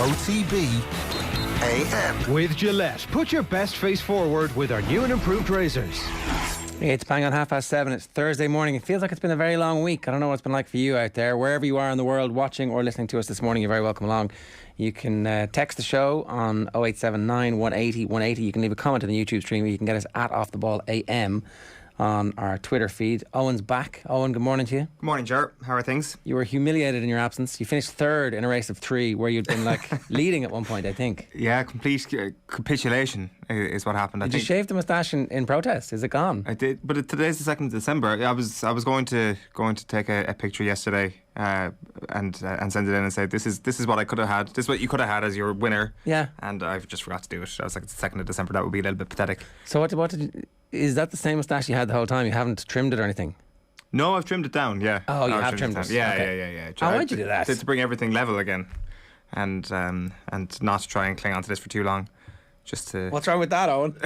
OTB AM. With Gillette, put your best face forward with our new and improved razors. It's bang on 7:30. It's Thursday morning. It feels like it's been a very long week. I don't know what it's been like for you out there. Wherever you are in the world watching or listening to us this morning, you're very welcome along. You can text the show on 0879 180 180. You can leave a comment on the YouTube stream. You can get us at Off The Ball AM on our Twitter feed. Owen's back. Owen, good morning to you. Good morning, Ger. How are things? You were humiliated in your absence. You finished third in a race of three where you'd been leading at one point, I think. Yeah, complete capitulation is what happened. Did you shave the moustache in protest? Is it gone? I did, but today's the 2nd of December. I was going to take a picture yesterday and send it in and say this is what I could have had. This is what you could have had as your winner. Yeah. And I just forgot to do it. I was like, it's the 2nd of December. That would be a little bit pathetic. So what did you... Is that the same moustache you had the whole time? You haven't trimmed it or anything? No, I've trimmed it down, yeah. Oh, you have trimmed it? Yeah, Okay. yeah. Oh, why'd you do that? To bring everything level again and not to try and cling on to this for too long. Just to... What's wrong with that, Owen?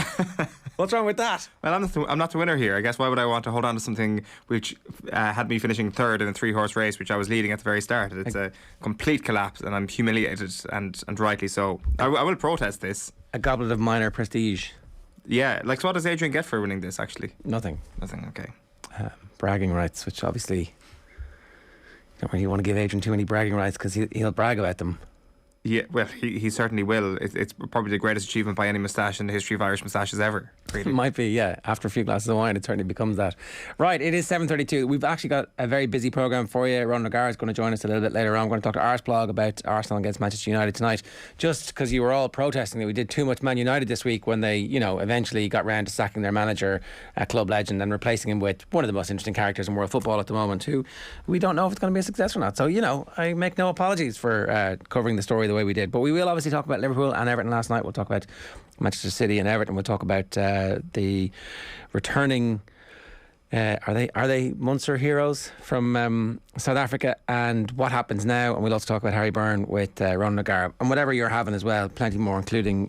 What's wrong with that? Well, I'm not the winner here. I guess why would I want to hold on to something which had me finishing third in a 3-horse race, which I was leading at the very start? It's a complete collapse, and I'm humiliated, and rightly so. I will protest this. A goblet of minor prestige. Yeah, so what does Adrian get for winning this, actually? Nothing. Okay. Bragging rights, which obviously you don't really want to give Adrian too many bragging rights because he'll brag about them. Yeah, well, he certainly will. It's probably the greatest achievement by any moustache in the history of Irish moustaches ever. Really. It might be, yeah. After a few glasses of wine, it certainly becomes that. Right, it is 7:32. We've actually got a very busy programme for you. Ronan O'Gara is going to join us a little bit later on. We're going to talk to Arseblog about Arsenal against Manchester United tonight. Just because you were all protesting that we did too much Man United this week when they, eventually got round to sacking their manager, a club legend, and replacing him with one of the most interesting characters in world football at the moment, who we don't know if it's going to be a success or not. So, I make no apologies for covering the story the way we did. But we will obviously talk about Liverpool and Everton last night. We'll talk about Manchester City and Everton. We'll talk about the returning are they Munster heroes from South Africa and what happens now, and we'll also talk about Harry Byrne with Ronan O'Gara and whatever you're having as well, plenty more, including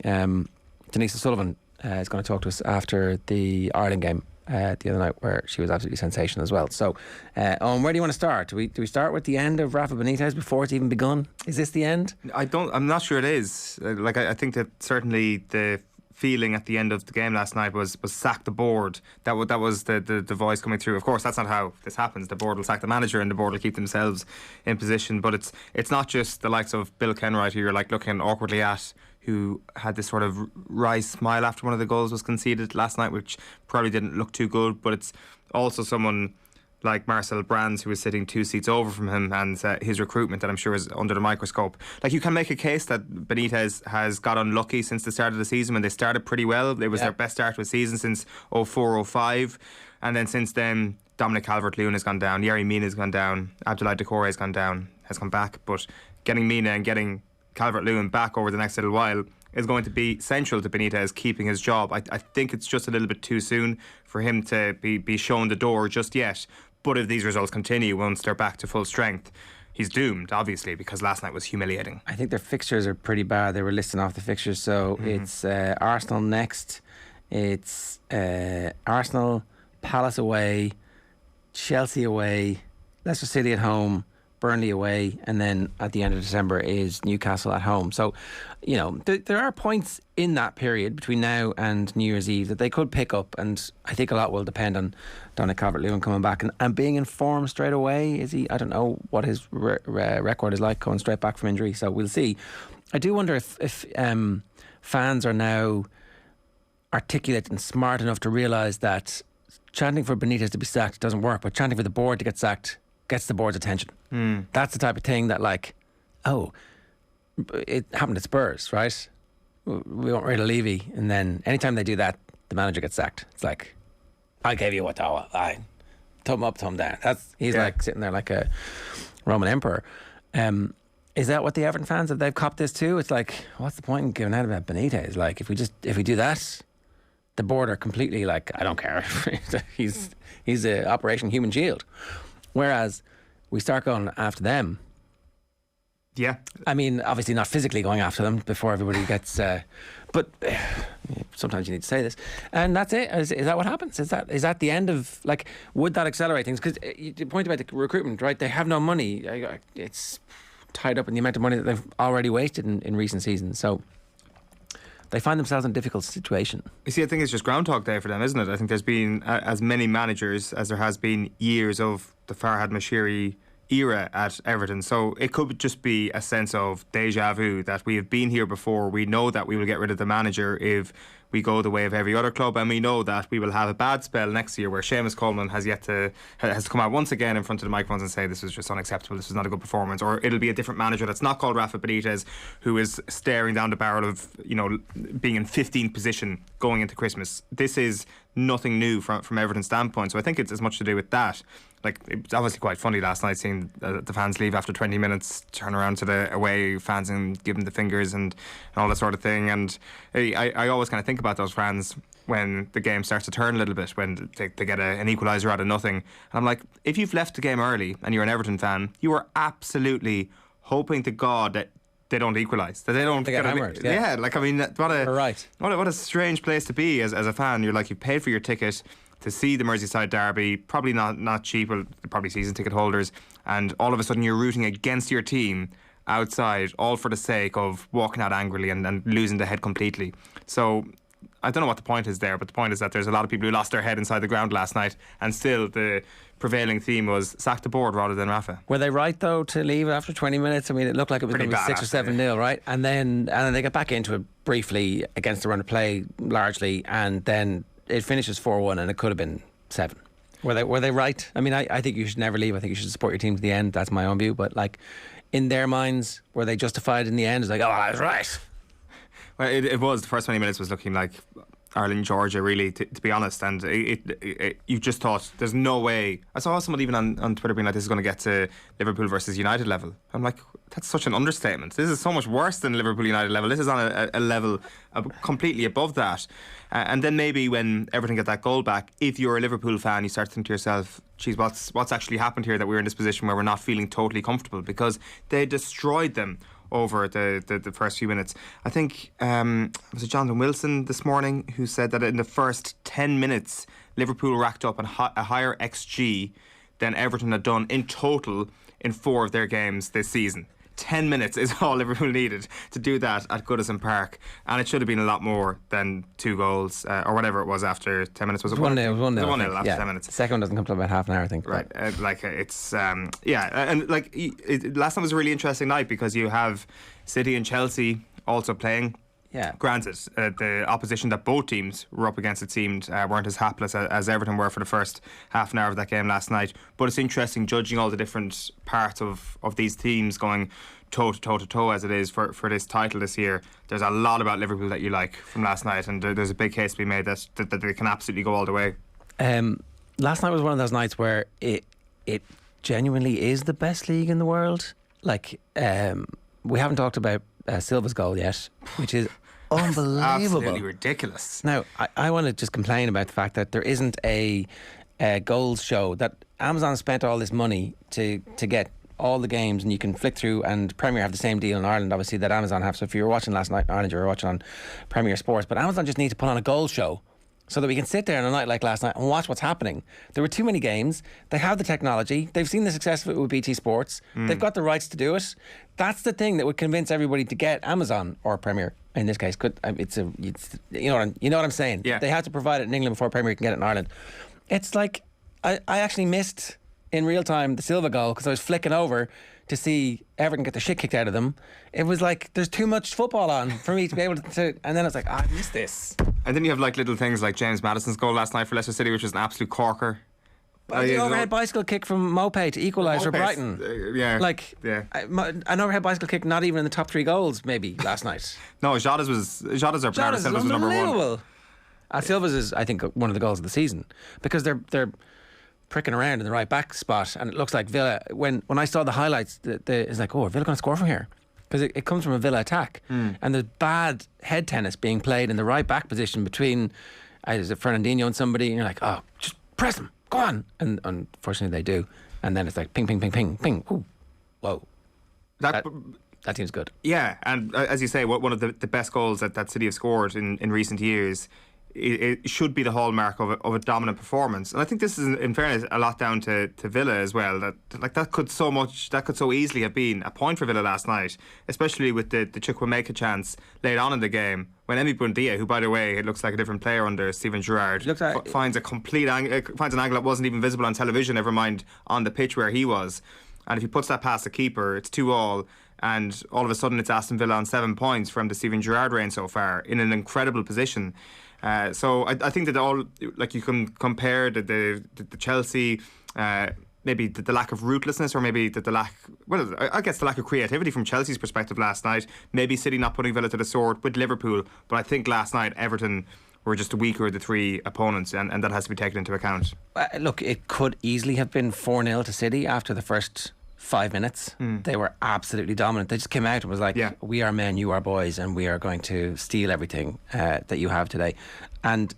Denise O'Sullivan is going to talk to us after the Ireland game the other night, where she was absolutely sensational as well. So Owen, where do you want to start? Do we start with the end of Rafa Benitez before it's even begun? Is this the end? I'm not sure it is. I think that certainly the feeling at the end of the game last night was sack the board. That was the voice coming through. Of course, that's not how this happens. The board will sack the manager and the board will keep themselves in position. But it's not just the likes of Bill Kenwright who you're looking awkwardly at, who had this sort of wry smile after one of the goals was conceded last night, which probably didn't look too good. But it's also someone like Marcel Brands, who was sitting 2 seats over from him, and his recruitment that I'm sure is under the microscope. You can make a case that Benitez has got unlucky since the start of the season when they started pretty well. It was their best start to a season since 04-05, and then since then Dominic Calvert-Lewin has gone down, Yerry Mina has gone down, Abdoulaye Doucouré has gone down, has come back. But getting Mina and getting Calvert-Lewin back over the next little while is going to be central to Benitez keeping his job. I think it's just a little bit too soon for him to be shown the door just yet. But if these results continue once they're back to full strength, he's doomed, obviously, because last night was humiliating. I think their fixtures are pretty bad. They were listing off the fixtures. So it's Arsenal next. It's Arsenal, Palace away, Chelsea away, Leicester City at home, Burnley away, and then at the end of December is Newcastle at home. So, there are points in that period between now and New Year's Eve that they could pick up, and I think a lot will depend on Dominic Calvert-Lewin coming back and being in form straight away. Is he? I don't know what his record is like coming straight back from injury, so we'll see. I do wonder if fans are now articulate and smart enough to realise that chanting for Benitez to be sacked doesn't work, but chanting for the board to get sacked gets the board's attention. That's the type of thing that it happened at Spurs, right? We want rid of Levy, and then anytime they do that, the manager gets sacked. It's like, I gave you what I thumb up, thumb down. He's sitting there like a Roman emperor. Is that what the Everton fans have? They've copped this too. It's like, what's the point in giving out about Benitez? If we do that, the board are completely I don't care. he's a Operation Human Shield. Whereas we start going after them. Yeah. I mean, obviously not physically going after them before everybody gets... but sometimes you need to say this. And that's it. Is that what happens? Is that the end of... Would that accelerate things? Because you point about the recruitment, right? They have no money. tied up in the amount of money that they've already wasted in recent seasons. So they find themselves in a difficult situation. You see, I think it's just Groundhog Day for them, isn't it? I think there's been as many managers as there has been years of the Farhad Mashiri era at Everton. So it could just be a sense of deja vu that we have been here before. We know that we will get rid of the manager if we go the way of every other club, and we know that we will have a bad spell next year where Seamus Coleman has to come out once again in front of the microphones and say this was just unacceptable, this was not a good performance, or it'll be a different manager that's not called Rafa Benitez who is staring down the barrel of being in 15th position going into Christmas. This is nothing new from Everton's standpoint, so I think it's as much to do with that. Like, it was obviously quite funny last night seeing the fans leave after 20 minutes, turn around to the away fans and give them the fingers and all that sort of thing. And I always kind of think about those fans when the game starts to turn a little bit, when they get an equaliser out of nothing. And I'm like, if you've left the game early and you're an Everton fan, you are absolutely hoping to God that they don't equalise, that they don't get hammered. Yeah, like, I mean, what a strange place to be as a fan. You're like, you've paid for your ticket to see the Merseyside derby, probably not cheap, well, probably season ticket holders, and all of a sudden you're rooting against your team outside, all for the sake of walking out angrily and losing the head completely. So I don't know what the point is there, but the point is that there's a lot of people who lost their head inside the ground last night, and still the prevailing theme was sack the board rather than Rafa. Were they right though to leave after 20 minutes? I mean, it looked like it was going to be 6 or 7-0, right? And then they get back into it briefly against the run of play largely, and then it finishes 4-1 and it could have been 7. Were they right? I mean, I think you should never leave. I think you should support your team to the end. That's my own view. But like, in their minds, were they justified in the end? It's like, oh, I was right. Well, it was. The first 20 minutes was looking like Ireland, Georgia, really, to be honest. And you just thought, there's no way. I saw someone even on Twitter being like, this is going to get to Liverpool versus United level. I'm like, that's such an understatement. This is so much worse than Liverpool United level. This is on a level completely above that. And then maybe when Everton get that goal back, if you're a Liverpool fan, you start to think to yourself, geez, what's actually happened here that we're in this position where we're not feeling totally comfortable, because they destroyed them over the first few minutes. I think was it Jonathan Wilson this morning who said that in the first 10 minutes Liverpool racked up a higher XG than Everton had done in total in 4 of their games this season. 10 minutes is all Liverpool needed to do that at Goodison Park, and it should have been a lot more than 2 goals or whatever it was after 10 minutes. Was it 1-0? It was 1-0 after 10 minutes. The second one doesn't come to about half an hour, I think. Right, it's and like last night was a really interesting night because you have City and Chelsea also playing. Yeah. Granted, the opposition that both teams were up against, it seemed, weren't as hapless as Everton were for the first half an hour of that game last night. But it's interesting judging all the different parts of these teams going toe to toe as it is for this title this year. There's a lot about Liverpool that you like from last night, and there's a big case to be made that they can absolutely go all the way. Last night was one of those nights where it genuinely is the best league in the world. Like, we haven't talked about Silva's goal yet, which is unbelievable. Absolutely ridiculous. Now, I want to just complain about the fact that there isn't a goals show, that Amazon spent all this money to get all the games, and you can flick through, and Premier have the same deal in Ireland, obviously, that Amazon have. So if you were watching last night in Ireland, you were watching on Premier Sports. But Amazon just need to put on a goals show so that we can sit there on a night like last night and watch what's happening. There were too many games. They have the technology. They've seen the success of it with BT Sports. They've got the rights to do it. That's the thing that would convince everybody to get Amazon, or Premier in this case. You know what I'm saying? Yeah. They have to provide it in England before Premier can get it in Ireland. It's like, I actually missed in real time the Silva goal because I was flicking over to see Everton get the shit kicked out of them. It was like, there's too much football on for me to be able to, and then I was like, I missed this. And then you have like little things like James Maddison's goal last night for Leicester City, which was an absolute corker. The overhead bicycle kick from Mopé to equalise for Brighton. An overhead bicycle kick not even in the top 3 goals maybe last night. No, Jota's our player. Silva's was number 1. Silva's is, I think, one of the goals of the season, because they're pricking around in the right back spot, and it looks like Villa. When I saw the highlights, it's like, oh, are Villa going to score from here? Because it comes from a Villa attack, and there's bad head tennis being played in the right back position between is it Fernandinho and somebody, and you're like, oh, just press him, go on, and unfortunately they do, and then it's like ping, ping, ping, ping, ping, ooh, whoa, that team's good. Yeah, and as you say, one of the best goals that City have scored in recent years it should be the hallmark of a dominant performance. And I think this is, in fairness, a lot down to Villa as well. That could so easily have been a point for Villa last night, especially with the Chukwuemeka chance late on in the game when Emi Buendia, who by the way it looks like a different player under Steven Gerrard, finds an angle that wasn't even visible on television, never mind on the pitch where he was. And if he puts that past the keeper, it's 2-2. And all of a sudden it's Aston Villa on 7 points from the Steven Gerrard reign so far, in an incredible position. So I think that you can compare the Chelsea, maybe the lack of ruthlessness, or maybe the lack of creativity from Chelsea's perspective last night. Maybe City not putting Villa to the sword with Liverpool, but I think last night Everton were just the weaker of the three opponents, and that has to be taken into account. Look, it could easily have been 4-0 to City after the first 5 minutes. They were absolutely dominant. They just came out and was like, we are men, you are boys, and we are going to steal everything that you have today. And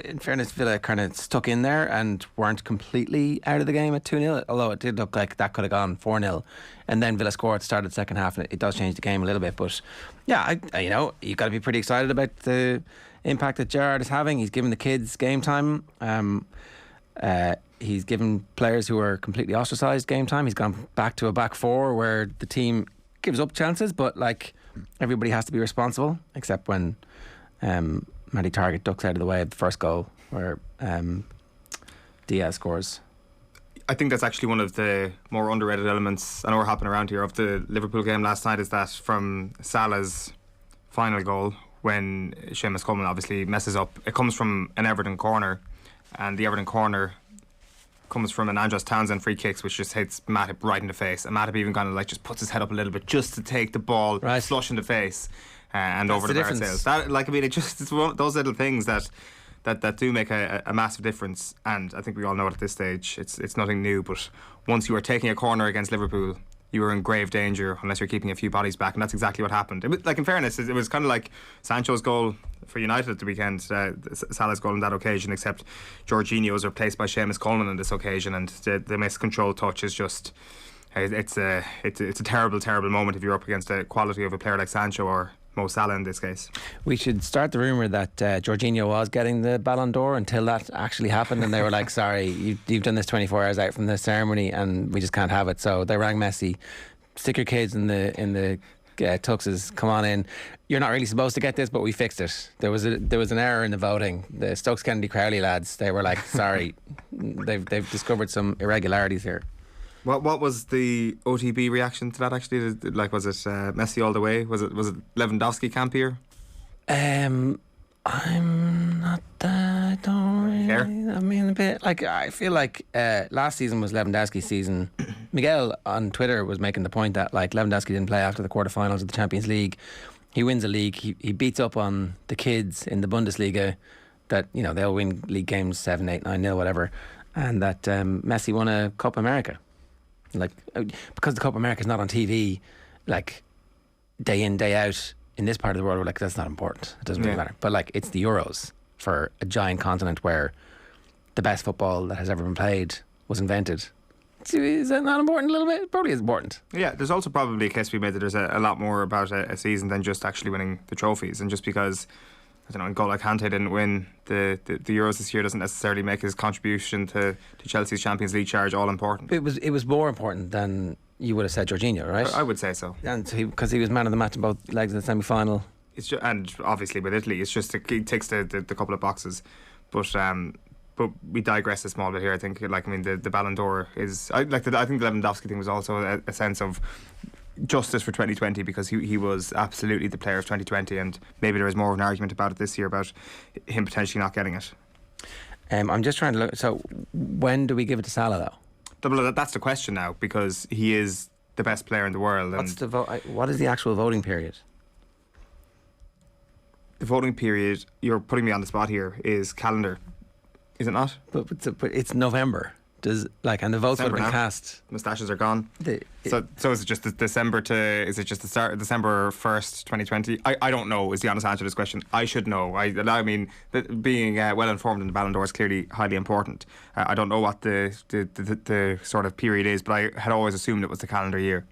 in fairness, Villa kind of stuck in there and weren't completely out of the game at 2-0, although it did look like that could have gone 4-0. And then Villa scored at the start of the second half, and it does change the game a little bit. But yeah, you've got to be pretty excited about the impact that Gerrard is having. He's given the kids game time. He's given players who are completely ostracised game time. He's gone back to a back four where the team gives up chances, but everybody has to be responsible, except when Matty Targett ducks out of the way of the first goal where Diaz scores. I think that's actually one of the more underrated elements, I know we're hopping around here, of the Liverpool game last night, is that from Salah's final goal, when Seamus Coleman obviously messes up, it comes from an Everton corner, and the Everton corner comes from an Andros Townsend free kicks, which just hits Matip right in the face, and Matip even kind of just puts his head up a little bit just to take the ball flush in the face and that's over the bar sails. It's one of those little things that do make a massive difference. And I think we all know it at this stage, it's nothing new, but once you are taking a corner against Liverpool, you are in grave danger unless you're keeping a few bodies back, and that's exactly what happened. In fairness, it was kind of like Sancho's goal for United at the weekend, Salah's goal on that occasion, except Jorginho was replaced by Seamus Coleman on this occasion, and the miscontrolled touch is just it's a terrible moment if you're up against the quality of a player like Sancho or Mo Salah in this case. We should start the rumour that Jorginho was getting the Ballon d'Or until that actually happened, and they were like, sorry, you've done this 24 hours out from the ceremony and we just can't have it. So they rang Messi, stick your kids in the tuxes, come on in. You're not really supposed to get this, but we fixed it. There was an error in the voting. The Stokes Kennedy Crowley lads, they were like, sorry, they've discovered some irregularities here. What was the OTB reaction to that actually? Was it Messi all the way? Was it Lewandowski camp here? I'm not that. I don't really care. I mean, a bit I feel like last season was Lewandowski's season. Miguel on Twitter was making the point that Lewandowski didn't play after the quarterfinals of the Champions League. He wins a league. He beats up on the kids in the Bundesliga that they'll win league games 7-8, 9-0, whatever, and that Messi won a Copa America. Because the Copa America is not on TV, day in, day out in this part of the world, we're like, that's not important. It doesn't really matter. But it's the Euros for a giant continent where the best football that has ever been played was invented. Is that not important a little bit? It probably is important. Yeah, there's also probably a case to be made that there's a lot more about a season than just actually winning the trophies. And just because, I don't know, N'Golo Kante didn't win the Euros this year doesn't necessarily make his contribution to Chelsea's Champions League charge all important. It was more important than you would have said Jorginho, right? I would say so. And because he was man of the match in both legs of the semi-final. And obviously with Italy, it's just it ticks the couple of boxes. But we digress a small bit here. I think the Ballon d'Or is I think the Lewandowski thing was also a sense of justice for 2020, because he was absolutely the player of 2020, and maybe there is more of an argument about it this year about him potentially not getting it. I'm just trying to look. So when do we give it to Salah though? That's the question now, because he is the best player in the world. What's the what is the actual voting period? The voting period, you're putting me on the spot here, is calendar, is it not? But it's November. And the votes would have been cast. Moustaches are gone. So is it just December the start of December 1st, 2020? I don't know is the honest answer to this question. I should know. I mean, being well informed in the Ballon d'Or is clearly highly important. I don't know what the sort of period is, but I had always assumed it was the calendar year.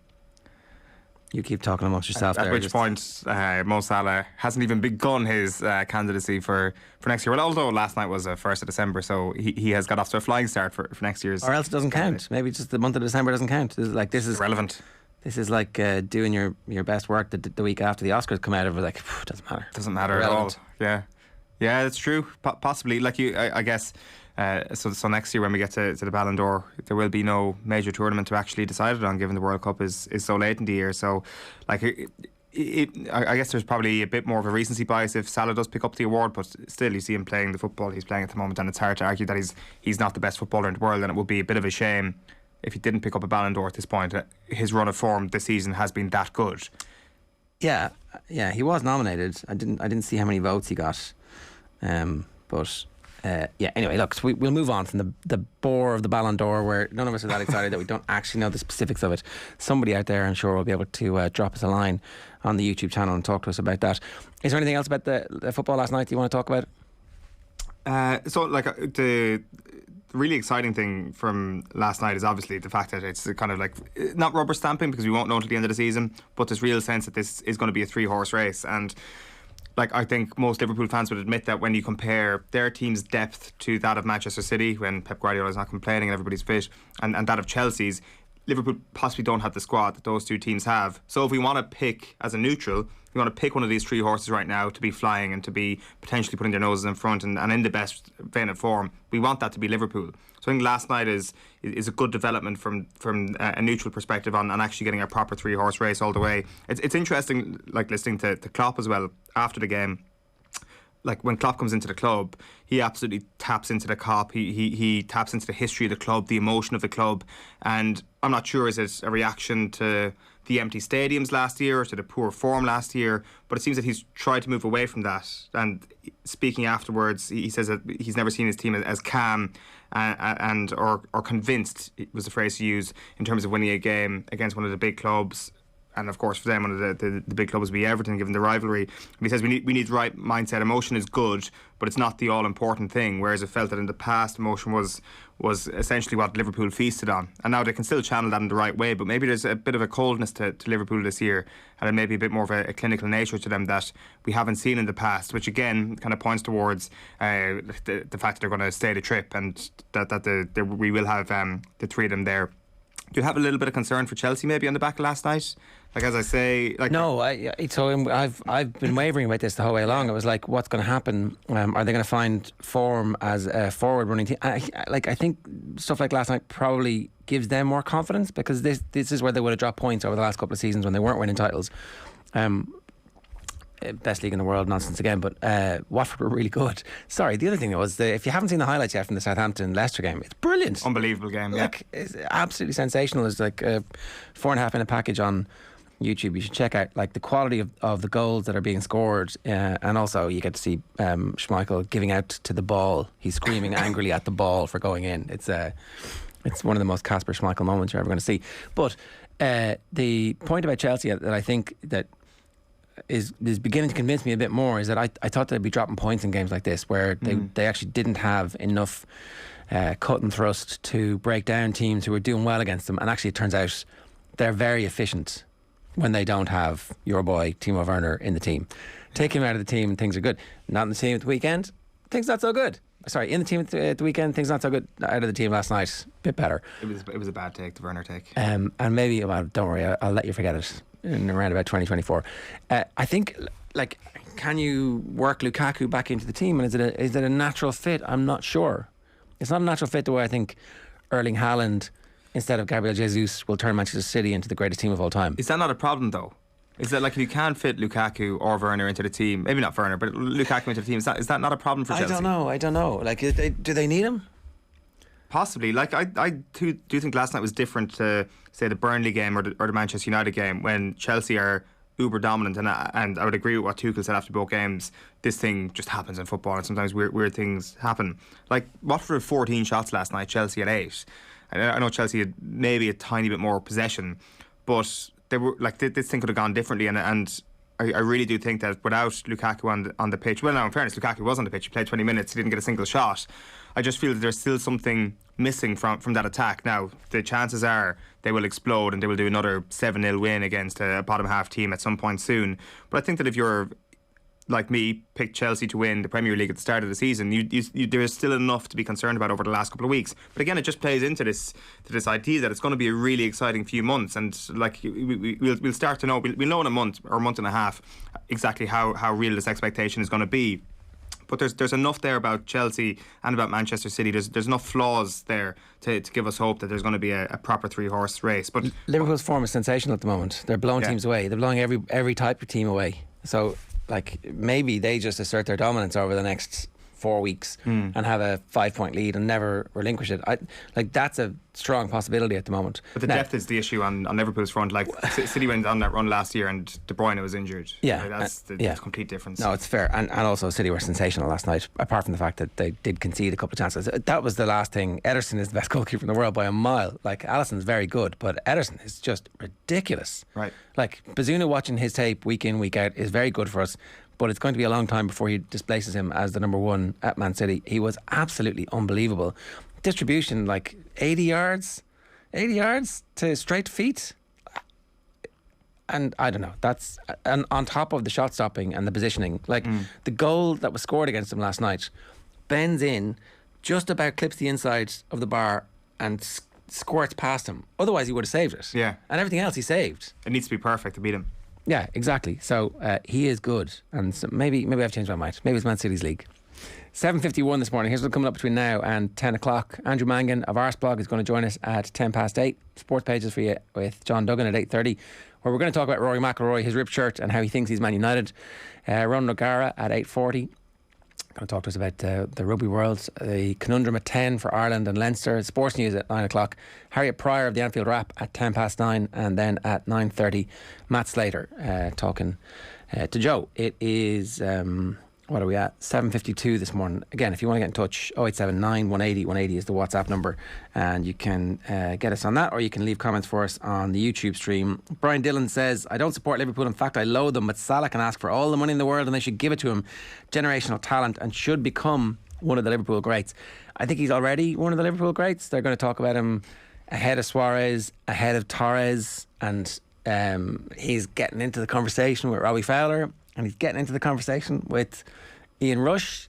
You keep talking amongst yourself At there. which point, Mo Salah hasn't even begun his candidacy for next year. Well, although last night was 1st of December, so he has got off to a flying start for next year's. Or else it doesn't count. Maybe just the month of December doesn't count. This is irrelevant. This is like doing your best work the week after the Oscars come out. It was like, doesn't matter. Doesn't matter irrelevant. At all. Yeah, it's true. Possibly, like I guess. So next year when we get to the Ballon d'Or, there will be no major tournament to actually decide it on, given the World Cup is so late in the year. So, like, I guess there's probably a bit more of a recency bias if Salah does pick up the award, but still you see him playing the football he's playing at the moment, and it's hard to argue that he's not the best footballer in the world, and it would be a bit of a shame if he didn't pick up a Ballon d'Or at this point. His run of form this season has been that good. Yeah, he was nominated. I didn't see how many votes he got, but. Anyway, look, so we'll move on from the bore of the Ballon d'Or, where none of us are that excited that we don't actually know the specifics of it. Somebody out there, I'm sure, will be able to drop us a line on the YouTube channel and talk to us about that. Is there anything else about the football last night you want to talk about? The really exciting thing from last night is obviously the fact that it's kind of like not rubber stamping, because we won't know until the end of the season, but there's real sense that this is going to be a 3-horse race. And like, I think most Liverpool fans would admit that when you compare their team's depth to that of Manchester City, when Pep Guardiola is not complaining and everybody's fit, and that of Chelsea's, Liverpool possibly don't have the squad that those two teams have. So if we want to pick, as a neutral, we want to pick one of these 3 horses right now to be flying and to be potentially putting their noses in front and in the best vein of form, we want that to be Liverpool. So I think last night is a good development from a neutral perspective on actually getting a proper 3-horse race all the way. It's interesting, like, listening to Klopp as well after the game. Like, when Klopp comes into the club, he absolutely taps into the Kop. He taps into the history of the club, the emotion of the club. And I'm not sure, is it a reaction to the empty stadiums last year or to the poor form last year, but it seems that he's tried to move away from that. And speaking afterwards, he says that he's never seen his team as calm or convinced, was the phrase he used, in terms of winning a game against one of the big clubs. And of course for them, one of the big clubs would be Everton, given the rivalry. And he says we need the right mindset. Emotion is good, but it's not the all important thing. Whereas it felt that in the past, emotion was essentially what Liverpool feasted on. And now they can still channel that in the right way, but maybe there's a bit of a coldness to Liverpool this year, and it may be a bit more of a clinical nature to them that we haven't seen in the past, which again kind of points towards the fact that they're going to stay the trip, and that we will have the 3 of them there. Do you have a little bit of concern for Chelsea maybe on the back of last night? Like, as I say, like, no, I've been wavering about this the whole way along. It was like, what's going to happen? Are they going to find form as a forward running team? I think stuff like last night probably gives them more confidence, because this is where they would have dropped points over the last couple of seasons when they weren't winning titles. Best league in the world nonsense again, but Watford were really good. Sorry, the other thing was, if you haven't seen the highlights yet from the Southampton-Leicester game, it's brilliant. Unbelievable game, yeah. Like, it's absolutely sensational. It's like a 4.5-minute package on YouTube. You should check out like the quality of the goals that are being scored, and also you get to see Schmeichel giving out to the ball. He's screaming angrily at the ball for going in. It's one of the most Kasper Schmeichel moments you're ever going to see. But the point about Chelsea that I think that is beginning to convince me a bit more is that I thought they'd be dropping points in games like this, where they actually didn't have enough cut and thrust to break down teams who were doing well against them. And actually it turns out they're very efficient when they don't have your boy Timo Werner in the team. Take him out of the team and things are good. Not in the team at the weekend, things not so good. Sorry, in the team at the weekend, things not so good. Out of the team last night, bit better. It was a bad take, the Werner take. And maybe, well, don't worry, I'll let you forget it in around about 2024. I think, like, can you work Lukaku back into the team, and is it a natural fit? I'm not sure. It's not a natural fit the way I think Erling Haaland instead of Gabriel Jesus will turn Manchester City into the greatest team of all time. Is that not a problem though? Is that, like, if you can fit Lukaku or Werner into the team, maybe not Werner, but Lukaku into the team, is that not a problem for Chelsea? I don't know. Like, do they need him? Possibly. Like, I do think last night was different to, say, the Burnley game or the Manchester United game, when Chelsea are uber dominant, and I would agree with what Tuchel said after both games. This thing just happens in football, and sometimes weird things happen. Like, Watford had 14 shots last night, Chelsea had 8. I know Chelsea had maybe a tiny bit more possession, but they were like, this thing could have gone differently, and I really do think that without Lukaku on the pitch, well, now in fairness, Lukaku was on the pitch. He played 20 minutes. He didn't get a single shot. I just feel that there's still something missing from that attack. Now, the chances are they will explode and they will do another 7-0 win against a bottom half team at some point soon. But I think that if you're like me, picked Chelsea to win the Premier League at the start of the season, there is still enough to be concerned about over the last couple of weeks. But again, it just plays into this idea that it's going to be a really exciting few months, and like we'll start to know. We'll know in a month or a month and a half exactly how real this expectation is going to be. But there's enough there about Chelsea and about Manchester City. There's enough flaws there to give us hope that there's going to be a proper 3-horse race. But Liverpool's form is sensational at the moment. They're blowing teams away. They're blowing every type of team away. So, like, maybe they just assert their dominance over the next 4 weeks and have a 5-point lead and never relinquish it. That's a strong possibility at the moment. But the depth is the issue on Liverpool's front. Like, City went on that run last year and De Bruyne was injured. Yeah, that's the complete difference. No, it's fair. And also City were sensational last night, apart from the fact that they did concede a couple of chances. That was the last thing. Ederson is the best goalkeeper in the world by a mile. Like, Alisson's very good, but Ederson is just ridiculous. Right. Like, Bazunu watching his tape week in, week out is very good for us. But it's going to be a long time before he displaces him as the number one at Man City. He was absolutely unbelievable. Distribution, like 80 yards to straight feet. And I don't know, that's on top of the shot stopping and the positioning. Like the goal that was scored against him last night, bends in, just about clips the inside of the bar and squirts past him. Otherwise he would have saved it. Yeah. And everything else he saved. It needs to be perfect to beat him. Yeah, exactly. So he is good, and so maybe I've changed my mind. Maybe it's Man City's league. 7:51 this morning. Here's what's coming up between now and 10 o'clock. Andrew Mangan of Arseblog is going to join us at 8:10. Sports pages for you with John Duggan at 8:30, where we're going to talk about Rory McIlroy, his ripped shirt, and how he thinks he's Man United. Ronan O'Gara at 8:40. Going to talk to us about the rugby world, the conundrum at 10 for Ireland and Leinster. Sports news at 9 o'clock. Harriet Prior of the Anfield Wrap at 9:10, and then at 9:30 Matt Slater talking to Joe. It is what are we at? 7:52 this morning. Again, if you want to get in touch, 0879 180 180 is the WhatsApp number, and you can get us on that, or you can leave comments for us on the YouTube stream. Brian Dillon says, I don't support Liverpool, in fact I loathe them, but Salah can ask for all the money in the world and they should give it to him. Generational talent, and should become one of the Liverpool greats. I think he's already one of the Liverpool greats. They're going to talk about him ahead of Suarez, ahead of Torres, and he's getting into the conversation with Robbie Fowler, and he's getting into the conversation with Ian Rush.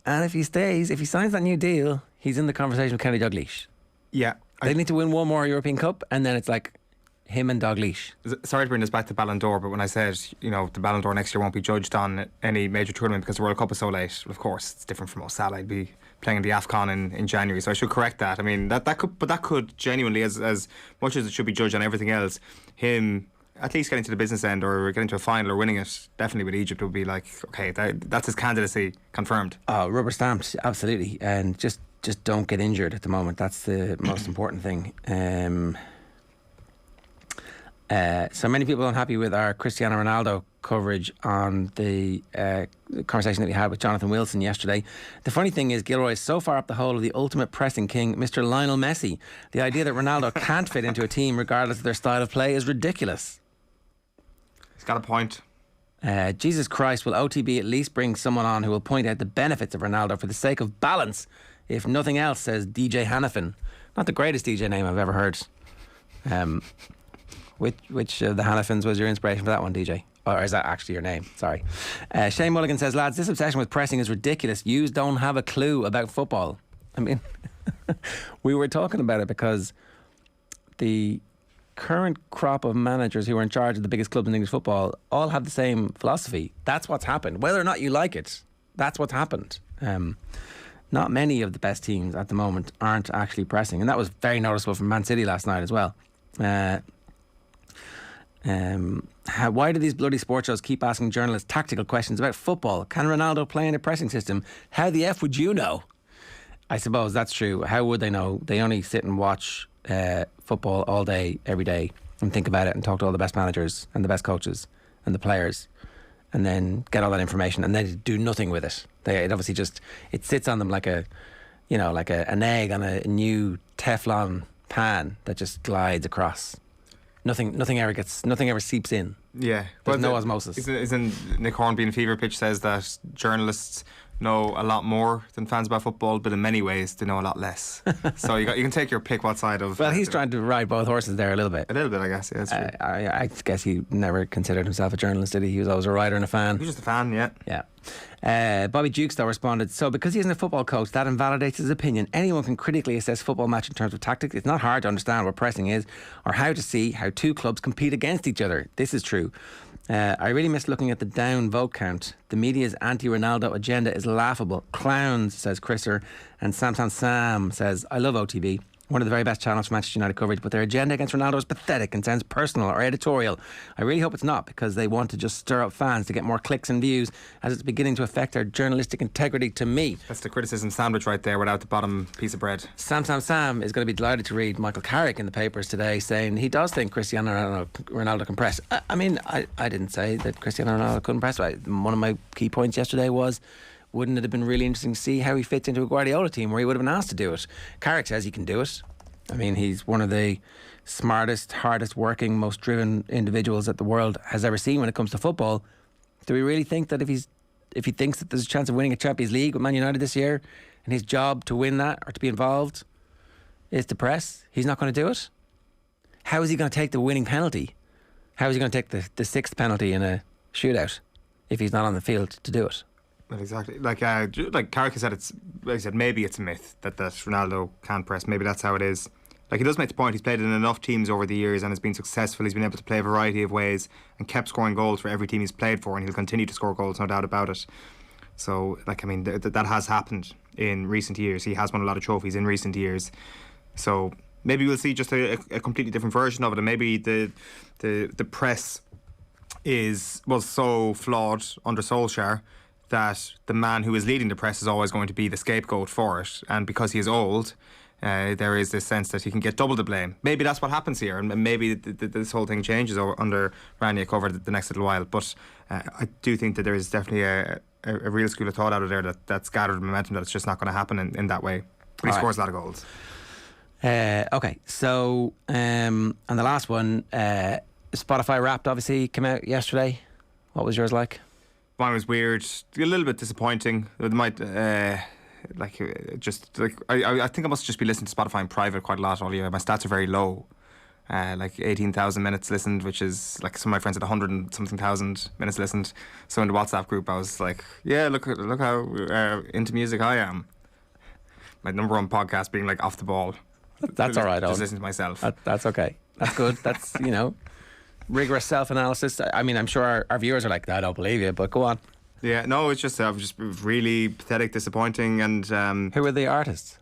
And if he signs that new deal, he's in the conversation with Kenny Dalglish. Yeah. They need to win one more European Cup, and then it's like him and Dalglish. Sorry to bring us back to Ballon d'Or, but when I said, the Ballon d'Or next year won't be judged on any major tournament because the World Cup is so late, well, of course, it's different from Mo Salah. I'd be playing in the AFCON in January, so I should correct that. I mean, that could genuinely, as much as it should be judged on everything else, him at least getting to the business end or getting to a final or winning it, definitely with Egypt, would be like, okay, that's his candidacy confirmed. Oh, rubber stamped, absolutely. And just don't get injured at the moment. That's the most important thing. So many people unhappy with our Cristiano Ronaldo coverage on the conversation that we had with Jonathan Wilson yesterday. The funny thing is, Gilroy is so far up the hole of the ultimate pressing king, Mr. Lionel Messi. The idea that Ronaldo can't fit into a team regardless of their style of play is ridiculous. He's got a point. Jesus Christ, will OTB at least bring someone on who will point out the benefits of Ronaldo for the sake of balance, if nothing else, says DJ Hannafin. Not the greatest DJ name I've ever heard. Which of the Hannafins was your inspiration for that one, DJ? Or is that actually your name? Sorry. Shane Mulligan says, lads, this obsession with pressing is ridiculous. Yous don't have a clue about football. I mean, we were talking about it because the current crop of managers who are in charge of the biggest clubs in English football all have the same philosophy. That's what's happened. Whether or not you like it, that's what's happened. Not many of the best teams at the moment aren't actually pressing. And that was very noticeable from Man City last night as well. Why do these bloody sports shows keep asking journalists tactical questions about football? Can Ronaldo play in a pressing system? How the F would you know? I suppose that's true. How would they know? They only sit and watch football all day, every day, and think about it and talk to all the best managers and the best coaches and the players, and then get all that information and then do nothing with it. It obviously just, it sits on them like an egg on a new Teflon pan that just glides across. Nothing ever seeps in. Yeah. There's no osmosis. Isn't Nick Hornby in Fever Pitch says that journalists know a lot more than fans about football, but in many ways they know a lot less. So you can take your pick what side of. Well, he's trying to ride both horses there a little bit. A little bit, I guess. Yeah, that's true. I guess he never considered himself a journalist, did he? He was always a writer and a fan. He's just a fan, yeah. Yeah. Bobby Jukes, though, responded, so because he isn't a football coach, that invalidates his opinion. Anyone can critically assess football match in terms of tactics. It's not hard to understand what pressing is or how to see how two clubs compete against each other. This is true. I really miss looking at the down vote count. The media's anti-Ronaldo agenda is laughable. Clowns, says Chrisser. And Sam says, I love OTB. One of the very best channels for Manchester United coverage, but their agenda against Ronaldo is pathetic and sounds personal or editorial. I really hope it's not, because they want to just stir up fans to get more clicks and views, as it's beginning to affect their journalistic integrity to me. That's the criticism sandwich right there without the bottom piece of bread. Sam is going to be delighted to read Michael Carrick in the papers today saying he does think Cristiano Ronaldo can press. I mean, I didn't say that Cristiano Ronaldo couldn't press. One of my key points yesterday was, wouldn't it have been really interesting to see how he fits into a Guardiola team where he would have been asked to do it? Carrick says he can do it. I mean, he's one of the smartest, hardest working, most driven individuals that the world has ever seen when it comes to football. Do we really think that if he thinks that there's a chance of winning a Champions League with Man United this year, and his job to win that or to be involved is to press, he's not going to do it? How is he going to take the winning penalty? How is he going to take the sixth penalty in a shootout if he's not on the field to do it? Well, exactly. Like Carrick said, maybe it's a myth that Ronaldo can't press. Maybe that's how it is. Like, he does make the point, he's played in enough teams over the years and has been successful. He's been able to play a variety of ways and kept scoring goals for every team he's played for, and he'll continue to score goals, no doubt about it. So, like, I mean, that has happened in recent years. He has won a lot of trophies in recent years. So maybe we'll see just a completely different version of it, and maybe the press was so flawed under Solskjaer that the man who is leading the press is always going to be the scapegoat for it, and because he is old, there is this sense that he can get double the blame. Maybe that's what happens here, and maybe this whole thing changes under Ranić over the next little while. But I do think that there is definitely a real school of thought out of there that's gathered momentum, that it's just not going to happen in that way. But he scores a lot of goals. Okay, so and the last one, Spotify Wrapped obviously came out yesterday. What was yours like? Mine was weird, a little bit disappointing. It might, I think I must just be listening to Spotify in private quite a lot all year. My stats are very low, like 18,000 minutes listened, which is like some of my friends had 100 and something thousand minutes listened. So in the WhatsApp group, I was like, yeah, look how into music I am. My number one podcast being like Off the Ball. That's all right, just listening to myself. That's okay. That's good. That's, rigorous self-analysis. I mean, I'm sure our viewers are like, I don't believe you, but go on. Yeah, no, it's just really pathetic, disappointing. And who were the artists?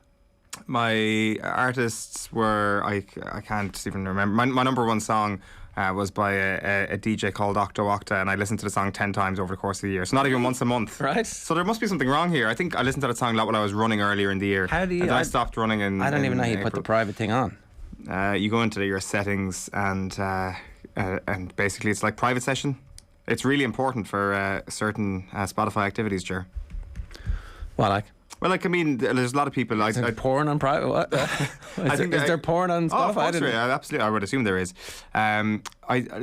My artists were, I can't even remember. My number one song was by a DJ called Octo Octa, and I listened to the song 10 times over the course of the year. So not even once a month. Right. So there must be something wrong here. I think I listened to that song a lot when I was running earlier in the year. How do you? And then I stopped running in I don't even know how you April. put the private thing on. You go into your settings and basically it's like private session. It's really important for certain Spotify activities, Ger. What, like? Well, like, I mean, there's a lot of people. Is there porn on private? What? Is there porn on Spotify? Absolutely, I would assume there is. I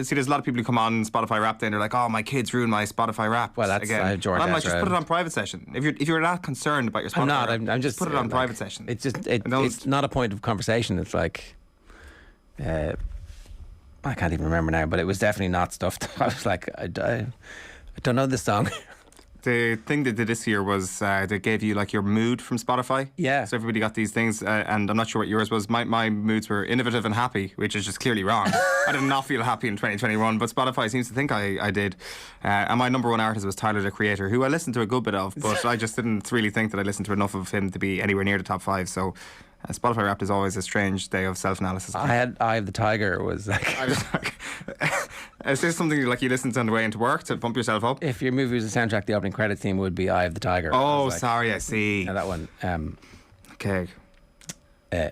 see there's a lot of people who come on Spotify Wrap and they're like, "Oh, my kids ruined my Spotify Wrap." Well, that's again. George. I'm like, just put it on private session. If you're that concerned about your Spotify, I'm just put it on private session. It's just it's not a point of conversation. It's like, I can't even remember now, but it was definitely not stuff that I was like, I don't know this song. The thing they did this year was they gave you like your mood from Spotify. Yeah. So everybody got these things, and I'm not sure what yours was. My moods were innovative and happy, which is just clearly wrong. I did not feel happy in 2021, but Spotify seems to think I did. And my number one artist was Tyler, the Creator, who I listened to a good bit of, but I just didn't really think that I listened to enough of him to be anywhere near the top 5. So Spotify Wrapped is always a strange day of self-analysis. I had Eye of the Tiger was like... I was like, is this something like you listen to on the way into work to pump yourself up? If your movie was a soundtrack, the opening credits theme would be Eye of the Tiger. Oh, like, sorry, I see. Yeah, that one. Okay.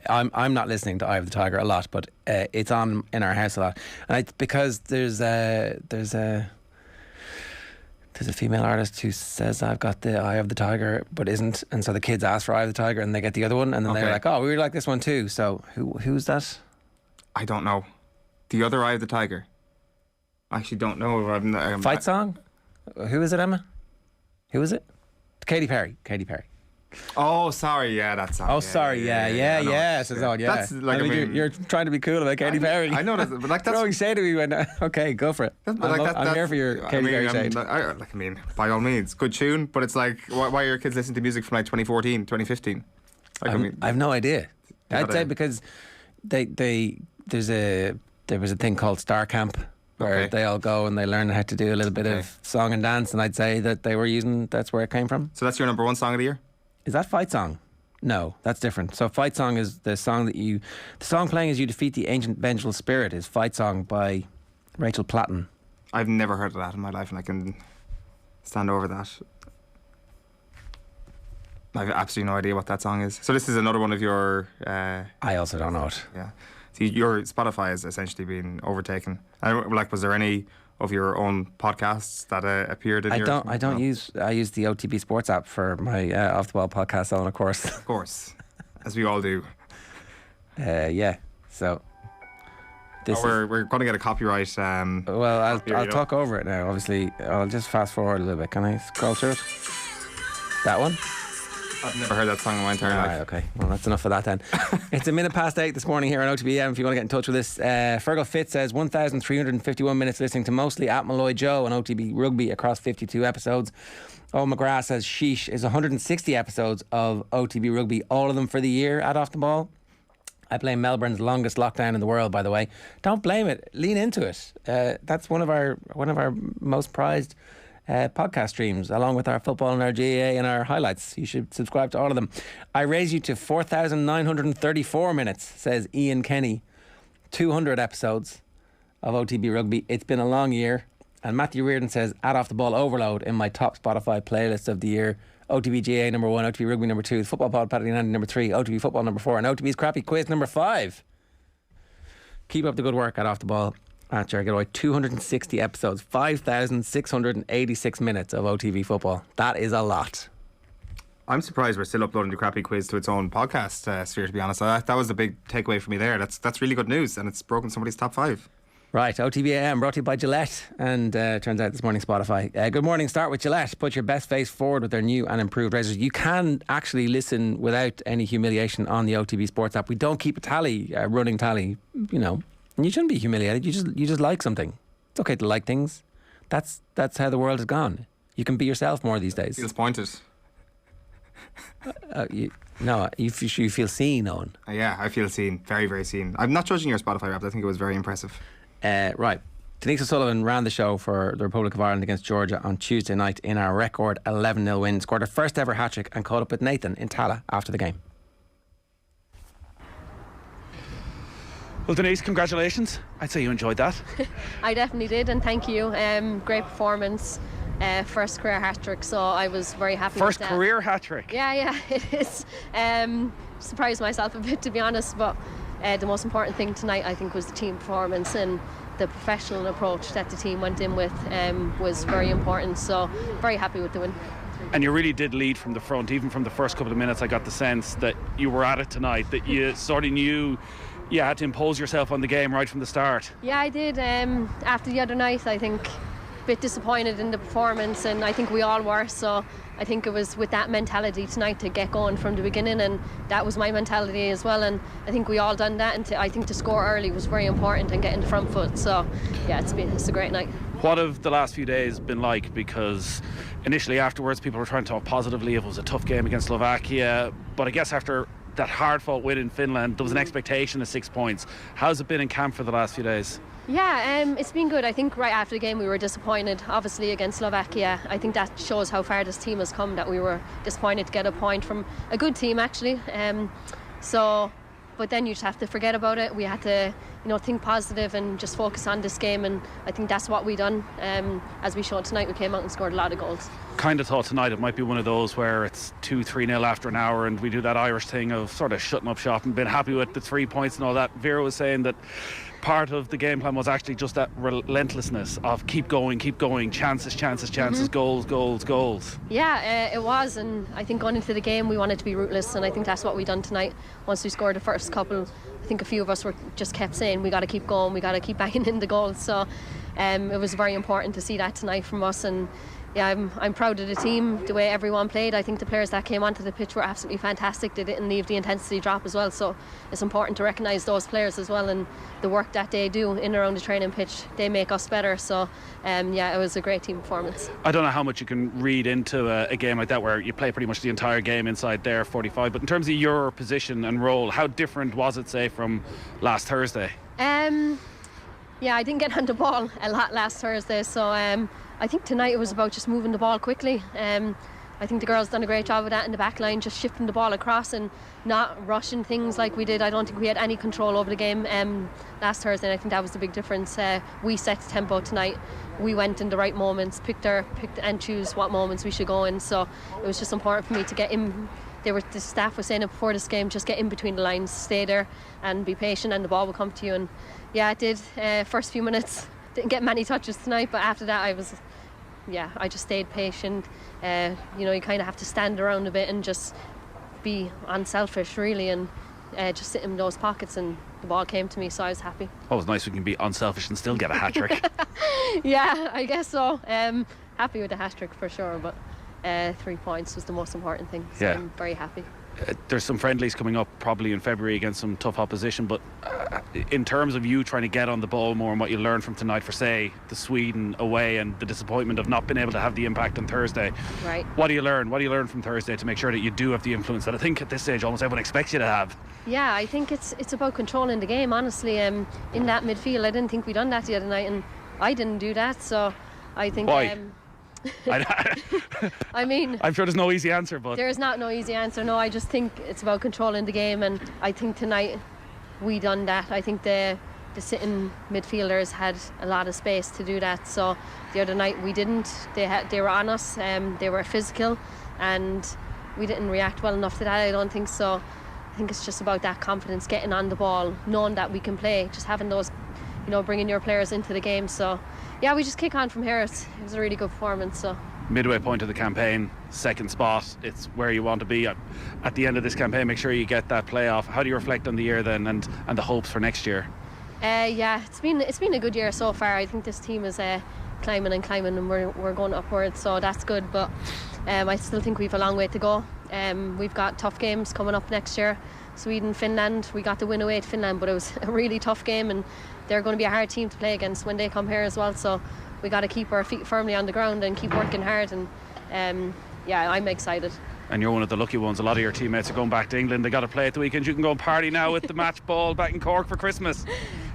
I'm not listening to Eye of the Tiger a lot, but it's on in our house a lot, and because there's a female artist who says I've got the Eye of the Tiger but isn't, and so the kids ask for Eye of the Tiger and they get the other one, and then they're like, oh, we really like this one too. So who's that? I don't know. The other Eye of the Tiger. I actually don't know. Fight song? Who is it, Emma? Who is it? Katy Perry. Oh, sorry, yeah, that song. Oh, sorry, yeah. So yeah. That's like, you're trying to be cool about Katy Perry. I know that, but like that's throwing shade at me when okay, go for it. I'm here for your Katy Perry shade. By all means, good tune, but it's like, why are your kids listening to music from like 2014, 2015? Like, I have no idea. I'd say because there was a thing called Star Camp where they all go and they learn how to do a little bit of song and dance, and I'd say that they were that's where it came from. So that's your number one song of the year? Is that Fight Song? No, that's different. So Fight Song is the song playing as you defeat the ancient vengeful spirit is Fight Song by Rachel Platten. I've never heard of that in my life, and I can stand over that. I have absolutely no idea what that song is. So this is another one of your... I also don't know it. Yeah. See, your Spotify has essentially been overtaken. Was there any of your own podcasts that appeared in your... I use the OTB Sports app for my Off the Ball podcast on, of course. Of course. As we all do. Yeah. So... We're going to get a copyright... I'll talk over it now, obviously. I'll just fast forward a little bit. Can I scroll through it? That one? I've never heard that song in my entire life. Right, okay. Well, that's enough of that then. It's 8:01 this morning here on OTBAM. If you want to get in touch with us, Fergal Fitz says 1,351 minutes listening to mostly at Malloy Joe on OTB Rugby across 52 episodes. Owen McGrath says sheesh is 160 episodes of OTB Rugby, all of them for the year at Off the Ball. I blame Melbourne's longest lockdown in the world, by the way. Don't blame it. Lean into it. That's one of our most prized podcast streams, along with our football and our GAA and our highlights. You should subscribe to all of them. I raise you to 4,934 minutes, says Ian Kenny. 200 episodes of OTB Rugby. It's been a long year. And Matthew Reardon says, add Off the Ball overload in my top Spotify playlist of the year. OTB GAA number 1, OTB Rugby number 2, Football Pod Paddy Nandy number 3, OTB Football number 4, and OTB's Crappy Quiz number 5. Keep up the good work at Off the Ball. At Ger and Eoin, 260 episodes, 5,686 minutes of OTB football. That is a lot. I'm surprised we're still uploading the Crappy Quiz to its own podcast sphere, to be honest. That was the big takeaway for me there. That's really good news, and it's broken somebody's top 5. Right, OTB AM brought to you by Gillette, and turns out this morning Spotify. Good morning, start with Gillette. Put your best face forward with their new and improved razors. You can actually listen without any humiliation on the OTB Sports app. We don't keep a tally, running tally, you know. And you shouldn't be humiliated. You just like something. It's okay to like things. That's how the world has gone. You can be yourself more these days. Feels pointed. You feel seen, Owen. Yeah, I feel seen. Very, very seen. I'm not judging your Spotify rap. I think it was very impressive. Right. Denise O'Sullivan ran the show for the Republic of Ireland against Georgia on Tuesday night in our record 11-0 win. Scored her first ever hat-trick and caught up with Nathan in Tala after the game. Well, Denise, congratulations. I'd say you enjoyed that. I definitely did, and thank you. Great performance. First career hat-trick, so I was very happy First with that. career hat-trick? Yeah, it is. Surprised myself a bit, to be honest, but the most important thing tonight, I think, was the team performance, and the professional approach that the team went in with was very important, so very happy with the win. And you really did lead from the front. Even from the first couple of minutes, I got the sense that you were at it tonight, that you sort of knew you had to impose yourself on the game right from the start. Yeah, I did. After the other night, I think a bit disappointed in the performance, and I think we all were, so I think it was with that mentality tonight to get going from the beginning, and that was my mentality as well, and I think we all done that, and I think to score early was very important and getting the front foot, so yeah, it's a great night. What have the last few days been like? Because initially afterwards people were trying to talk positively. It was a tough game against Slovakia, but I guess after that hard-fought win in Finland, there was an expectation of 6 points. How's it been in camp for the last few days? Yeah, it's been good. I think right after the game we were disappointed, obviously, against Slovakia. I think that shows how far this team has come, that we were disappointed to get a point from a good team, actually. But then you just have to forget about it. We had to, think positive and just focus on this game, and I think that's what we done. As we showed tonight, we came out and scored a lot of goals. Kind of thought tonight it might be one of those where it's 2-3-0 after an hour, and we do that Irish thing of sort of shutting up shop and been happy with the 3 points and all that. Vera was saying that part of the game plan was actually just that relentlessness of keep going, chances, goals. Yeah, it was, and I think going into the game we wanted to be ruthless, and I think that's what we done tonight. Once we scored the first couple, I think a few of us were just kept saying we got to keep going, we got to keep banging in the goals, so it was very important to see that tonight from us, and yeah, I'm proud of the team, the way everyone played. I think the players that came onto the pitch were absolutely fantastic. They didn't leave the intensity drop as well, so it's important to recognise those players as well, and the work that they do in and around the training pitch. They make us better, so yeah, it was a great team performance. I don't know how much you can read into a game like that where you play pretty much the entire game inside their 45, but in terms of your position and role, how different was it, say, from last Thursday? Yeah, I didn't get on the ball a lot last Thursday, so I think tonight it was about just moving the ball quickly. I think the girls done a great job of that in the back line, just shifting the ball across and not rushing things like we did. I don't think we had any control over the game last Thursday, and I think that was the big difference. We set the tempo tonight. We went in the right moments, picked and choose what moments we should go in, so it was just important for me to get in. The staff was saying it before this game, just get in between the lines, stay there and be patient, and the ball will come to you. And yeah, it did. First few minutes, didn't get many touches tonight, but after that I just stayed patient. You kind of have to stand around a bit and just be unselfish really, and just sit in those pockets, and the ball came to me, so I was happy. Oh, it's nice we can be unselfish and still get a hat-trick. Yeah, I guess so. Happy with the hat-trick for sure, but 3 points was the most important thing, so yeah. I'm very happy. There's some friendlies coming up probably in February against some tough opposition, but in terms of you trying to get on the ball more and what you learned from tonight for, say, the Sweden away and the disappointment of not being able to have the impact on Thursday, right? What do you learn? What do you learn from Thursday to make sure that you do have the influence that I think at this stage almost everyone expects you to have? Yeah, I think it's about controlling the game, honestly. In that midfield, I didn't think we'd done that the other night, and I didn't do that, so I think... Why? I mean, I'm sure there's no easy answer, but there's not no easy answer. No, I just think it's about controlling the game, and I think tonight we done that. I think the sitting midfielders had a lot of space to do that, so the other night we didn't. They were on us, they were physical, and we didn't react well enough to that, I don't think. So I think it's just about that confidence, getting on the ball, knowing that we can play, just having those, bringing your players into the game. So yeah, we just kick on from here. It was a really good performance. So midway point of the campaign, second spot, it's where you want to be at the end of this campaign. Make sure you get that playoff. How do you reflect on the year then, and the hopes for next year? Yeah, it's been a good year so far. I think this team is climbing and we're going upwards, so that's good, but I still think we've a long way to go. We've got tough games coming up next year. Sweden, Finland, we got the win away at Finland, but it was a really tough game, and they're going to be a hard team to play against when they come here as well, so we got to keep our feet firmly on the ground and keep working hard, and yeah, I'm excited. And you're one of the lucky ones. A lot of your teammates are going back to England. They got to play at the weekend. You can go and party now with the match ball back in Cork for Christmas.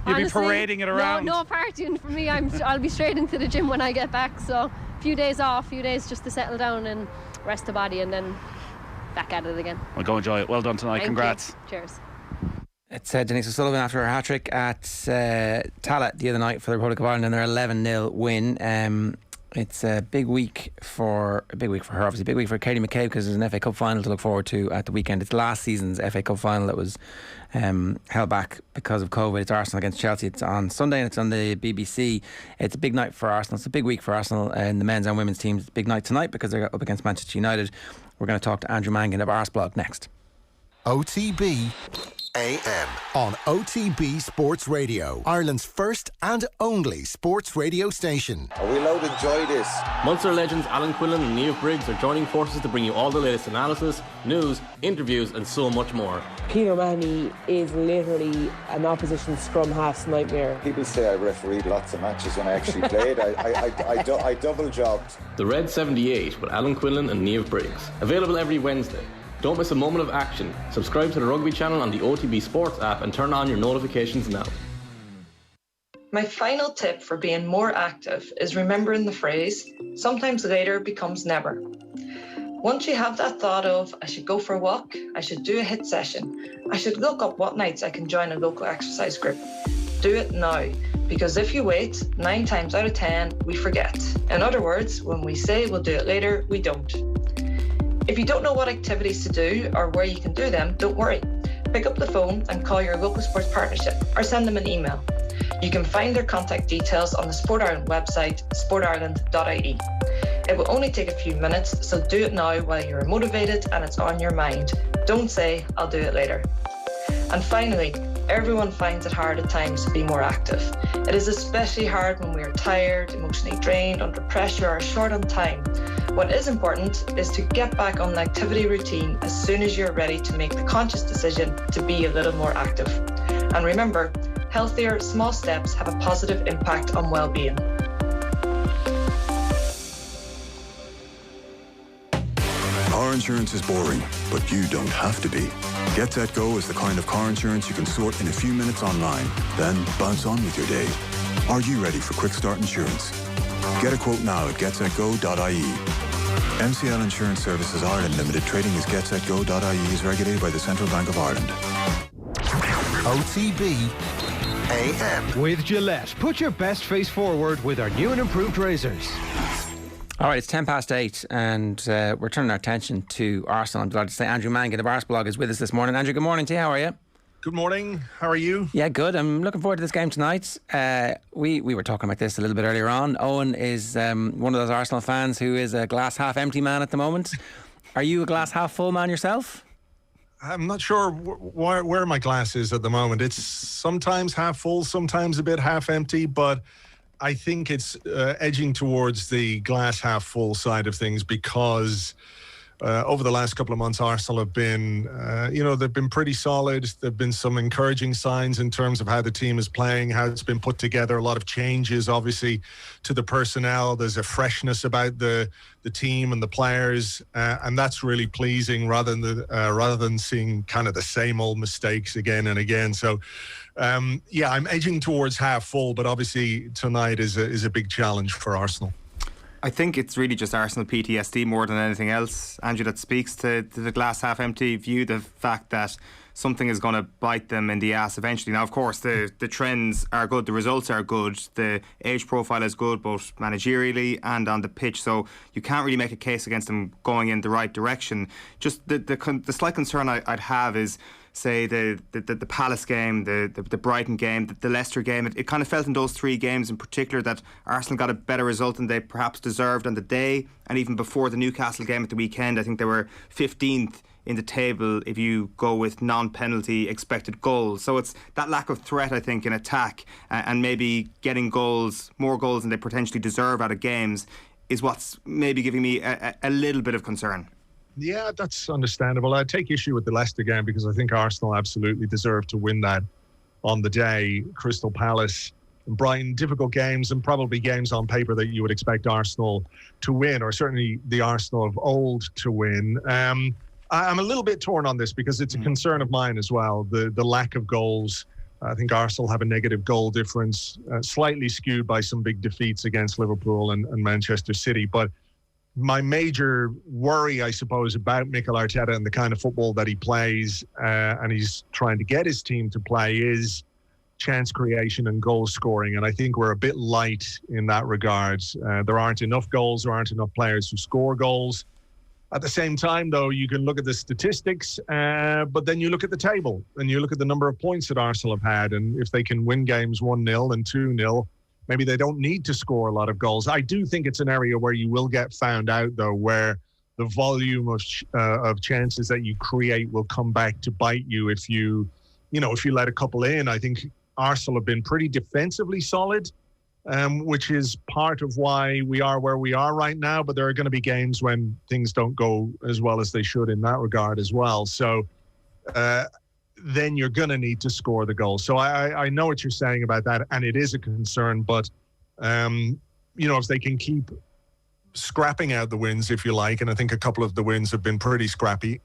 You'll be parading it around. No partying for me. I'll be straight into the gym when I get back, so a few days off, few days just to settle down and rest the body, and then back at it again. Well, go enjoy it. Well done tonight. Thank Congrats. you. Cheers. It's Denise O'Sullivan after her hat-trick at Tallaght the other night for the Republic of Ireland and their 11-0 win. It's a big week for her, obviously. Big week for Katie McCabe, because there's an FA Cup final to look forward to at the weekend. It's last season's FA Cup final that was held back because of COVID. It's Arsenal against Chelsea. It's on Sunday and it's on the BBC. It's a big night for Arsenal. It's a big week for Arsenal and the men's and women's teams. It's a big night tonight because they're up against Manchester United. We're going to talk to Andrew Mangan of Arseblog next. OTB AM on OTB Sports Radio, Ireland's first and only sports radio station. Are we allowed to enjoy this? Munster legends Alan Quinlan and Niamh Briggs are joining forces to bring you all the latest analysis, news, interviews and so much more. Peter O'Mahony is literally an opposition scrum half's nightmare. People say I refereed lots of matches when I actually played. I double jobbed. The Red 78 with Alan Quinlan and Niamh Briggs. Available every Wednesday. Don't miss a moment of action. Subscribe to the Rugby channel on the OTB SPORTS app and turn on your notifications now. My final tip for being more active is remembering the phrase, sometimes later becomes never. Once you have that thought of, I should go for a walk, I should do a HIIT session, I should look up what nights I can join a local exercise group, do it now. Because if you wait, 9 times out of 10, we forget. In other words, when we say we'll do it later, we don't. If you don't know what activities to do or where you can do them, don't worry. Pick up the phone and call your local sports partnership or send them an email. You can find their contact details on the Sport Ireland website, sportireland.ie. It will only take a few minutes, so do it now while you're motivated and it's on your mind. Don't say, I'll do it later. And finally, everyone finds it hard at times to be more active. It is especially hard when we are tired, emotionally drained, under pressure, or short on time. What is important is to get back on the activity routine as soon as you're ready to make the conscious decision to be a little more active. And remember, healthier, small steps have a positive impact on well-being. Car insurance is boring, but you don't have to be. Get Set Go is the kind of car insurance you can sort in a few minutes online, then bounce on with your day. Are you ready for Quick Start Insurance? Get a quote now at getsetgo.ie. MCL Insurance Services Ireland Limited, trading as getsetgo.ie, is regulated by the Central Bank of Ireland. OTB AM. With Gillette, put your best face forward with our new and improved razors. All right, it's 8:10 and we're turning our attention to Arsenal. I'm delighted to say Andrew Mangan of Arseblog is with us this morning. Andrew, good morning to you. How are you? Good morning. How are you? Yeah, good. I'm looking forward to this game tonight. We were talking about this a little bit earlier on. Owen is one of those Arsenal fans who is a glass half empty man at the moment. Are you a glass half full man yourself? I'm not sure where my glass is at the moment. It's sometimes half full, sometimes a bit half empty, but I think it's edging towards the glass half full side of things because over the last couple of months, Arsenal have been, they've been pretty solid. There've been some encouraging signs in terms of how the team is playing, how it's been put together. A lot of changes, obviously, to the personnel. There's a freshness about the team and the players, and that's really pleasing rather than seeing kind of the same old mistakes again and again. So, I'm edging towards half full, but obviously tonight is a big challenge for Arsenal. I think it's really just Arsenal PTSD more than anything else, Andrew, that speaks to the glass half empty view, the fact that something is going to bite them in the ass eventually. Now, of course, the trends are good, the results are good, the age profile is good, both managerially and on the pitch, so you can't really make a case against them going in the right direction. Just the slight concern I'd have is, say, the Palace game, the Brighton game, the Leicester game. It kind of felt in those three games in particular that Arsenal got a better result than they perhaps deserved on the day, and even before the Newcastle game at the weekend. I think they were 15th in the table if you go with non-penalty expected goals. So it's that lack of threat, I think, in attack and maybe getting more goals than they potentially deserve out of games is what's maybe giving me a little bit of concern. Yeah, that's understandable. I take issue with the Leicester game because I think Arsenal absolutely deserved to win that on the day. Crystal Palace and Brighton, difficult games and probably games on paper that you would expect Arsenal to win, or certainly the Arsenal of old to win. I'm a little bit torn on this because it's a concern of mine as well, the lack of goals. I think Arsenal have a negative goal difference, slightly skewed by some big defeats against Liverpool and Manchester City. But my major worry, I suppose, about Mikel Arteta and the kind of football that he plays and he's trying to get his team to play is chance creation and goal scoring. And I think we're a bit light in that regard. There aren't enough goals. There aren't enough players who score goals. At the same time, though, you can look at the statistics, but then you look at the table and you look at the number of points that Arsenal have had. And if they can win games 1-0 and 2-0, maybe they don't need to score a lot of goals. I do think it's an area where you will get found out, though, where the volume of chances that you create will come back to bite you if you let a couple in. I think Arsenal have been pretty defensively solid, which is part of why we are where we are right now. But there are going to be games when things don't go as well as they should in that regard as well. So then you're going to need to score the goal. So I know what you're saying about that, and it is a concern. But, if they can keep scrapping out the wins, if you like, and I think a couple of the wins have been pretty scrappy,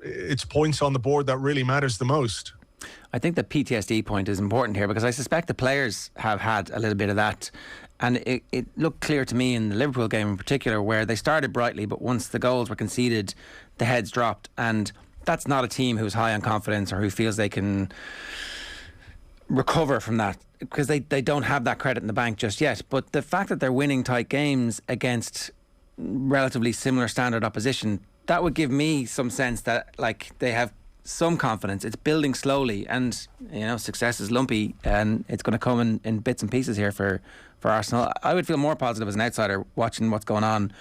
it's points on the board that really matters the most. I think the PTSD point is important here because I suspect the players have had a little bit of that. And it looked clear to me in the Liverpool game in particular, where they started brightly, but once the goals were conceded, the heads dropped. And that's not a team who's high on confidence or who feels they can recover from that, because they don't have that credit in the bank just yet. But the fact that they're winning tight games against relatively similar standard opposition, that would give me some sense that they have some confidence. It's building slowly, and success is lumpy and it's going to come in bits and pieces here for Arsenal. I would feel more positive as an outsider watching what's going on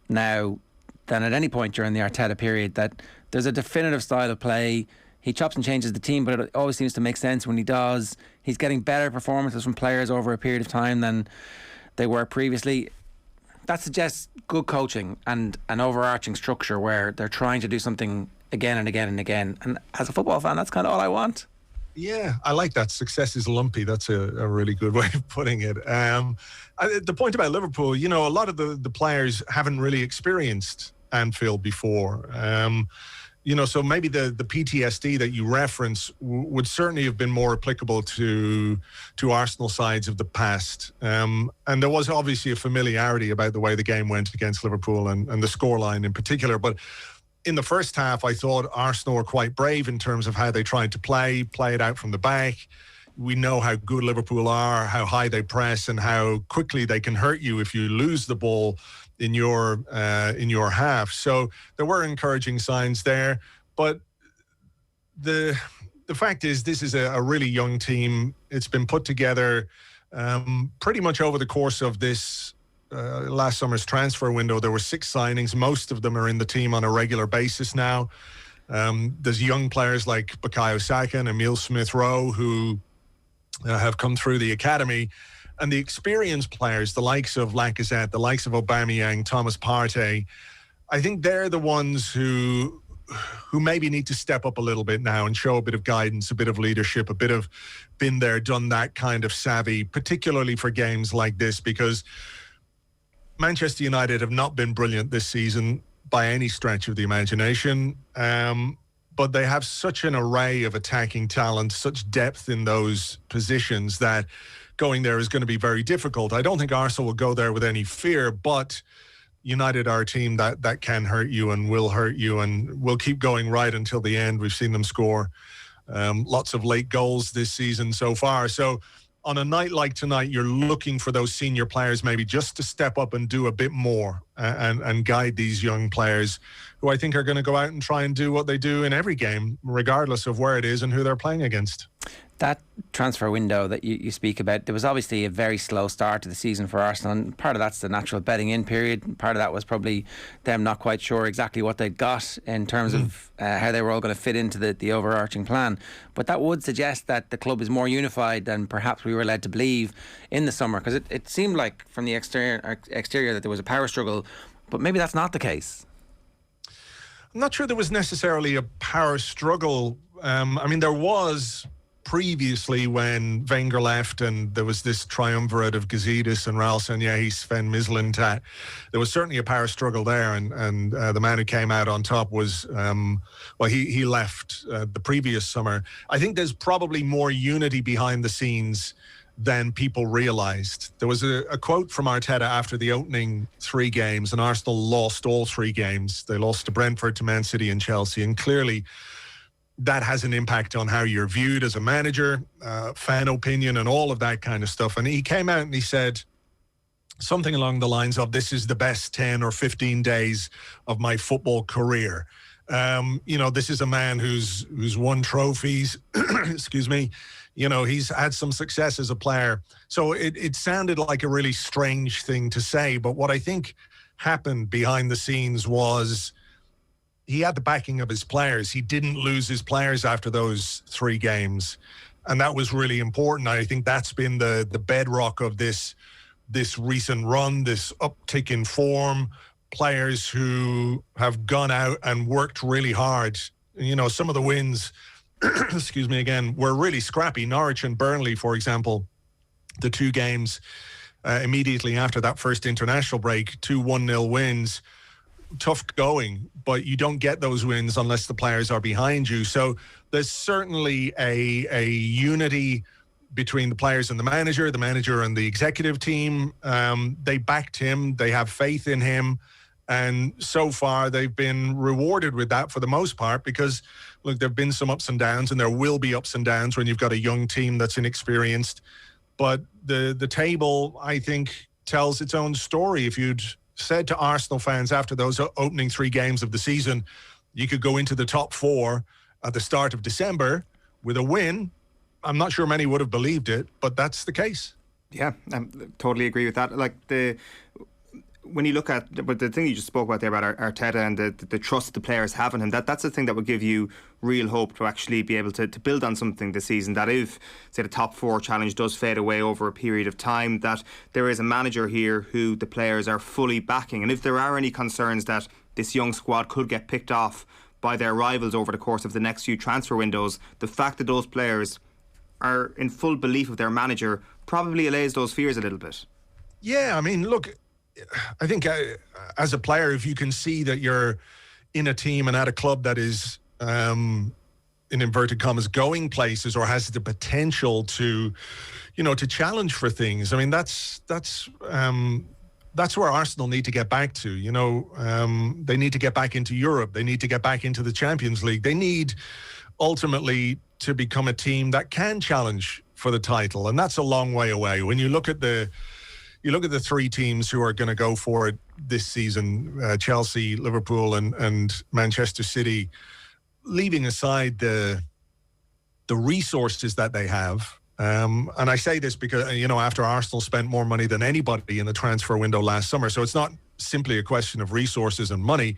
now than at any point during the Arteta period, that there's a definitive style of play. he chops and changes the team, but it always seems to make sense when he does. He's getting better performances from players over a period of time than they were previously. That suggests good coaching and an overarching structure where they're trying to do something again and again and again. And as a football fan, that's kind of all I want. Yeah, I like that. Success is lumpy. That's a really good way of putting it. The point about Liverpool, you know, a lot of the players haven't really experienced Anfield before. You know, so maybe the PTSD that you reference would certainly have been more applicable to Arsenal sides of the past. And there was obviously a familiarity about the way the game went against Liverpool and the scoreline in particular. But in the first half, I thought Arsenal were quite brave in terms of how they tried to play it out from the back. We know how good Liverpool are, how high they press, and how quickly they can hurt you if you lose the ball in your half. So there were encouraging signs there, but the fact is this is a really young team. It's been put together pretty much over the course of this last summer's transfer window. There were 6 signings. Most of them are in the team on a regular basis now. There's young players like Bukayo Saka and Emile Smith-Rowe who have come through the academy. And the experienced players, the likes of Lacazette, the likes of Aubameyang, Thomas Partey, I think they're the ones who maybe need to step up a little bit now and show a bit of guidance, a bit of leadership, a bit of been there, done that kind of savvy, particularly for games like this, because Manchester United have not been brilliant this season by any stretch of the imagination. But they have such an array of attacking talent, such depth in those positions that going there is going to be very difficult. I don't think Arsenal will go there with any fear, but United are a team that can hurt you and will hurt you and will keep going right until the end. We've seen them score lots of late goals this season so far. So on a night like tonight, you're looking for those senior players maybe just to step up and do a bit more and guide these young players who I think are going to go out and try and do what they do in every game, regardless of where it is and who they're playing against. That transfer window that you speak about, there was obviously a very slow start to the season for Arsenal, and part of that's the natural betting in period. Part of that was probably them not quite sure exactly what they'd got in terms of how they were all going to fit into the overarching plan. But that would suggest that the club is more unified than perhaps we were led to believe in the summer, because it seemed like from the exterior that there was a power struggle, but maybe that's not the case. I'm not sure there was necessarily a power struggle. I mean, there was previously when Wenger left and there was this triumvirate of Gazidis and Raul Sanllehi, Sven Mislintat. There was certainly a power struggle there, and the man who came out on top was, he left the previous summer. I think there's probably more unity behind the scenes than people realised. There was a quote from Arteta after the opening 3 games, and Arsenal lost all 3 games. They lost to Brentford, to Man City and Chelsea, and clearly that has an impact on how you're viewed as a manager, fan opinion and all of that kind of stuff. And he came out and he said something along the lines of, this is the best 10 or 15 days of my football career. You know, this is a man who's won trophies, excuse me. You know, he's had some success as a player. So it sounded like a really strange thing to say. But what I think happened behind the scenes was he had the backing of his players. He didn't lose his players after those 3 games. And that was really important. I think that's been the bedrock of this recent run, this uptick in form. Players who have gone out and worked really hard. You know, some of the wins, excuse me again, were really scrappy. Norwich and Burnley, for example, the 2 games immediately after that first international break, 2 1-0 wins. Tough going, but you don't get those wins unless the players are behind you. So there's certainly a unity between the players and the manager and the executive team. They backed him. They have faith in him. And so far, they've been rewarded with that for the most part, because, look, there have been some ups and downs, and there will be ups and downs when you've got a young team that's inexperienced. But the table, I think, tells its own story. If you'd said to Arsenal fans after those opening 3 games of the season, you could go into the top 4 at the start of December with a win, I'm not sure many would have believed it, but that's the case. Yeah, I totally agree with that. Like, when you look at, but the thing you just spoke about there about Arteta and the trust the players have in him, that's the thing that would give you real hope to actually be able to build on something this season, that if, say, the top 4 challenge does fade away over a period of time, that there is a manager here who the players are fully backing. And if there are any concerns that this young squad could get picked off by their rivals over the course of the next few transfer windows, the fact that those players are in full belief of their manager probably allays those fears a little bit. Yeah, I mean, look, I think as a player, if you can see that you're in a team and at a club that is, in inverted commas, going places or has the potential to, to challenge for things. I mean, that's where Arsenal need to get back to. They need to get back into Europe. They need to get back into the Champions League. They need ultimately to become a team that can challenge for the title, and that's a long way away. When you look at the 3 teams who are going to go for it this season, Chelsea, Liverpool and Manchester City, leaving aside the resources that they have. And I say this because, after Arsenal spent more money than anybody in the transfer window last summer. So it's not simply a question of resources and money,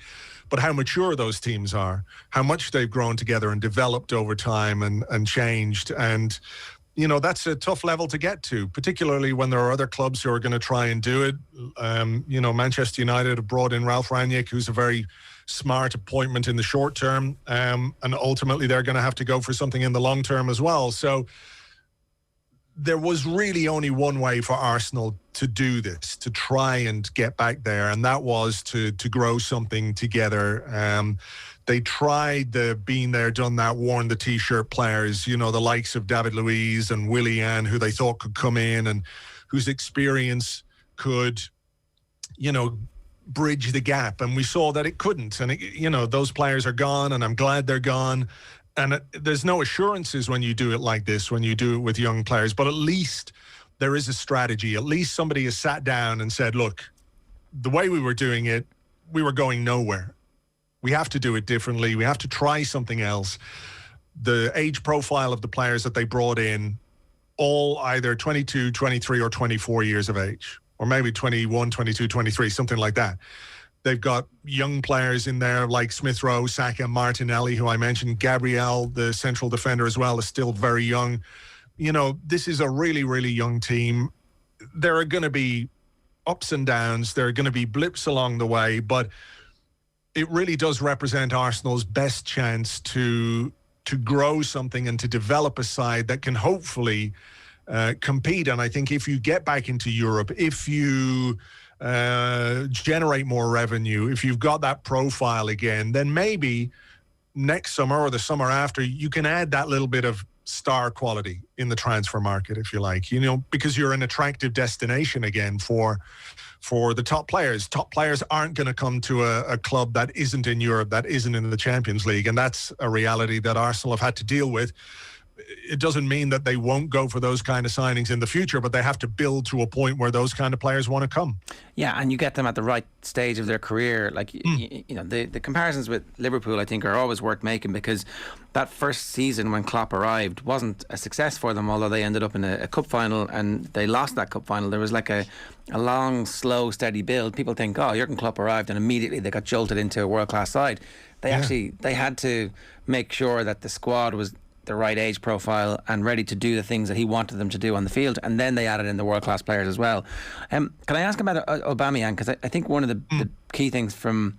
but how mature those teams are, how much they've grown together and developed over time and changed. And that's a tough level to get to, particularly when there are other clubs who are going to try and do it. Manchester United have brought in Ralph Rangnick, who's a very smart appointment in the short term. And ultimately, they're going to have to go for something in the long term as well. So there was really only one way for Arsenal to do this, to try and get back there, and that was to grow something together. They tried the been there, done that, worn the T-shirt players, the likes of David Luiz and Willian, who they thought could come in and whose experience could, bridge the gap. And we saw that it couldn't. And, those players are gone, and I'm glad they're gone. And there's no assurances when you do it like this, when you do it with young players. But at least there is a strategy. At least somebody has sat down and said, look, the way we were doing it, we were going nowhere. We have to do it differently. We have to try something else. The age profile of the players that they brought in, all either 22, 23 or 24 years of age, or maybe 21, 22, 23, something like that. They've got young players in there like Smith Rowe, Saka, Martinelli, who I mentioned. Gabriel, the central defender as well, is still very young. This is a really, really young team. There are going to be ups and downs. There are going to be blips along the way, but it really does represent Arsenal's best chance to grow something and to develop a side that can hopefully compete. And I think if you get back into Europe, if you generate more revenue, if you've got that profile again, then maybe next summer or the summer after, you can add that little bit of star quality in the transfer market, if you like, because you're an attractive destination again for the top players. Top players aren't going to come to a club that isn't in Europe, that isn't in the Champions League. And that's a reality that Arsenal have had to deal with. It doesn't mean that they won't go for those kind of signings in the future, but they have to build to a point where those kind of players want to come. Yeah, and you get them at the right stage of their career. Like, the comparisons with Liverpool, I think, are always worth making, because that first season when Klopp arrived wasn't a success for them, although they ended up in a cup final and they lost that cup final. There was like a long, slow, steady build. People think, oh, Jurgen Klopp arrived and immediately they got jolted into a world-class side. They had to make sure that the squad was the right age profile and ready to do the things that he wanted them to do on the field, and then they added in the world-class players as well. Can I ask about Aubameyang? Because I think one of the key things from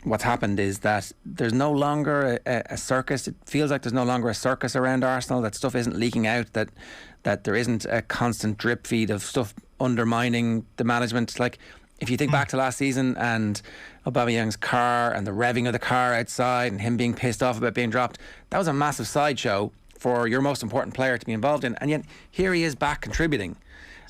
what's happened is that there's no longer a circus. It feels like there's no longer a circus around Arsenal, that stuff isn't leaking out, that there isn't a constant drip feed of stuff undermining the management. Like, if you think back to last season and Aubameyang's car and the revving of the car outside and him being pissed off about being dropped, that was a massive sideshow for your most important player to be involved in. And yet here he is back contributing.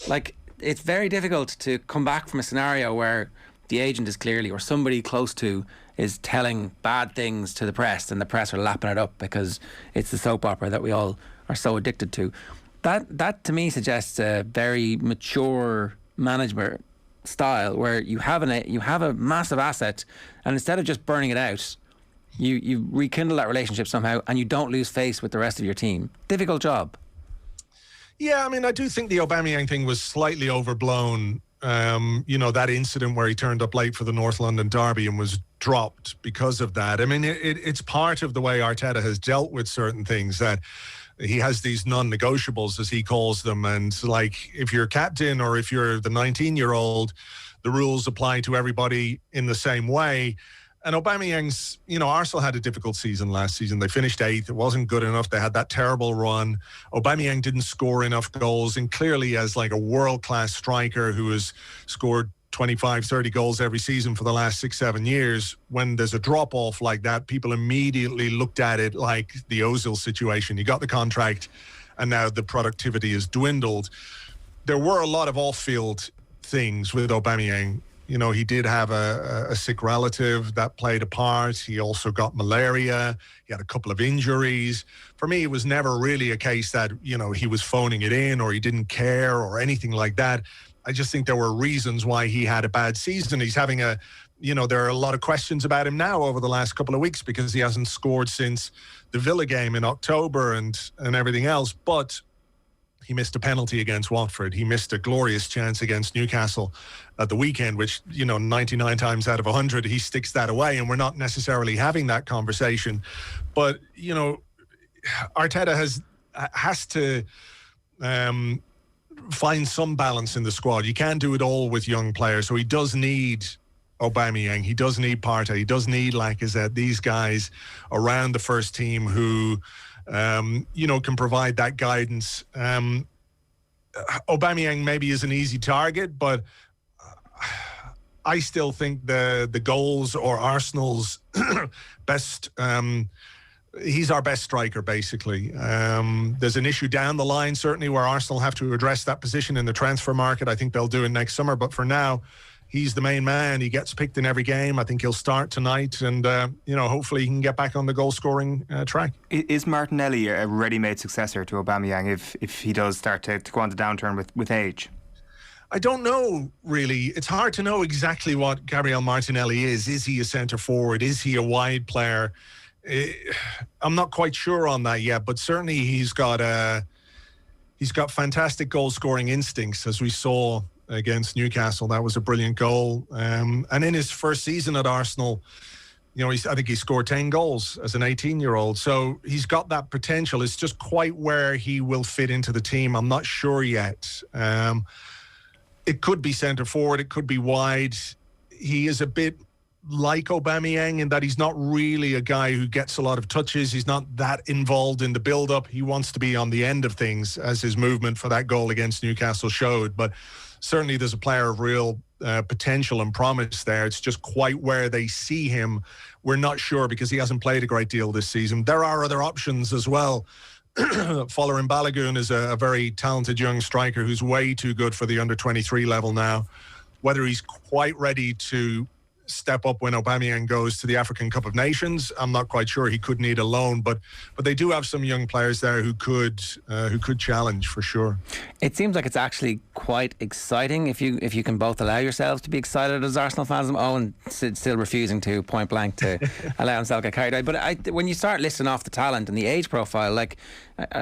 Like, it's very difficult to come back from a scenario where the agent is clearly, or somebody close to, is telling bad things to the press, and the press are lapping it up because it's the soap opera that we all are so addicted to. That to me suggests a very mature management style, where you have a massive asset, and instead of just burning it out, you rekindle that relationship somehow, and you don't lose face with the rest of your team. Difficult job. Yeah, I mean, I do think the Aubameyang thing was slightly overblown that incident where he turned up late for the North London derby and was dropped because of that. I mean, it's part of the way Arteta has dealt with certain things, that he has these non-negotiables, as he calls them. And like, if you're captain or if you're the 19-year-old, the rules apply to everybody in the same way. And Aubameyang's, Arsenal had a difficult season last season. They finished 8th. It wasn't good enough. They had that terrible run. Aubameyang didn't score enough goals. And clearly, as like a world-class striker who has scored 25, 30 goals every season for the last 6-7 years, when there's a drop-off like that, people immediately looked at it like the Ozil situation. He got the contract, and now the productivity has dwindled. There were a lot of off-field things with Aubameyang. He did have a sick relative that played a part. He also got malaria. He had a couple of injuries. For me, it was never really a case that, he was phoning it in or he didn't care or anything like that. I just think there were reasons why he had a bad season. He's having there are a lot of questions about him now over the last couple of weeks because he hasn't scored since the Villa game in October and everything else. But he missed a penalty against Watford. He missed a glorious chance against Newcastle at the weekend, which, 99 times out of 100, he sticks that away, and we're not necessarily having that conversation. But, Arteta has to find some balance in the squad. You can't do it all with young players. So he does need Aubameyang. He does need Partey. He does need Lacazette. These guys around the first team who can provide that guidance. Aubameyang maybe is an easy target, but I still think the goals or Arsenal's best, he's our best striker, basically. There's an issue down the line, certainly, where Arsenal have to address that position in the transfer market. I think they'll do it next summer, but for now, he's the main man. He gets picked in every game. I think he'll start tonight, and hopefully he can get back on the goal-scoring track. Is Martinelli a ready-made successor to Aubameyang if he does start to go on the downturn with age? I don't know, really. It's hard to know exactly what Gabriel Martinelli is. Is he a centre forward? Is he a wide player? I'm not quite sure on that yet, but certainly he's got fantastic goal-scoring instincts, as we saw against Newcastle. That was a brilliant goal. And in his first season at Arsenal, I think he scored 10 goals as an 18-year-old. So he's got that potential. It's just quite where he will fit into the team, I'm not sure yet. It could be centre forward. It could be wide. He is a bit like Aubameyang in that he's not really a guy who gets a lot of touches. He's not that involved in the build-up. He wants to be on the end of things, as his movement for that goal against Newcastle showed. But certainly there's a player of real potential and promise there. It's just quite where they see him, we're not sure, because he hasn't played a great deal this season. There are other options as well. Folarin Balogun is a very talented young striker who's way too good for the under-23 level now. Whether he's quite ready to step up when Aubameyang goes to the African Cup of Nations, I'm not quite sure. He could need a loan, but they do have some young players there who could challenge for sure. It seems like it's actually quite exciting if you can both allow yourselves to be excited as Arsenal fans. Owen still refusing to point blank to allow himself to get carried away. But when you start listing off the talent and the age profile, like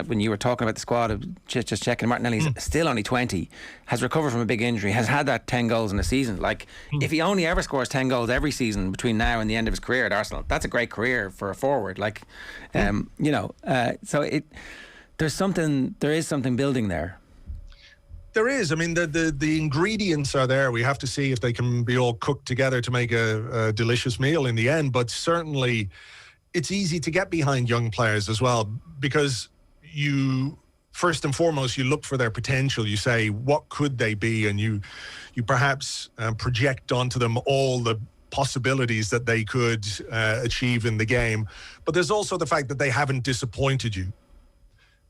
when you were talking about the squad, just checking, Martinelli's still only 20, has recovered from a big injury, has had that 10 goals in a season. Like if he only ever scores 10 goals every season between now and the end of his career at Arsenal, that's a great career for a forward. Like, so there is something building there. There is. I mean, the ingredients are there. We have to see if they can be all cooked together to make a delicious meal in the end. But certainly, it's easy to get behind young players as well, because you, first and foremost, you look for their potential. You say, what could they be? And you perhaps project onto them all the possibilities that they could achieve in the game. But there's also the fact that they haven't disappointed you.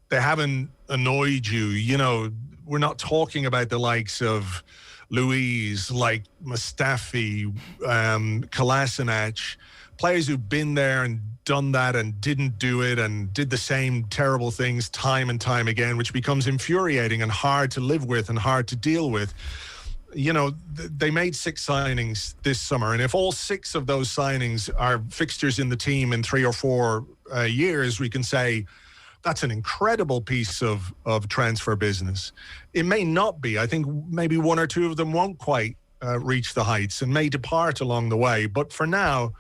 They haven't annoyed you. We're not talking about the likes of Luiz, like Mustafi, Kolasinac, players who've been there and done that and didn't do it and did the same terrible things time and time again, which becomes infuriating and hard to live with and hard to deal with. They made 6 signings this summer, and if all 6 of those signings are fixtures in the team in 3 or 4 years, we can say that's an incredible piece of transfer business. It may not be. I think maybe one or two of them won't quite reach the heights and may depart along the way. But for now,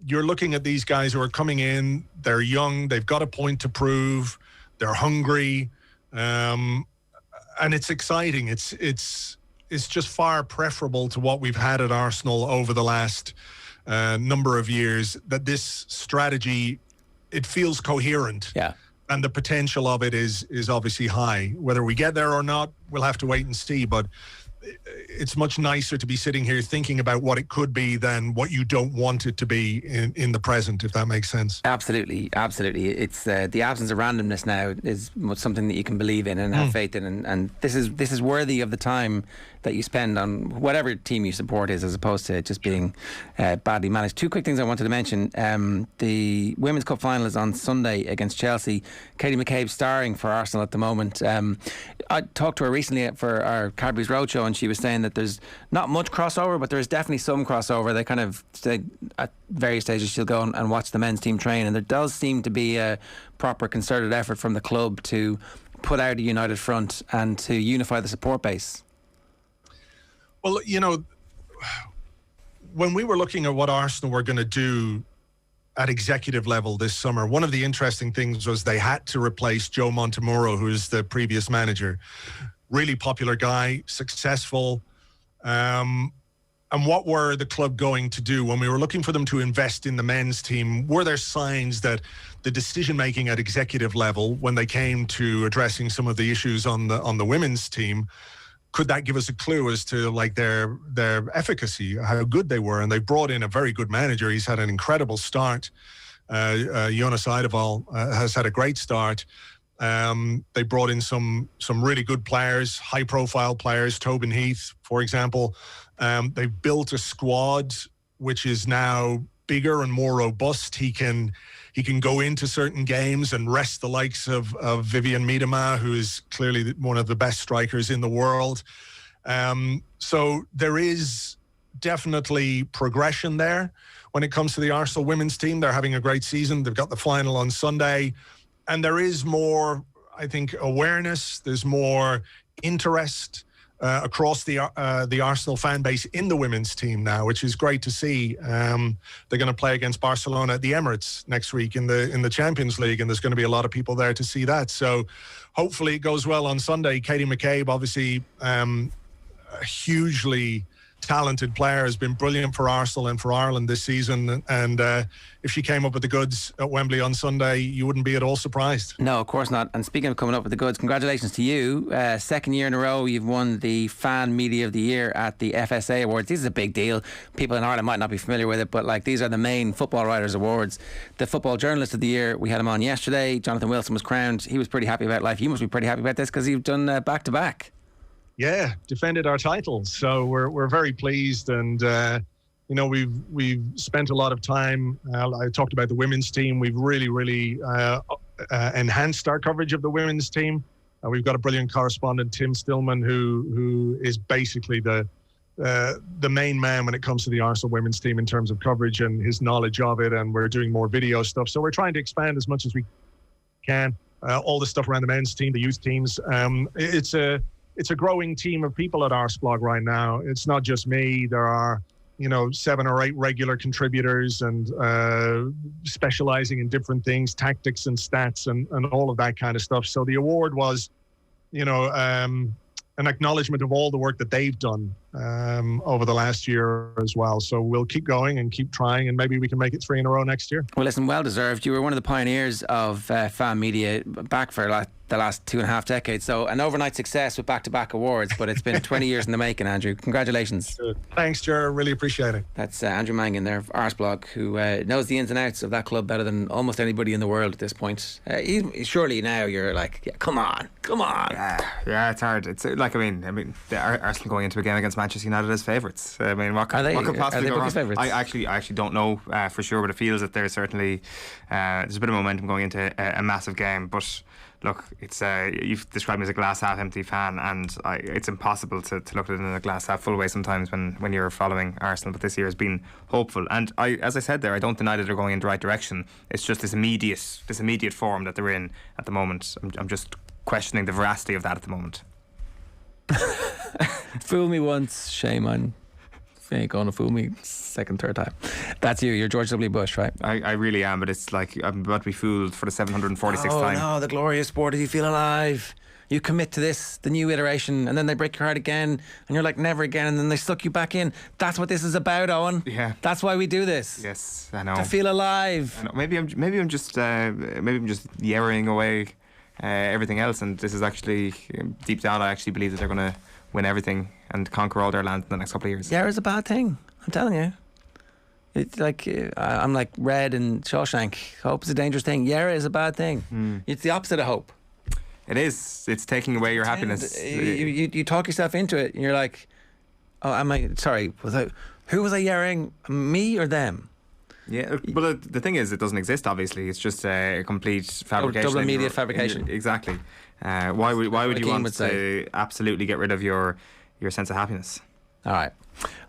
you're looking at these guys who are coming in. They're young. They've got a point to prove. They're hungry, and it's exciting. It's just far preferable to what we've had at Arsenal over the last number of years. That this strategy, it feels coherent. Yeah. And the potential of it is obviously high. Whether we get there or not, we'll have to wait and see. But it's much nicer to be sitting here thinking about what it could be than what you don't want it to be in the present, if that makes sense. Absolutely. It's the absence of randomness now is something that you can believe in and have faith in, and this is worthy of the time that you spend on whatever team you support is, as opposed to just being badly managed. Two quick things I wanted to mention. The Women's Cup final is on Sunday against Chelsea. Katie McCabe starring for Arsenal at the moment. I talked to her recently for our Cadbury's Roadshow, and she was saying that there's not much crossover, but there's definitely some crossover. They kind of say at various stages she'll go and watch the men's team train, and there does seem to be a proper concerted effort from the club to put out a united front and to unify the support base. Well, when we were looking at what Arsenal were going to do at executive level this summer, one of the interesting things was they had to replace Joe Montemurro, who is the previous manager. Really popular guy, successful. And what were the club going to do? When we were looking for them to invest in the men's team, were there signs that the decision-making at executive level, when they came to addressing some of the issues on the women's team, could that give us a clue as to like their efficacy, how good they were? And they brought in a very good manager. He's had an incredible start. Jonas Eideval has had a great start. They brought in some really good players, high-profile players, Tobin Heath, for example. They've built a squad which is now bigger and more robust. He can go into certain games and rest the likes of Vivian Miedema, who is clearly one of the best strikers in the world. So there is definitely progression there. When it comes to the Arsenal women's team, they're having a great season. They've got the final on Sunday. And there is more, I think, awareness. There's more interest across the Arsenal fan base in the women's team now, which is great to see. They're going to play against Barcelona at the Emirates next week in the Champions League, and there's going to be a lot of people there to see that. So hopefully it goes well on Sunday. Katie McCabe, obviously a hugely talented player, has been brilliant for Arsenal and for Ireland this season, and if she came up with the goods at Wembley on Sunday, you wouldn't be at all surprised. No, of course not. And speaking of coming up with the goods, congratulations to you. Second year in a row you've won the Fan Media of the Year at the FSA Awards. This is a big deal. People in Ireland might not be familiar with it, but like these are the main Football Writers Awards. The Football Journalist of the Year, we had him on yesterday. Jonathan Wilson was crowned. He was pretty happy about life. You must be pretty happy about this because you've done back-to-back. Yeah, defended our titles, so we're very pleased, and we've spent a lot of time. I talked about the women's team. We've really enhanced our coverage of the women's team. We've got a brilliant correspondent, Tim Stillman, who is basically the main man when it comes to the Arsenal women's team in terms of coverage and his knowledge of it. And we're doing more video stuff, so we're trying to expand as much as we can. All the stuff around the men's team, the youth teams. It's a growing team of people at Arseblog right now. It's not just me. There are, 7 or 8 regular contributors and specializing in different things, tactics and stats and all of that kind of stuff. So the award was, an acknowledgement of all the work that they've done over the last year as well. So we'll keep going and keep trying, and maybe we can make it 3 in a row next year. Well, listen, well deserved. You were one of the pioneers of fan media back for the last 2.5 decades. So an overnight success with back-to-back awards, but it's been 20 years in the making, Andrew. Congratulations. Thanks, Ger. Really appreciate it. That's Andrew Mangan there of Arseblog, who knows the ins and outs of that club better than almost anybody in the world at this point. Surely now you're like, yeah, come on. Yeah, it's hard. It's like, Arsenal going into a game against Manchester United as favourites. What could possibly go wrong? Favourites? I actually don't know for sure, but it feels that there's certainly there's a bit of momentum going into a massive game. But look, it's you've described me as a glass half empty fan, and it's impossible to look at it in a glass half full way sometimes when you're following Arsenal. But this year has been hopeful, and as I said there, I don't deny that they're going in the right direction. It's just this immediate form that they're in at the moment. I'm just questioning the veracity of that at the moment. Fool me once, shame on. You ain't going to fool me second, third time. That's you. You're George W. Bush, right? I really am, but it's like I'm about to be fooled for the 746th time. Oh no, the glorious sport is you feel alive. You commit to this, the new iteration, and then they break your heart again, and you're like, never again, and then they suck you back in. That's what this is about, Owen. Yeah. That's why we do this. Yes, I know. To feel alive. I know. Maybe I'm just yerring away everything else, and this is actually deep down. I actually believe that they're going to win everything and conquer all their land in the next couple of years. Yeah, it's a bad thing. I'm telling you. It's like I'm like Red and Shawshank. Hope is a dangerous thing. Yara is a bad thing. It's the opposite of hope. It is. It's taking away your happiness. You talk yourself into it, and you're like, "Oh, am I sorry? Who was I yaring? Me or them?" Yeah, but the thing is, it doesn't exist. Obviously, it's just a complete fabrication. Double immediate fabrication. Exactly. Why would you want to absolutely get rid of your sense of happiness? All right.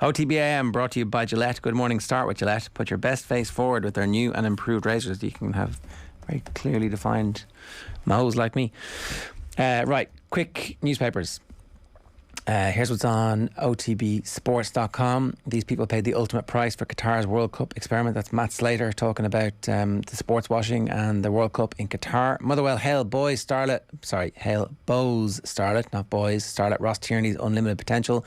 OTB AM brought to you by Gillette. Good morning. Start with Gillette. Put your best face forward with their new and improved razors. You can have very clearly defined moles like me. Right. Quick newspapers. Here's what's on OTBSports.com. These people paid the ultimate price for Qatar's World Cup experiment. That's Matt Slater talking about the sports washing and the World Cup in Qatar. Motherwell hail Bows starlet, not boys, starlet Ross Tierney's unlimited potential.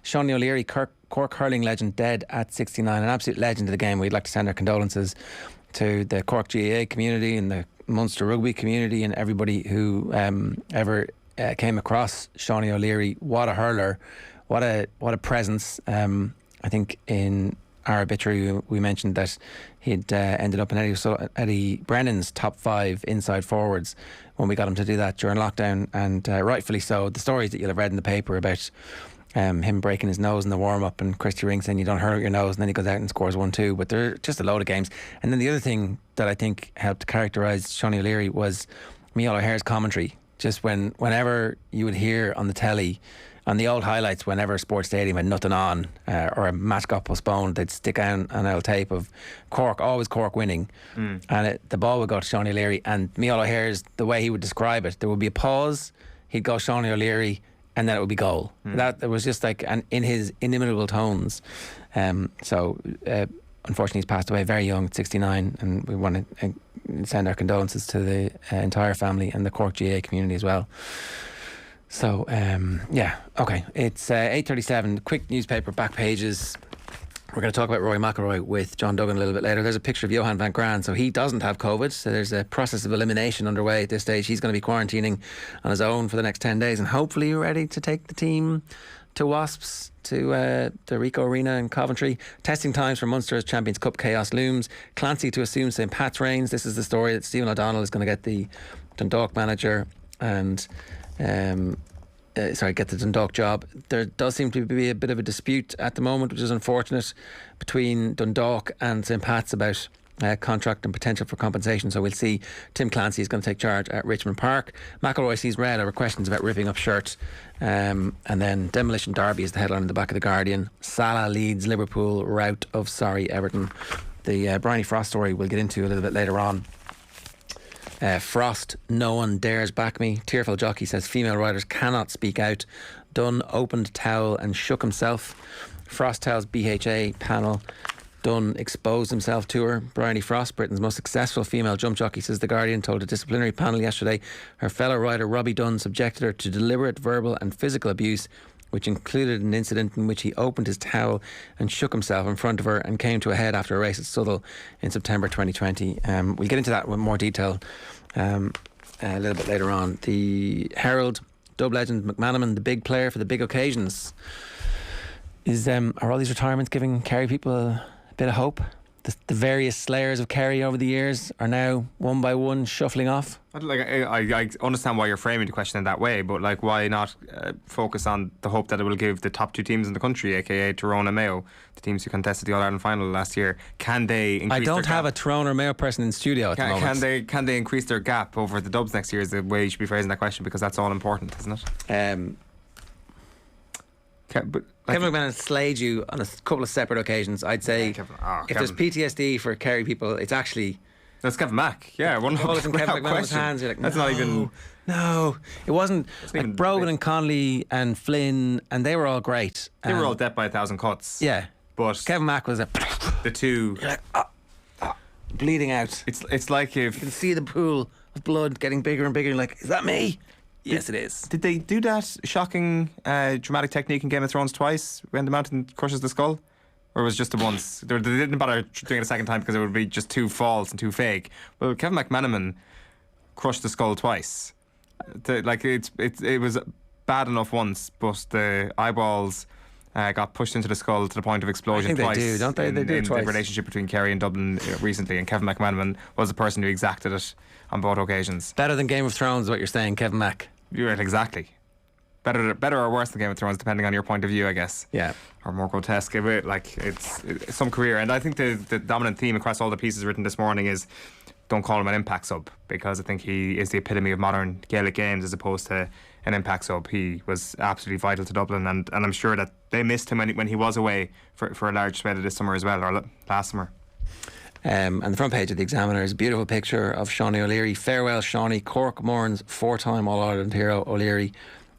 Sean O'Leary, Cork hurling legend, dead at 69. An absolute legend of the game. We'd like to send our condolences to the Cork GAA community and the Munster Rugby community and everybody who ever came across Shawnee O'Leary. What a hurler, what a presence. I think in our obituary we mentioned that he'd ended up in Eddie Brennan's top 5 inside forwards when we got him to do that during lockdown, and rightfully so. The stories that you'll have read in the paper about him breaking his nose in the warm-up and Christy Ring saying you don't hurt your nose, and then he goes out and scores 1-2, but they're just a load of games. And then the other thing that I think helped characterise Shawnee O'Leary was Micheál O'Hare's commentary. Just whenever you would hear on the telly, on the old highlights, whenever Sports Stadium had nothing on or a match got postponed, they'd stick out an old tape of Cork, always Cork winning, and the ball would go to Shawnee O'Leary, and Micheál O'Hare's, the way he would describe it, there would be a pause, he'd go Shawnee O'Leary, and then it would be goal. That was just like in his inimitable tones. Unfortunately, he's passed away very young, at 69, and we want to send our condolences to the entire family and the Cork GAA community as well. So, okay. It's 8:37. Quick newspaper back pages. We're going to talk about Rory McIlroy with John Duggan a little bit later. There's a picture of Johan van Graan, so he doesn't have COVID. So there's a process of elimination underway at this stage. He's going to be quarantining on his own for the next 10 days, and hopefully ready to take the team to Wasps, to the Ricoh Arena in Coventry. Testing times for Munster's Champions Cup chaos looms. Clancy to assume St. Pat's reigns. This is the story that Stephen O'Donnell is going to get the Dundalk manager and get the Dundalk job. There does seem to be a bit of a dispute at the moment, which is unfortunate, between Dundalk and St. Pat's about contract and potential for compensation. So we'll see. Tim Clancy is going to take charge at Richmond Park. McIlroy sees red over questions about ripping up shirt. And then Demolition Derby is the headline in the back of the Guardian. Salah leads Liverpool rout of sorry Everton. The Bryony Frost story we'll get into a little bit later on. Frost, no one dares back me. Tearful jockey says female riders cannot speak out. Dunn opened towel and shook himself. Frost tells BHA panel Dunn exposed himself to her. Bryony Frost, Britain's most successful female jump jockey, says The Guardian, told a disciplinary panel yesterday her fellow rider Robbie Dunn subjected her to deliberate verbal and physical abuse, which included an incident in which he opened his towel and shook himself in front of her and came to a head after a race at Southall in September 2020. We'll get into that with more detail a little bit later on. The Herald, Dub legend McManaman, the big player for the big occasions. Are all these retirements giving Kerry people a bit of hope? the various slayers of Kerry over the years are now one by one shuffling off? I understand why you're framing the question in that way, but like, why not focus on the hope that it will give the top two teams in the country, aka Tyrone and Mayo, the teams who contested the All-Ireland final last year, can they increase I don't their have gap? a Tyrone or Mayo person in studio at the moment. Can they increase their gap over the Dubs next year is the way you should be phrasing that question, because that's all important, isn't it? Kevin McMahon slayed you on a couple of separate occasions. I'd say if there's PTSD for Kerry people, it's actually... That's Kevin Mack. Yeah, one of Kevin McMahon's hands. You're like, that's not even... No, it wasn't. Like Brogan and Connolly and Flynn, and they were all great. They were all death by 1,000 cuts. Yeah. But Kevin Mack was the two... You're like, bleeding out. It's like if... You can see the pool of blood getting bigger and bigger. You're like, is that me? Yes, it is. Did they do that shocking dramatic technique in Game of Thrones twice when the mountain crushes the skull? Or was it just the once? They didn't bother doing it a second time because it would be just too false and too fake. Well, Kevin McManaman crushed the skull twice. It was bad enough once, but the eyeballs got pushed into the skull to the point of explosion twice. They do, don't they? They do in twice. The relationship between Kerry and Dublin recently, and Kevin McManaman was the person who exacted it on both occasions. Better than Game of Thrones, is what you're saying, Kevin Mack. Right, exactly. Better or worse than Game of Thrones, depending on your point of view, I guess. Yeah. Or more grotesque. It's some career. And I think the dominant theme across all the pieces written this morning is don't call him an impact sub, because I think he is the epitome of modern Gaelic games as opposed to an impact sub. He was absolutely vital to Dublin, and I'm sure that they missed him when he was away for a large spell of this summer as well, or last summer. And the front page of the Examiner is a beautiful picture of Shawnee O'Leary. Farewell, Shawnee. Cork mourns 4-time All-Ireland hero O'Leary.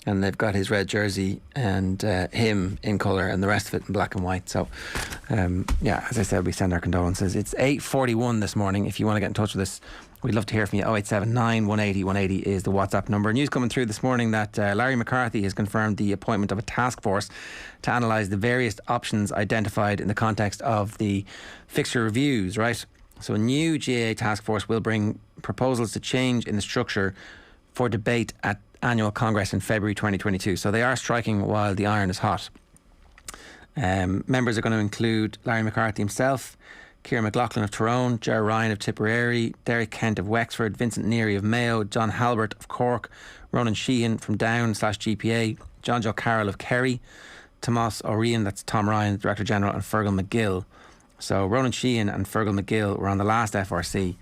And they've got his red jersey and him in colour and the rest of it in black and white. So, as I said, we send our condolences. It's 8:41 this morning. If you want to get in touch with us, we'd love to hear from you. 0879 180 180 is the WhatsApp number. News coming through this morning that Larry McCarthy has confirmed the appointment of a task force to analyse the various options identified in the context of the fixture reviews, right? So a new GAA task force will bring proposals to change in the structure for debate at annual Congress in February 2022. So they are striking while the iron is hot. Members are going to include Larry McCarthy himself, Ciara McLaughlin of Tyrone, Ger Ryan of Tipperary, Derek Kent of Wexford, Vincent Neary of Mayo, John Halbert of Cork, Ronan Sheehan from Down/GPA, John Joe Carroll of Kerry, Tomas O'Ryan, that's Tom Ryan, Director General, and Fergal McGill. So Ronan Sheehan and Fergal McGill were on the last FRC.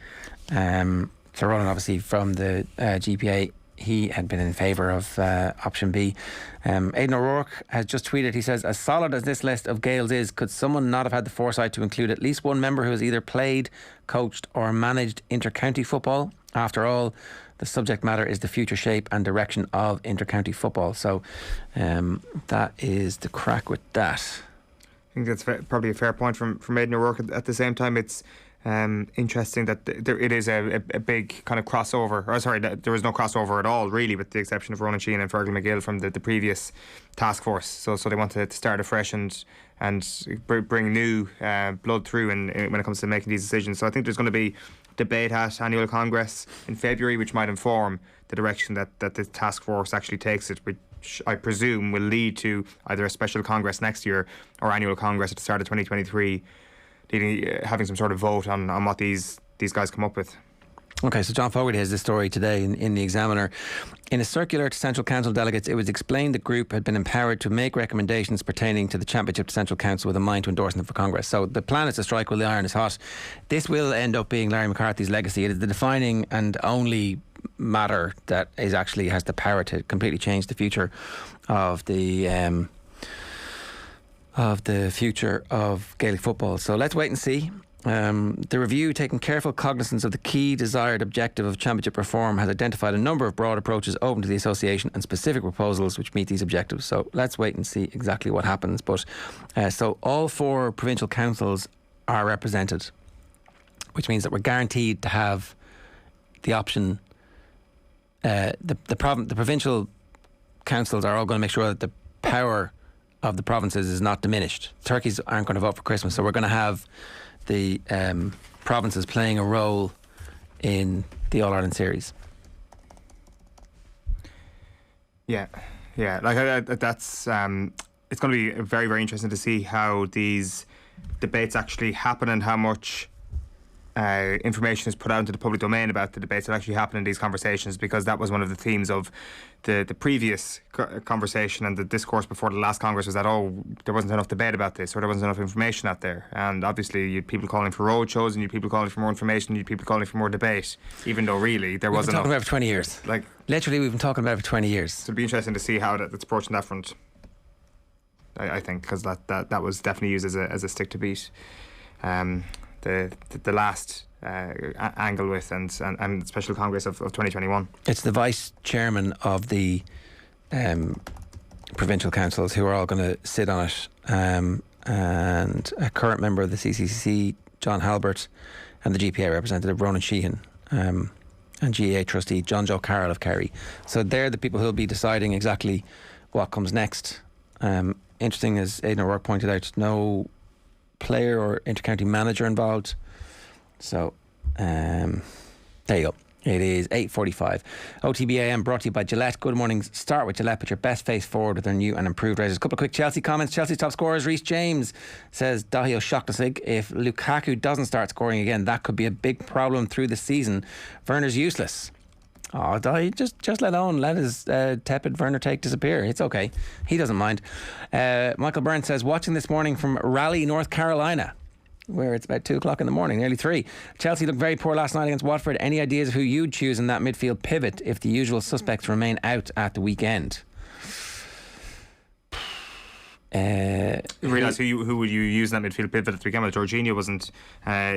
So Ronan, obviously from the GPA, he had been in favour of option B. Aidan O'Rourke has just tweeted, he says, as solid as this list of Gaels is, could someone not have had the foresight to include at least one member who has either played, coached or managed inter-county football? After all, the subject matter is the future shape and direction of inter-county football. So that is the crack with that. I think that's probably a fair point from Aidan O'Rourke. At the same time, it's interesting that it is a big kind of crossover. There was no crossover at all, really, with the exception of Ronan Sheehan and Fergal McGill from the previous task force. So they wanted to start afresh and bring new blood through when it comes to making these decisions. So I think there's going to be debate at annual Congress in February, which might inform the direction that the task force actually takes it, which I presume will lead to either a special Congress next year or annual Congress at the start of 2023. Having some sort of vote on what these guys come up with. Okay, so John Fogarty has this story today in the Examiner. In a circular to Central Council delegates, it was explained the group had been empowered to make recommendations pertaining to the Championship to Central Council with a mind to endorse them for Congress. So the plan is to strike while the iron is hot. This will end up being Larry McCarthy's legacy. It is the defining and only matter that has the power to completely change the future of the future of Gaelic football. So let's wait and see. The review, taking careful cognizance of the key desired objective of championship reform, has identified a number of broad approaches open to the association and specific proposals which meet these objectives. So let's wait and see exactly what happens. But so all 4 provincial councils are represented, which means that we're guaranteed to have the option. The provincial councils are all going to make sure that the power of the provinces is not diminished. Turkeys aren't going to vote for Christmas, so we're going to have the provinces playing a role in the All-Ireland series. Yeah. Like that's it's going to be very, very interesting to see how these debates actually happen and how much information is put out into the public domain about the debates that actually happen in these conversations, because that was one of the themes of the previous conversation and the discourse before the last Congress, was that there wasn't enough debate about this, or there wasn't enough information out there. And obviously you had people calling for road shows, and you had people calling for more information, you had people calling for more debate, even though really there wasn't enough. We've been talking about it for 20 years. Literally we've been talking about it for 20 years. So it'd be interesting to see how that's approaching that front, I think, because that was definitely used as a stick to beat the last angle with and special Congress of 2021. It's the vice chairman of the provincial councils who are all going to sit on it, and a current member of the CCC, John Halbert, and the GPA representative, Ronan Sheehan, and GAA trustee John Joe Carroll of Kerry. So they're the people who'll be deciding exactly what comes next. Interesting, as Aidan O'Rourke pointed out, no player or intercounty manager involved. So there you go. It is 8:45. OTB AM brought to you by Gillette. Good mornings. Start with Gillette. Put your best face forward with their new and improved razors. A couple of quick Chelsea comments. Chelsea's top scorers, Reece James says Dahi O'Shaughnessy, if Lukaku doesn't start scoring again, that could be a big problem through the season. Werner's useless. Oh, Dahi, just let his tepid Werner take disappear. It's okay. He doesn't mind. Michael Byrne says, watching this morning from Raleigh, North Carolina, where it's about 2 o'clock in the morning, nearly 3. Chelsea looked very poor last night against Watford. Any ideas of who you'd choose in that midfield pivot if the usual suspects remain out at the weekend? You realise who would you use in that midfield pivot at the weekend? Well, Jorginho wasn't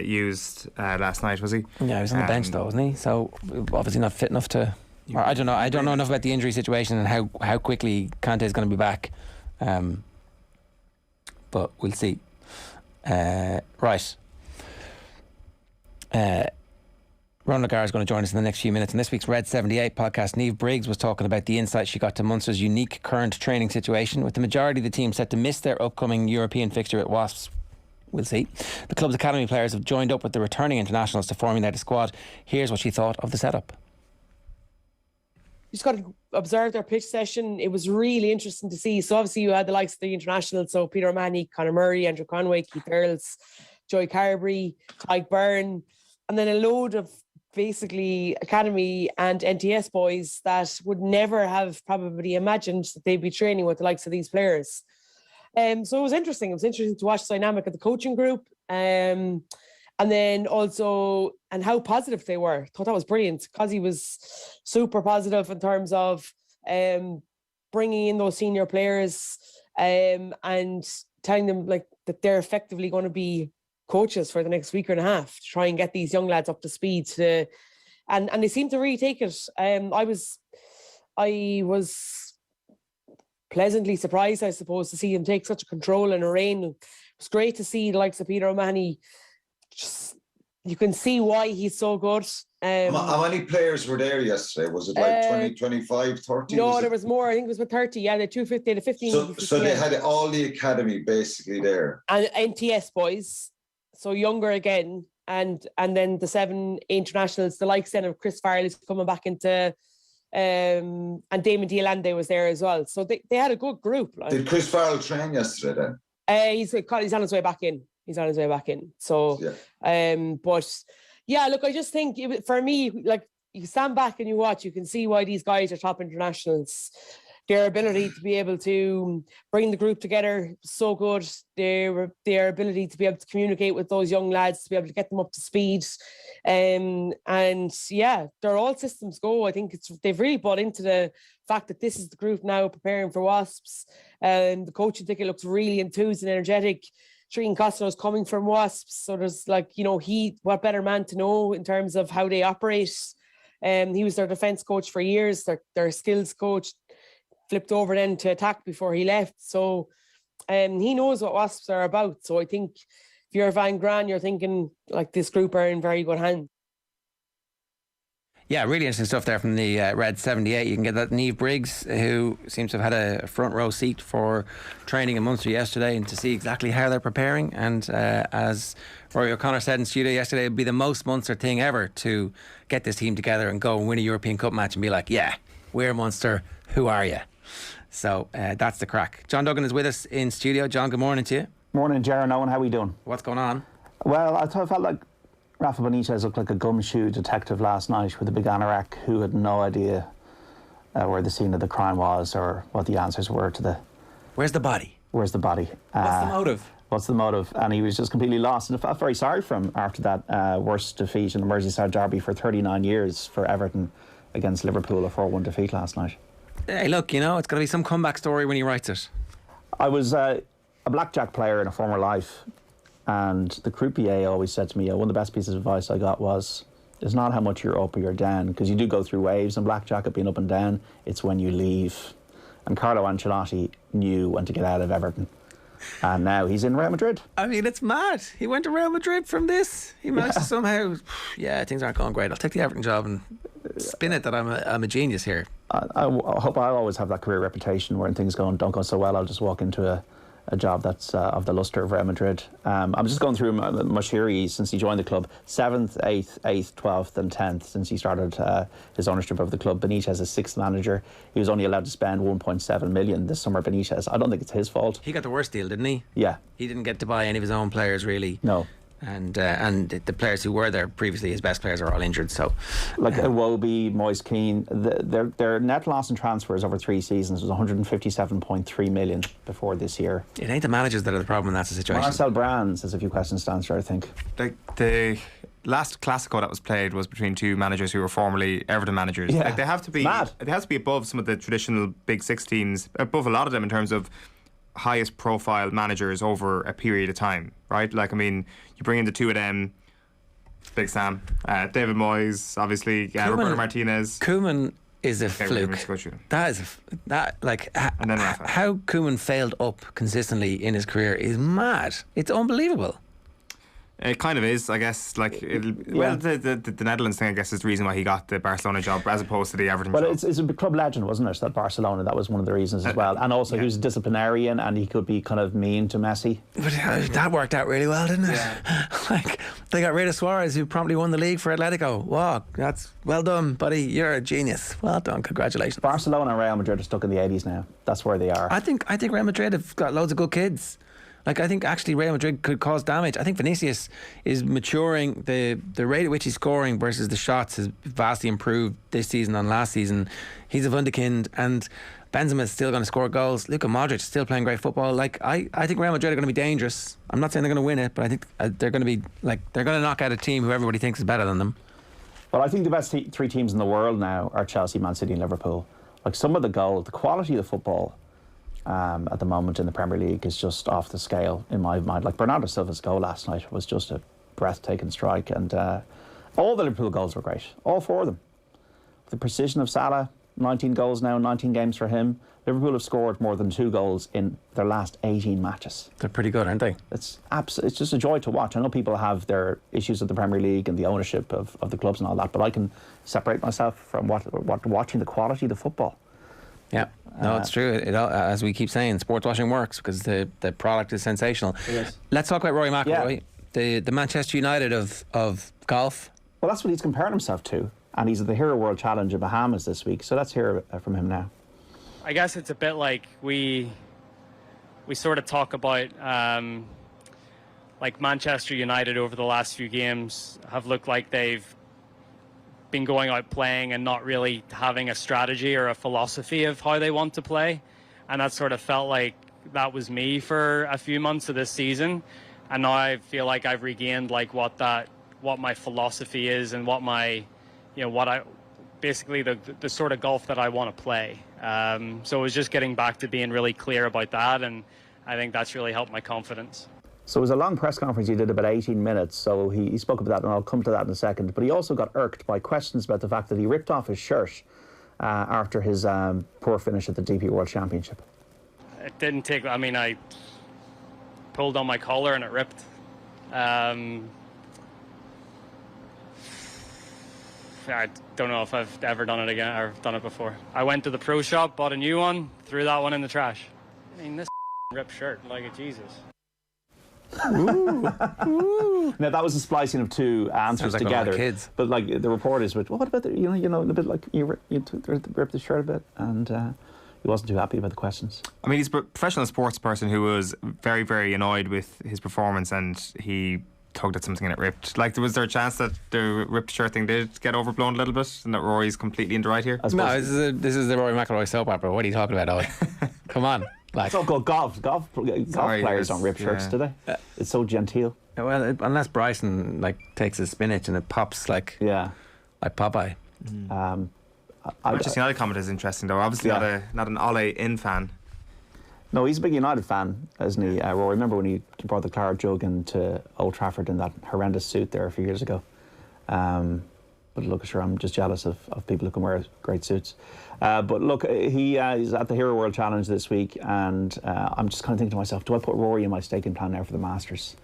used last night, was he? Yeah, he was on the bench though, wasn't he? So obviously not fit enough to. Or I don't know. I don't know enough about the injury situation and how quickly Kante is going to be back. But we'll see. Right. Ronan O'Gara is going to join us in the next few minutes. In this week's Red 78 podcast, Niamh Briggs was talking about the insight she got to Munster's unique current training situation, with the majority of the team set to miss their upcoming European fixture at Wasps. We'll see. The club's academy players have joined up with the returning internationals to formulate a squad. Here's what she thought of the setup. You just got to observe their pitch session. It was really interesting to see. So obviously you had the likes of the internationals, so Peter O'Mahony, Conor Murray, Andrew Conway, Keith Earls, Joey Carberry, Tyke Byrne, and then a load of basically academy and NTS boys that would never have probably imagined that they'd be training with the likes of these players. So it was interesting. It was interesting to watch the dynamic of the coaching group, and then also and how positive they were. I thought that was brilliant. Cosy was super positive in terms of bringing in those senior players and telling them like that they're effectively going to be coaches for the next week and a half to try and get these young lads up to speed. And they seem to really take it. I was pleasantly surprised, I suppose, to see him take such a control and a reign. It was great to see the likes of Peter O'Mahony. You can see why he's so good. How many players were there yesterday? Was it like 20, 25, 30? No, there was more. I think it was with 30. Yeah, the 250, the 15. So they had all the academy basically there. And NTS boys, so younger again. And then the 7 internationals, the likes then of Chris Farrell is coming back into, and Damon Dialande was there as well. So they had a good group. Did Chris Farrell train yesterday then? He's on his way back in. So, yeah. But yeah, look, I just think for me, like, you stand back and you watch, you can see why these guys are top internationals. Their ability to be able to bring the group together, so good. Their ability to be able to communicate with those young lads, to be able to get them up to speed. And yeah, they're all systems go. I think they've really bought into the fact that this is the group now preparing for Wasps. And the coach, I think, it looks really enthused and energetic. Trian Costello's coming from Wasps, so there's what better man to know in terms of how they operate. He was their defence coach for years, their skills coach, flipped over then to attack before he left. So he knows what Wasps are about. So I think if you're Van Gran, you're thinking like this group are in very good hands. Yeah, really interesting stuff there from the Red 78. You can get that Niamh Briggs, who seems to have had a front row seat for training in Munster yesterday, and to see exactly how they're preparing. And as Rory O'Connor said in studio yesterday, it'd be the most Munster thing ever to get this team together and go and win a European Cup match and be like, yeah, we're Munster, who are you? So that's the crack. John Duggan is with us in studio. John, good morning to you. Morning, Ger and Eoin. How are we doing? What's going on? Well, I felt like Rafa Benitez looked like a gumshoe detective last night with a big anorak who had no idea where the scene of the crime was or what the answers were to the... Where's the body? Where's the body? What's the motive? What's the motive? And he was just completely lost. And I felt very sorry for him after that worst defeat in the Merseyside derby for 39 years for Everton against Liverpool, a 4-1 defeat last night. Hey, look, it's got to be some comeback story when he writes it. I was a blackjack player in a former life, and the croupier always said to me, one of the best pieces of advice I got was, it's not how much you're up or you're down, because you do go through waves in blackjack of being up and down, it's when you leave. And Carlo Ancelotti knew when to get out of Everton. And now he's in Real Madrid. I mean, it's mad. He went to Real Madrid from this. He managed to somehow... Yeah, things aren't going great. I'll take the Everton job and spin it that I'm a genius here. I hope I always have that career reputation where things don't go so well, I'll just walk into a job that's of the lustre of Real Madrid. I'm just going through Moshiri since he joined the club. 7th, 8th, 12th and 10th since he started his ownership of the club. Benitez is 6th manager. He was only allowed to spend 1.7 million this summer, Benitez. I don't think it's his fault. He got the worst deal, didn't he? Yeah. He didn't get to buy any of his own players, really. No. And the players who were there previously, his best players, are all injured. So, like Iwobi, Moise Keane, their net loss in transfers over 3 seasons was 157.3 million before this year. It ain't the managers that are the problem. That's the situation. Marcel Brands has a few questions to answer, I think. The last Classico that was played was between two managers who were formerly Everton managers. Yeah. They have to be mad. They have to be above some of the traditional Big Six teams, above a lot of them in terms of highest profile managers over a period of time, right? Like, I mean, you bring in the two of them, Big Sam, David Moyes, obviously, Roberto Martinez. Koeman is a fluke. That is and then Rafa. How Koeman failed up consistently in his career is mad. It's unbelievable. It kind of is, I guess. Well, the Netherlands thing, I guess, is the reason why he got the Barcelona job as opposed to the Everton job. Well, it's a club legend, wasn't it? That Barcelona, that was one of the reasons as well. And also, he was a disciplinarian, and he could be kind of mean to Messi. But that worked out really well, didn't it? Yeah. They got rid of Suarez, who promptly won the league for Atletico. Wow, that's well done, buddy. You're a genius. Well done, congratulations. Barcelona and Real Madrid are stuck in the 80s now. That's where they are. I think Real Madrid have got loads of good kids. I think actually Real Madrid could cause damage. I think Vinicius is maturing. The rate at which he's scoring versus the shots has vastly improved this season on last season. He's a wunderkind, and Benzema is still going to score goals. Luka Modric is still playing great football. I think Real Madrid are going to be dangerous. I'm not saying they're going to win it, but I think they're going to be they're going to knock out a team who everybody thinks is better than them. Well, I think the best 3 teams in the world now are Chelsea, Man City and Liverpool. Some of the goal, the quality of the football at the moment in the Premier League is just off the scale in my mind. Bernardo Silva's goal last night was just a breathtaking strike, and all the Liverpool goals were great, all 4 of them. The precision of Salah, 19 goals now, 19 games for him. Liverpool have scored more than 2 goals in their last 18 matches. They're pretty good, aren't they? It's just a joy to watch. I know people have their issues with the Premier League and the ownership of the clubs and all that, but I can separate myself from watching the quality of the football. Yeah, no, it's true. As we keep saying, sports washing works because the product is sensational. Yes. Let's talk about Rory McIlroy, the Manchester United of golf. Well, that's what he's comparing himself to, and he's at the Hero World Challenge in Bahamas this week. So let's hear from him now. I guess it's a bit like we sort of talk about Manchester United over the last few games have looked like they've been going out playing and not really having a strategy or a philosophy of how they want to play, and that sort of felt like that was me for a few months of this season, and now I feel like I've regained what my philosophy is and basically the sort of golf that I want to play. So it was just getting back to being really clear about that, and I think that's really helped my confidence. So it was a long press conference. He did about 18 minutes, so he spoke about that, and I'll come to that in a second. But he also got irked by questions about the fact that he ripped off his shirt after his poor finish at the DP World Championship. It didn't take... I mean, I pulled on my collar and it ripped. I don't know if I've ever done it again or done it before. I went to the pro shop, bought a new one, threw that one in the trash. I mean, this ripped shirt, Jesus. Ooh. Now that was a splicing of 2 answers together. Kids. But the report is, what about the, a bit like you ripped the shirt a bit, and he wasn't too happy about the questions. I mean, he's a professional sports person who was very, very annoyed with his performance, and he tugged at something and it ripped. Like, was there a chance that the ripped shirt thing did get overblown a little bit and that Rory's completely in the right here? No, this is the Rory McIlroy soap opera. What are you talking about, Owen? Come on. Like, it's all called golf. Golf players don't rip shirts, do they? It's so genteel. Well, unless Bryson takes his spinach and it pops like Popeye. Manchester United comment is interesting though. Obviously not an Ole in fan. No, he's a big United fan, isn't he? Rory, remember when he brought the Claret jug into Old Trafford in that horrendous suit there a few years ago? But look, sure, I'm just jealous of people who can wear great suits. But look, he's at the Hero World Challenge this week, and I'm just kind of thinking to myself, do I put Rory in my staking plan now for the Masters?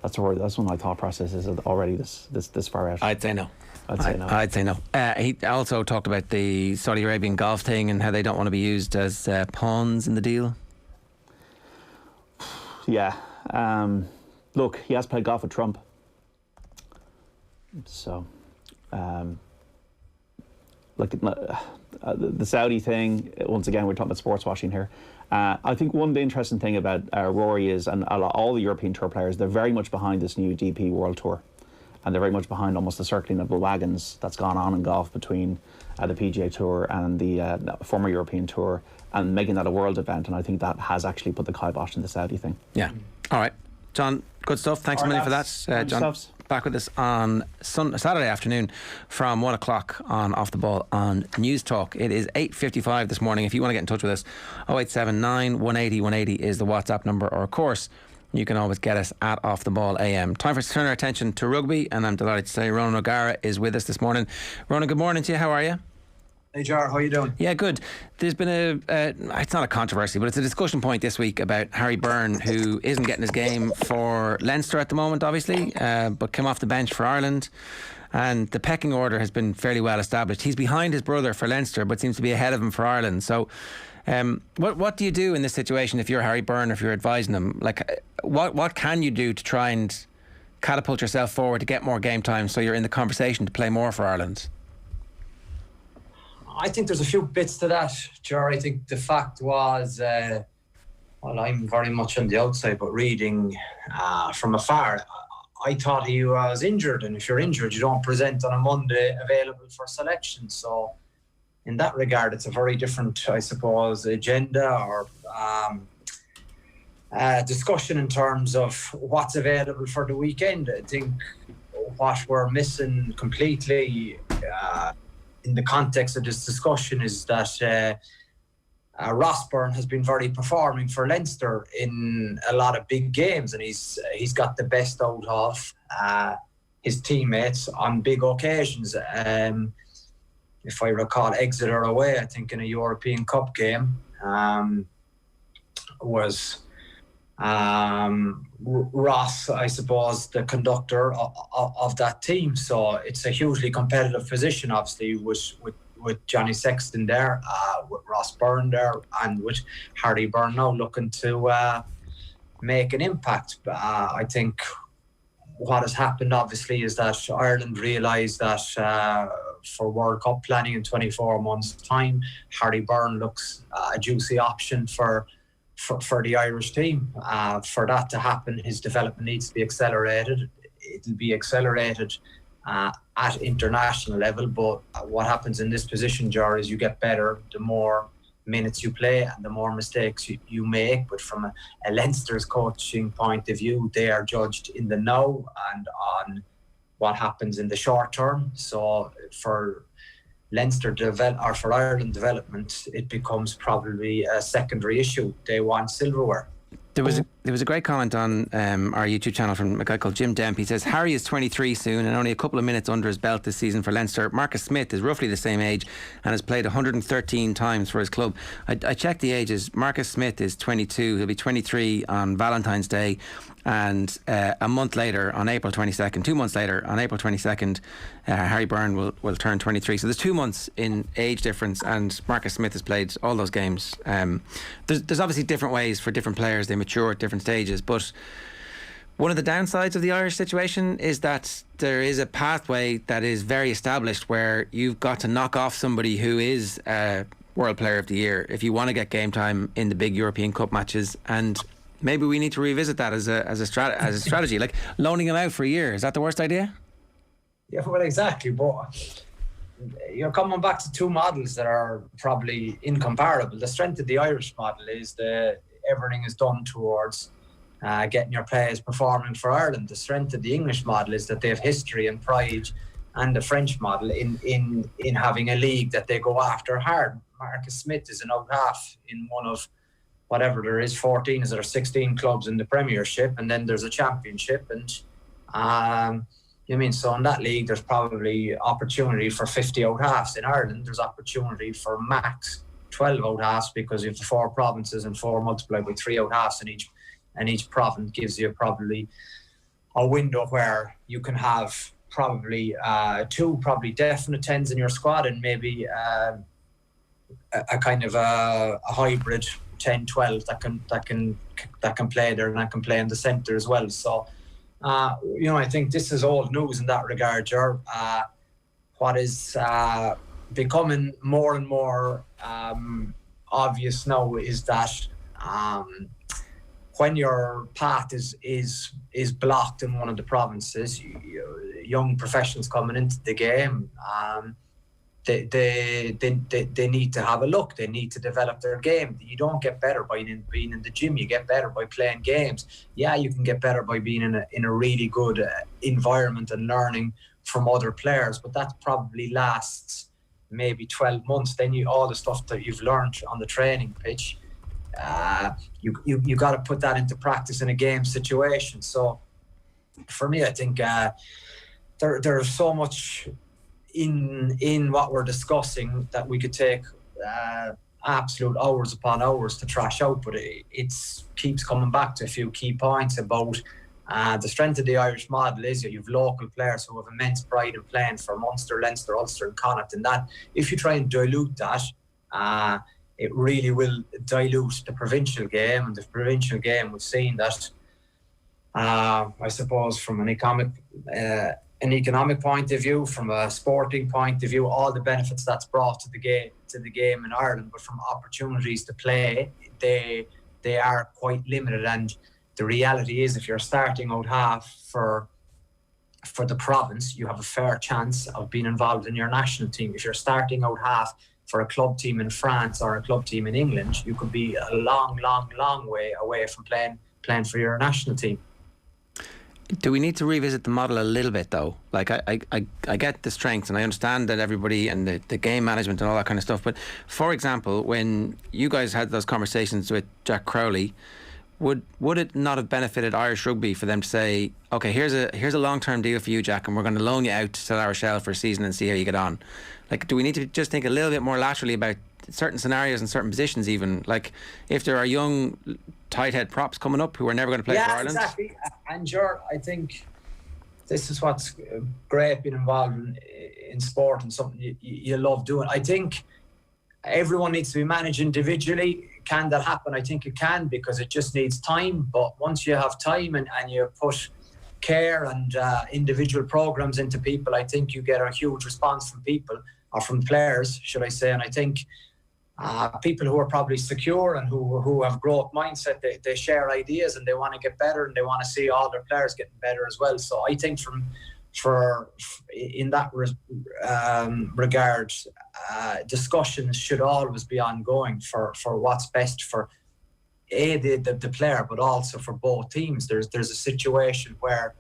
That's one of my thought processes already this far out. I'd say no. I'd say no. He also talked about the Saudi Arabian golf thing and how they don't want to be used as pawns in the deal. Yeah. Look, he has played golf with Trump. So, the Saudi thing, once again, we're talking about sports washing here. I think one of the interesting thing about Rory is, and all the European Tour players, they're very much behind this new DP World Tour. And they're very much behind almost the circling of the wagons that's gone on in golf between the PGA Tour and the former European Tour, and making that a world event. And I think that has actually put the kibosh in the Saudi thing. Yeah. All right. John, good stuff. Thanks a million for that. John, back with us on Saturday afternoon from 1 o'clock on Off the Ball on News Talk. It is 8:55 this morning. If you want to get in touch with us, 0879 180 180 is the WhatsApp number, or of course, you can always get us at Off the Ball AM. Time for us to turn our attention to rugby, and I'm delighted to say Ronan O'Gara is with us this morning. Ronan, good morning to you. How are you? Hey Ger, how you doing? Yeah, good. There's been it's not a controversy, but it's a discussion point this week about Harry Byrne, who isn't getting his game for Leinster at the moment, obviously, but came off the bench for Ireland. And the pecking order has been fairly well established. He's behind his brother for Leinster, but seems to be ahead of him for Ireland. So what do you do in this situation if you're Harry Byrne, if you're advising him? Like, what can you do to try and catapult yourself forward to get more game time so you're in the conversation to play more for Ireland? I think there's a few bits to that, Ger. I think the fact was, I'm very much on the outside, but reading from afar, I thought he was injured. And if you're injured, you don't present on a Monday available for selection. So in that regard, it's a very different, I suppose, agenda or discussion in terms of what's available for the weekend. I think what we're missing completely in the context of this discussion is that Ross Byrne has been very performing for Leinster in a lot of big games, and he's got the best out of his teammates on big occasions. If I recall, Exeter away, I think in a European Cup game, was Ross, I suppose, the conductor of that team. So it's a hugely competitive position, obviously, with Johnny Sexton there, with Ross Byrne there, and with Harry Byrne now looking to make an impact. I think what has happened, obviously, is that Ireland realised that for World Cup planning in 24 months' time, Harry Byrne looks a juicy option for the Irish team. For that to happen, his development needs to be accelerated. It'll be accelerated at international level, but what happens in this position, Ger, is you get better the more minutes you play and the more mistakes you make. But from a Leinster's coaching point of view, they are judged in the now and on what happens in the short term. So for Leinster or for Ireland development, it becomes probably a secondary issue. They want silverware. There was a great comment on our YouTube channel from a guy called Jim Demp. He says, Harry is 23 soon and only a couple of minutes under his belt this season for Leinster. Marcus Smith is roughly the same age and has played 113 times for his club. I checked the ages. Marcus Smith is 22. He'll be 23 on Valentine's Day. And a month later, on April 22nd, 2 months later, on April 22nd, Harry Byrne will turn 23. So there's 2 months in age difference, and Marcus Smith has played all those games. There's obviously different ways for different players. They mature at different stages. But one of the downsides of the Irish situation is that there is a pathway that is very established where you've got to knock off somebody who is World Player of the Year if you want to get game time in the big European Cup matches, and maybe we need to revisit that as a strategy, like loaning him out for a year. Is that the worst idea? Yeah, well, exactly. But you're coming back to two models that are probably incomparable. The strength of the Irish model is that everything is done towards getting your players performing for Ireland. The strength of the English model is that they have history and pride, and the French model in having a league that they go after hard. Marcus Smith is an out half in one of whatever there is, 14 or 16 clubs in the Premiership, and then there's a Championship, and so in that league there's probably opportunity for 50 out halves. In Ireland there's opportunity for max 12 out halves, because you have the 4 provinces and 4 multiplied by 3 out halves in each, and each province gives you probably a window where you can have probably 2 probably definite 10s in your squad, and maybe a kind of a hybrid 10-12 that can play there and that can play in the centre as well. So I think this is old news in that regard, Ger. What is becoming more and more obvious now is that when your path is blocked in one of the provinces, young professionals coming into the game, they need to have a look. They need to develop their game. You don't get better by being in the gym. You get better by playing games. Yeah, you can get better by being in a really good environment and learning from other players, but that probably lasts maybe 12 months. Then all the stuff that you've learned on the training pitch, you got to put that into practice in a game situation. So for me, I think there's so much in what we're discussing that we could take absolute hours upon hours to trash out, but it keeps coming back to a few key points about the strength of the Irish model is that you've local players who have immense pride in playing for Munster, Leinster, Ulster and Connacht, and that if you try and dilute that, it really will dilute the provincial game. And the provincial game, we've seen that I suppose from an economic point of view, from a sporting point of view, all the benefits that's brought to the game in Ireland, but from opportunities to play, they are quite limited. And the reality is, if you're starting out half for the province, you have a fair chance of being involved in your national team. If you're starting out half for a club team in France or a club team in England, you could be a long way away from playing for your national team. Do we need to revisit the model a little bit though? Like I get the strengths and I understand that everybody and the game management and all that kind of stuff, but for example, when you guys had those conversations with Jack Crowley, would it not have benefited Irish rugby for them to say, okay, here's a long-term deal for you, Jack, and we're going to loan you out to La Rochelle for a season and see how you get on? Like, do we need to just think a little bit more laterally about certain scenarios and certain positions even? Like, if there are young tight head props coming up who are never going to play for Ireland? Yeah, exactly. And Ger, I think this is what's great being involved in sport and something you love doing. I think everyone needs to be managed individually. Can that happen? I think it can, because it just needs time. But once you have time and you put care and individual programs into people, I think you get a huge response from people, or from players, should I say. And I think people who are probably secure and who have growth mindset, they share ideas and they want to get better and they want to see all their players getting better as well. So I think in that regard, discussions should always be ongoing for what's best for the player, but also for both teams. There's a situation where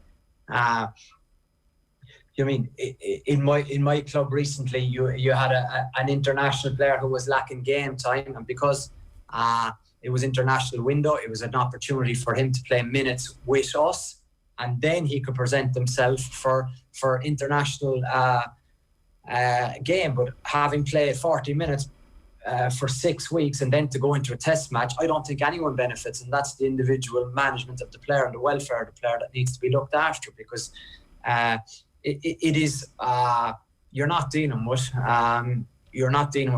in my club recently, you had an international player who was lacking game time, and because it was international window, it was an opportunity for him to play minutes with us, and then he could present himself for international game. But having played 40 minutes for 6 weeks and then to go into a test match, I don't think anyone benefits, and that's the individual management of the player and the welfare of the player that needs to be looked after, because it is you're not dealing with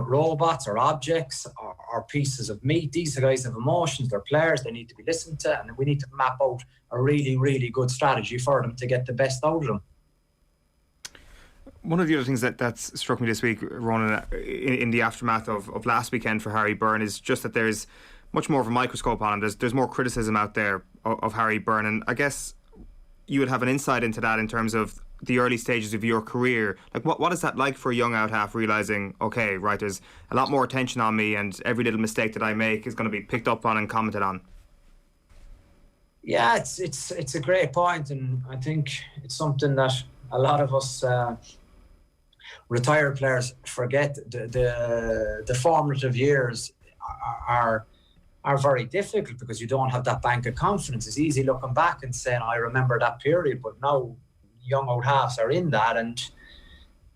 robots or objects or pieces of meat. These guys have emotions, they're players, they need to be listened to, and we need to map out a really, really good strategy for them to get the best out of them. One of the other things that's struck me this week, Ronan, in the aftermath of last weekend for Harry Byrne, is just that there's much more of a microscope on him. There's more criticism out there of Harry Byrne, and I guess you would have an insight into that in terms of the early stages of your career. Like, what is that like for a young out half, realising, okay, right, there's a lot more attention on me, and every little mistake that I make is going to be picked up on and commented on? Yeah, it's a great point, and I think it's something that a lot of us retired players forget. The formative years are very difficult because you don't have that bank of confidence. It's easy looking back and saying, I remember that period, but now young old halves are in that, and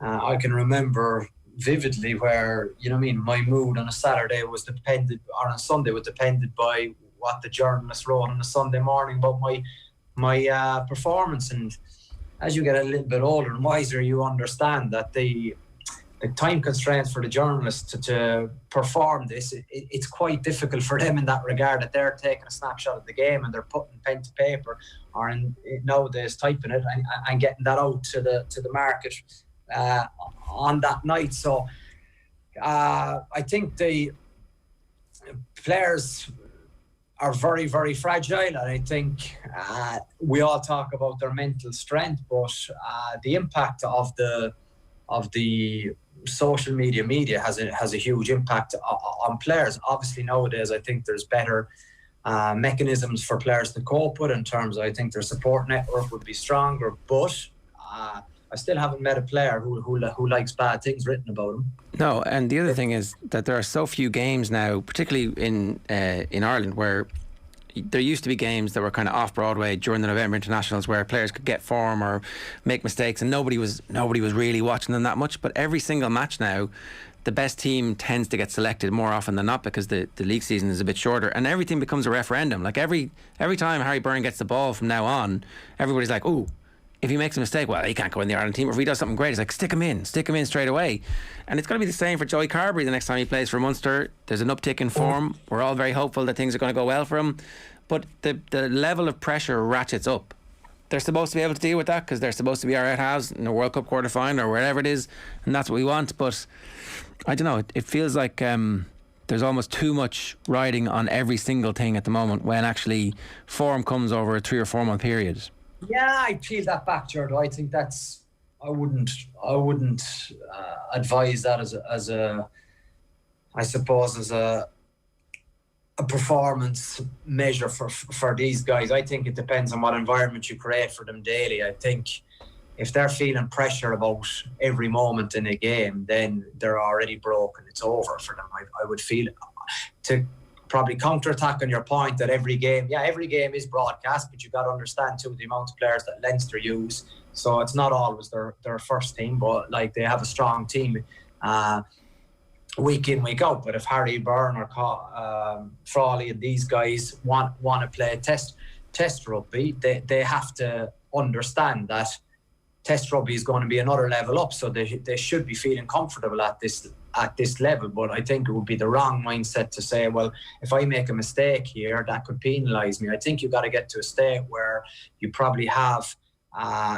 I can remember vividly where, you know what I mean, my mood on a Saturday was depended, or on a Sunday was depended by what the journalist wrote on a Sunday morning about my performance. And as you get a little bit older and wiser, you understand that the time constraints for the journalists to perform this, it's quite difficult for them in that regard, that they're taking a snapshot of the game and they're putting pen to paper, or nowadays typing it and getting that out to the market on that night. So I think the players are very, very fragile, and I think we all talk about their mental strength, but the impact of the social media has a huge impact on players. Obviously nowadays I think there's better mechanisms for players to cope with, in terms of, I think their support network would be stronger, but I still haven't met a player who likes bad things written about him. No, and the other thing is that there are so few games now, particularly in Ireland, where there used to be games that were kind of off Broadway during the November internationals where players could get form or make mistakes, and nobody was really watching them that much. But every single match now, the best team tends to get selected more often than not, because the league season is a bit shorter, and everything becomes a referendum. Like every time Harry Byrne gets the ball from now on, everybody's like, "Ooh, if he makes a mistake, well, he can't go in the Ireland team. Or if he does something great, it's like, stick him in straight away." And it's going to be the same for Joey Carberry the next time he plays for Munster. There's an uptick in form. We're all very hopeful that things are going to go well for him. But the level of pressure ratchets up. They're supposed to be able to deal with that because they're supposed to be our out-halves in the World Cup quarter-final or wherever it is, and that's what we want. But I don't know, it feels like there's almost too much riding on every single thing at the moment, when actually form comes over a 3 or 4 month period. Yeah, I peel that back, Gerard. I think I wouldn't advise that as a performance measure for these guys. I think it depends on what environment you create for them daily. I think if they're feeling pressure about every moment in a game, then they're already broken. It's over for them. I would feel, to probably counter-attack on your point that every game is broadcast, but you got to understand too the amount of players that Leinster use. So it's not always their first team, but like they have a strong team week in, week out. But if Harry Byrne or Frawley and these guys want to play test rugby, they have to understand that test rugby is going to be another level up. So they should be feeling comfortable at this level. But I think it would be the wrong mindset to say, well, if I make a mistake here, that could penalise me. I think you've got to get to a state where you probably have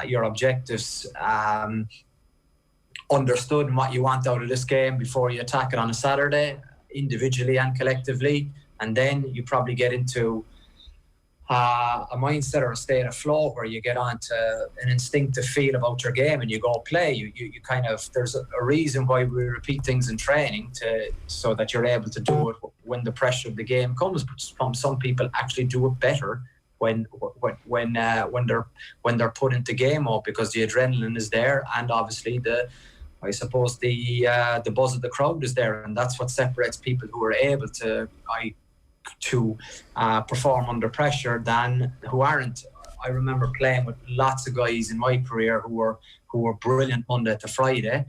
your objectives understood and what you want out of this game before you attack it on a Saturday, individually and collectively. And then you probably get into a mindset or a state of flow where you get onto an instinctive feel about your game and you go play. You kind of, there's a reason why we repeat things in training so that you're able to do it when the pressure of the game comes. But some people actually do it better when they're put into game mode, because the adrenaline is there, and obviously the buzz of the crowd is there, and that's what separates people who are able to perform under pressure than who aren't. I remember playing with lots of guys in my career who were brilliant Monday to Friday,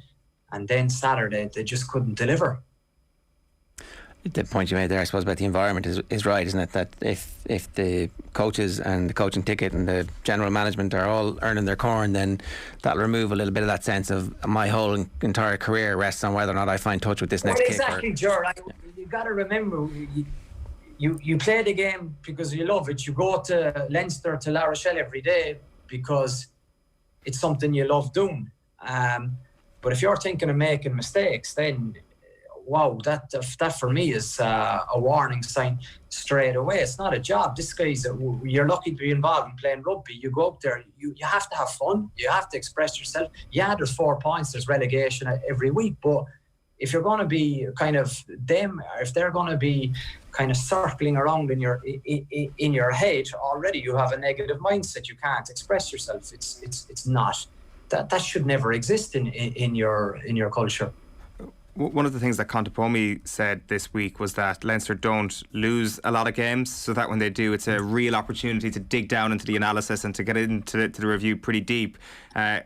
and then Saturday they just couldn't deliver. The point you made there, I suppose, about the environment is right, isn't it? That if the coaches and the coaching ticket and the general management are all earning their corn, then that'll remove a little bit of that sense of my whole entire career rests on whether or not I find touch with this next kid. Exactly, Ger. You got to remember, you play the game because you love it. You go to Leinster, to La Rochelle every day because it's something you love doing. But if you're thinking of making mistakes, then wow, that for me is a warning sign straight away. It's not a job. This guy's you're lucky to be involved in playing rugby. You go up there, you have to have fun. You have to express yourself. Yeah, there's 4 points. There's relegation every week, but if you're going to be kind of them, if they're going to be kind of circling around in your head already, you have a negative mindset. You can't express yourself. It's not that should never exist in your culture. One of the things that Contepomi said this week was that Leinster don't lose a lot of games, so that when they do, it's a real opportunity to dig down into the analysis and to get into the review pretty deep,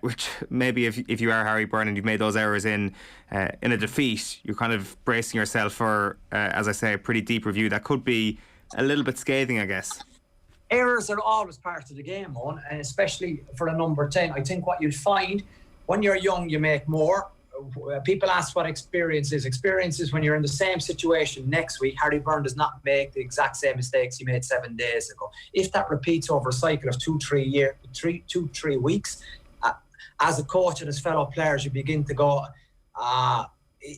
which maybe if you are Harry Byrne and you've made those errors in a defeat, you're kind of bracing yourself for, as I say, a pretty deep review that could be a little bit scathing, I guess. Errors are always part of the game, Owen, and especially for a number 10. I think what you'll find, when you're young, you make more. People ask what experience is. Experience is when you're in the same situation next week. Harry Byrne does not make the exact same mistakes he made 7 days ago. If that repeats over a cycle of 2-3 weeks, as a coach and as fellow players, you begin to go,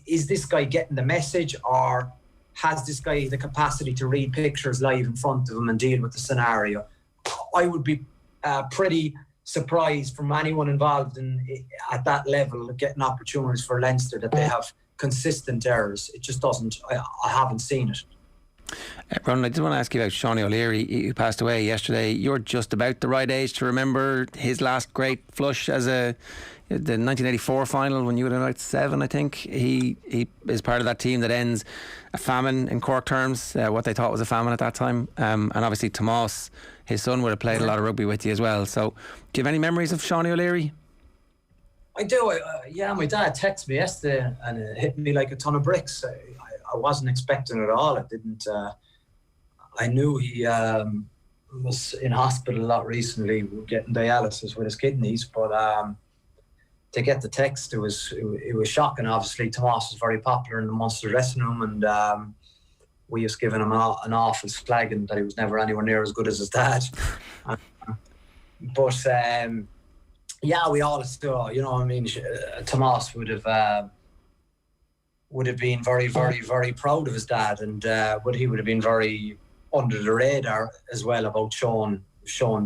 is this guy getting the message, or has this guy the capacity to read pictures live in front of him and deal with the scenario? I would be pretty surprised from anyone involved at that level of getting opportunities for Leinster that they have consistent errors. It just doesn't. I haven't seen it. Ronan, I just want to ask you about Sean O'Leary, who passed away yesterday. You're just about the right age to remember his last great flush as the 1984 final when you were about 7, I think. He is part of that team that ends a famine in Cork terms, what they thought was a famine at that time. And obviously Tomas, his son, would have played a lot of rugby with you as well. So do you have any memories of Sean O'Leary? I do. Yeah, my dad texted me yesterday and it hit me like a ton of bricks. I wasn't expecting it at all. I didn't. I knew he was in hospital a lot recently, getting dialysis with his kidneys. But to get the text, it was shocking. Obviously, Tomas was very popular in the Munster dressing room, and we was giving him an awful slagging that he was never anywhere near as good as his dad. But yeah, we all still, you know what I mean. Tomas would have been very, very, very proud of his dad, and but he would have been very under the radar as well about showing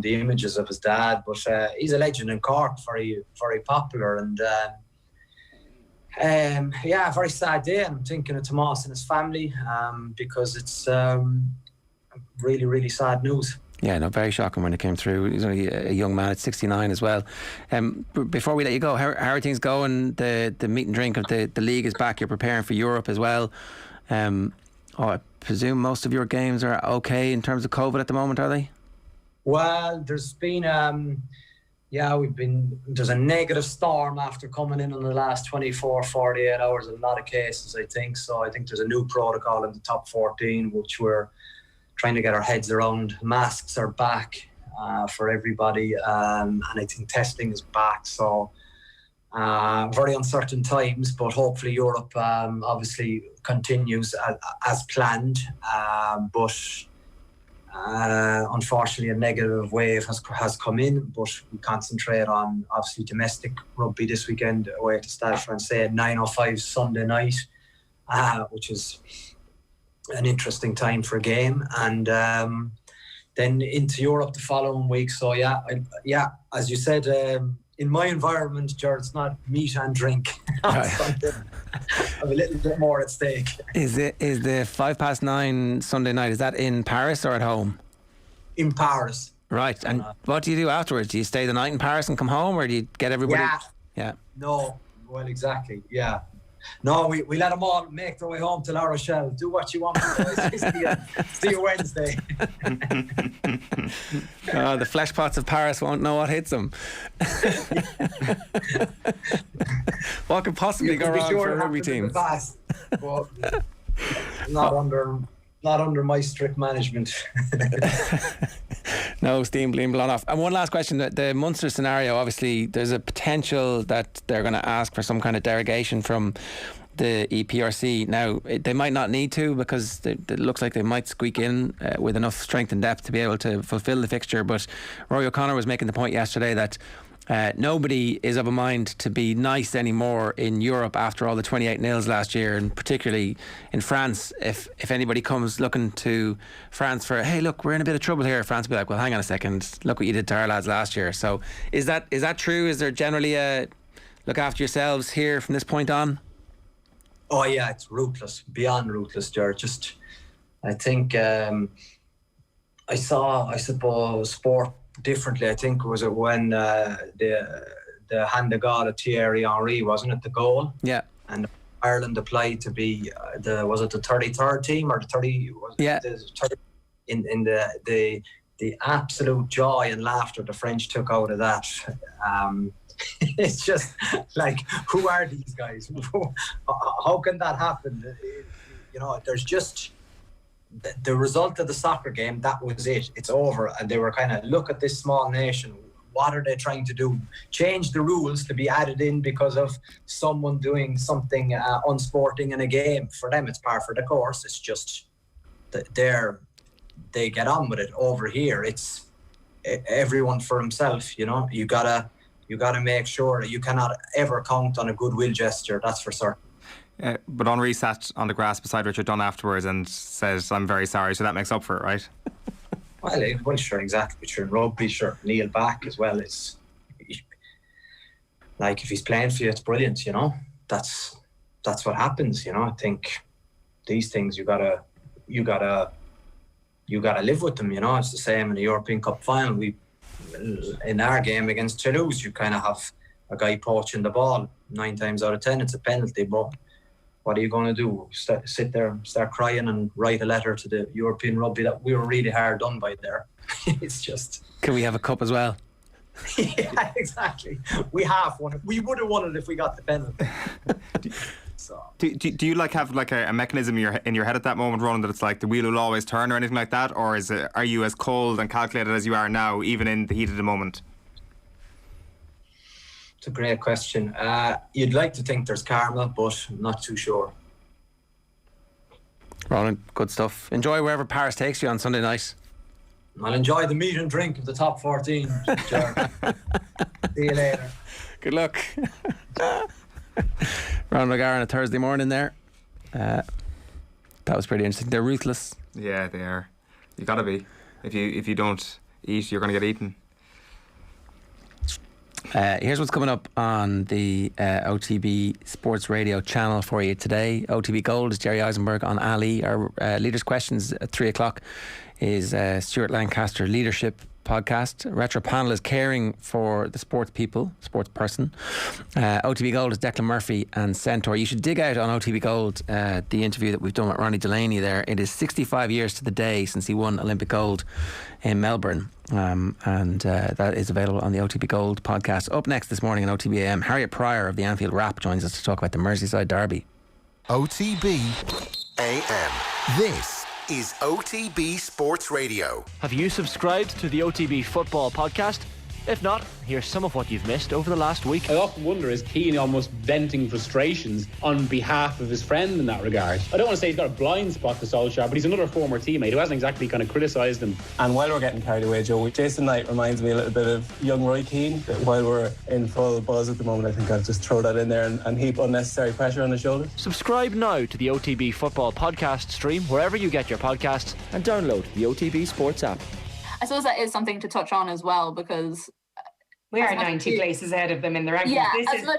the images of his dad. But he's a legend in Cork, very, very popular, and yeah, very sad day. And I'm thinking of Tomas and his family because it's really, really sad news. Yeah, no, very shocking when it came through. He's only a young man at 69 as well. Before we let you go, how are things going? The meat and drink of the league is back. You're preparing for Europe as well. I presume most of your games are okay in terms of COVID at the moment, are they? Well, there's been there's a negative storm after coming in the last 24, 48 hours, a lot of cases, I think. So I think there's a new protocol in the top 14, which we're trying to get our heads around. Masks are back for everybody, and I think testing is back. So very uncertain times, but hopefully Europe obviously continues as planned. But unfortunately, a negative wave has come in. But we concentrate on obviously domestic rugby this weekend away to Stade Francais at 9:05 Sunday night, which is an interesting time for a game, and then into Europe the following week. So yeah, as you said, in my environment, Ger, it's not meat and drink. I have a little bit more at stake. Is the 9:05 Sunday night, is that in Paris or at home? In Paris. Right, and what do you do afterwards? Do you stay the night in Paris and come home, or do you get everybody? Yeah. No, well, exactly, yeah. No, we let them all make their way home to La Rochelle. Do what you want. See you Wednesday. The flesh pots of Paris won't know what hits them. What could possibly go wrong for a rugby team? Fast, but not under my strict management. No steam being blown off. And one last question: the Munster scenario, obviously there's a potential that they're going to ask for some kind of derogation from the EPRC. Now they might not need to, because it looks like they might squeak in with enough strength and depth to be able to fulfil the fixture. But Rory O'Connor was making the point yesterday that Nobody is of a mind to be nice anymore in Europe after all the 28-0s last year, and particularly in France. If anybody comes looking to France for, hey, look, we're in a bit of trouble here, France will be like, well, hang on a second, look what you did to our lads last year. So is that true? Is there generally a look after yourselves here from this point on? Oh yeah, it's ruthless, beyond ruthless, Ger. Just, I think I suppose, sport differently. I think was it when the hand of God of Thierry Henry, wasn't it, the goal? Yeah. And Ireland applied to be was it the 33rd team or the 30? Yeah. The 30, in the absolute joy and laughter the French took out of that. It's just like, who are these guys? How can that happen? You know, there's just the result of the soccer game. That was it. It's over. And they were kind of, look at this small nation. What are they trying to do? Change the rules to be added in because of someone doing something unsporting in a game. For them, it's par for the course. It's just they get on with it. Over here, it's everyone for himself. You know, you gotta make sure that you cannot ever count on a goodwill gesture. That's for certain. But Henri sat on the grass beside Richard Dunn afterwards and says, "I'm very sorry." So that makes up for it, right? Well, sure, exactly. Sure, in rugby, sure, kneel back as well. It's like, if he's playing for you, it's brilliant. You know, that's what happens. You know, I think these things you gotta live with them. You know, it's the same in the European Cup final. In our game against Toulouse, you kind of have a guy poaching the ball. 9 times out of 10, it's a penalty. But what are you going to do? Sit there, start crying, and write a letter to the European Rugby that we were really hard done by there? It's just. Can we have a cup as well? Yeah, exactly. We have one. We would have won it if we got the penalty. So. Do you have a mechanism in your head at that moment, Ronan, that it's like the wheel will always turn or anything like that, or are you as cold and calculated as you are now, even in the heat of the moment? It's a great question. You'd like to think there's karma, but I'm not too sure. Ronan, good stuff. Enjoy wherever Paris takes you on Sunday night. I'll enjoy the meat and drink of the top 14. Sure. See you later. Good luck. Ronan O'Gara on a Thursday morning there. That was pretty interesting. They're ruthless. Yeah, they are. You gotta be. If you don't eat, you're gonna get eaten. Here's what's coming up on the OTB Sports Radio channel for you today. OTB Gold is Jerry Eisenberg on Ali. Our Leaders' Questions at 3 o'clock is Stuart Lancaster Leadership podcast. Retro Panel is Caring for the Sports People, sports person. OTB Gold is Declan Murphy and Centaur. You should dig out on OTB Gold the interview that we've done with Ronnie Delaney there. It is 65 years to the day since he won Olympic gold in Melbourne, and that is available on the OTB Gold podcast. Up next this morning on OTB AM, Harriet Prior of the Anfield Wrap joins us to talk about the Merseyside derby. OTB AM. This is OTB Sports Radio. Have you subscribed to the OTB Football Podcast? If not, here's some of what you've missed over the last week. I often wonder, is Keane almost venting frustrations on behalf of his friend in that regard? I don't want to say he's got a blind spot to Solskjaer, but he's another former teammate who hasn't exactly kind of criticised him. And while we're getting carried away, Joe, Jason Knight reminds me a little bit of young Roy Keane. While we're in full buzz at the moment, I think I'll just throw that in there and heap unnecessary pressure on his shoulders. Subscribe now to the OTB Football Podcast stream wherever you get your podcasts and download the OTB Sports app. I suppose that is something to touch on as well, because we are 90 places ahead of them in the rankings. Yeah,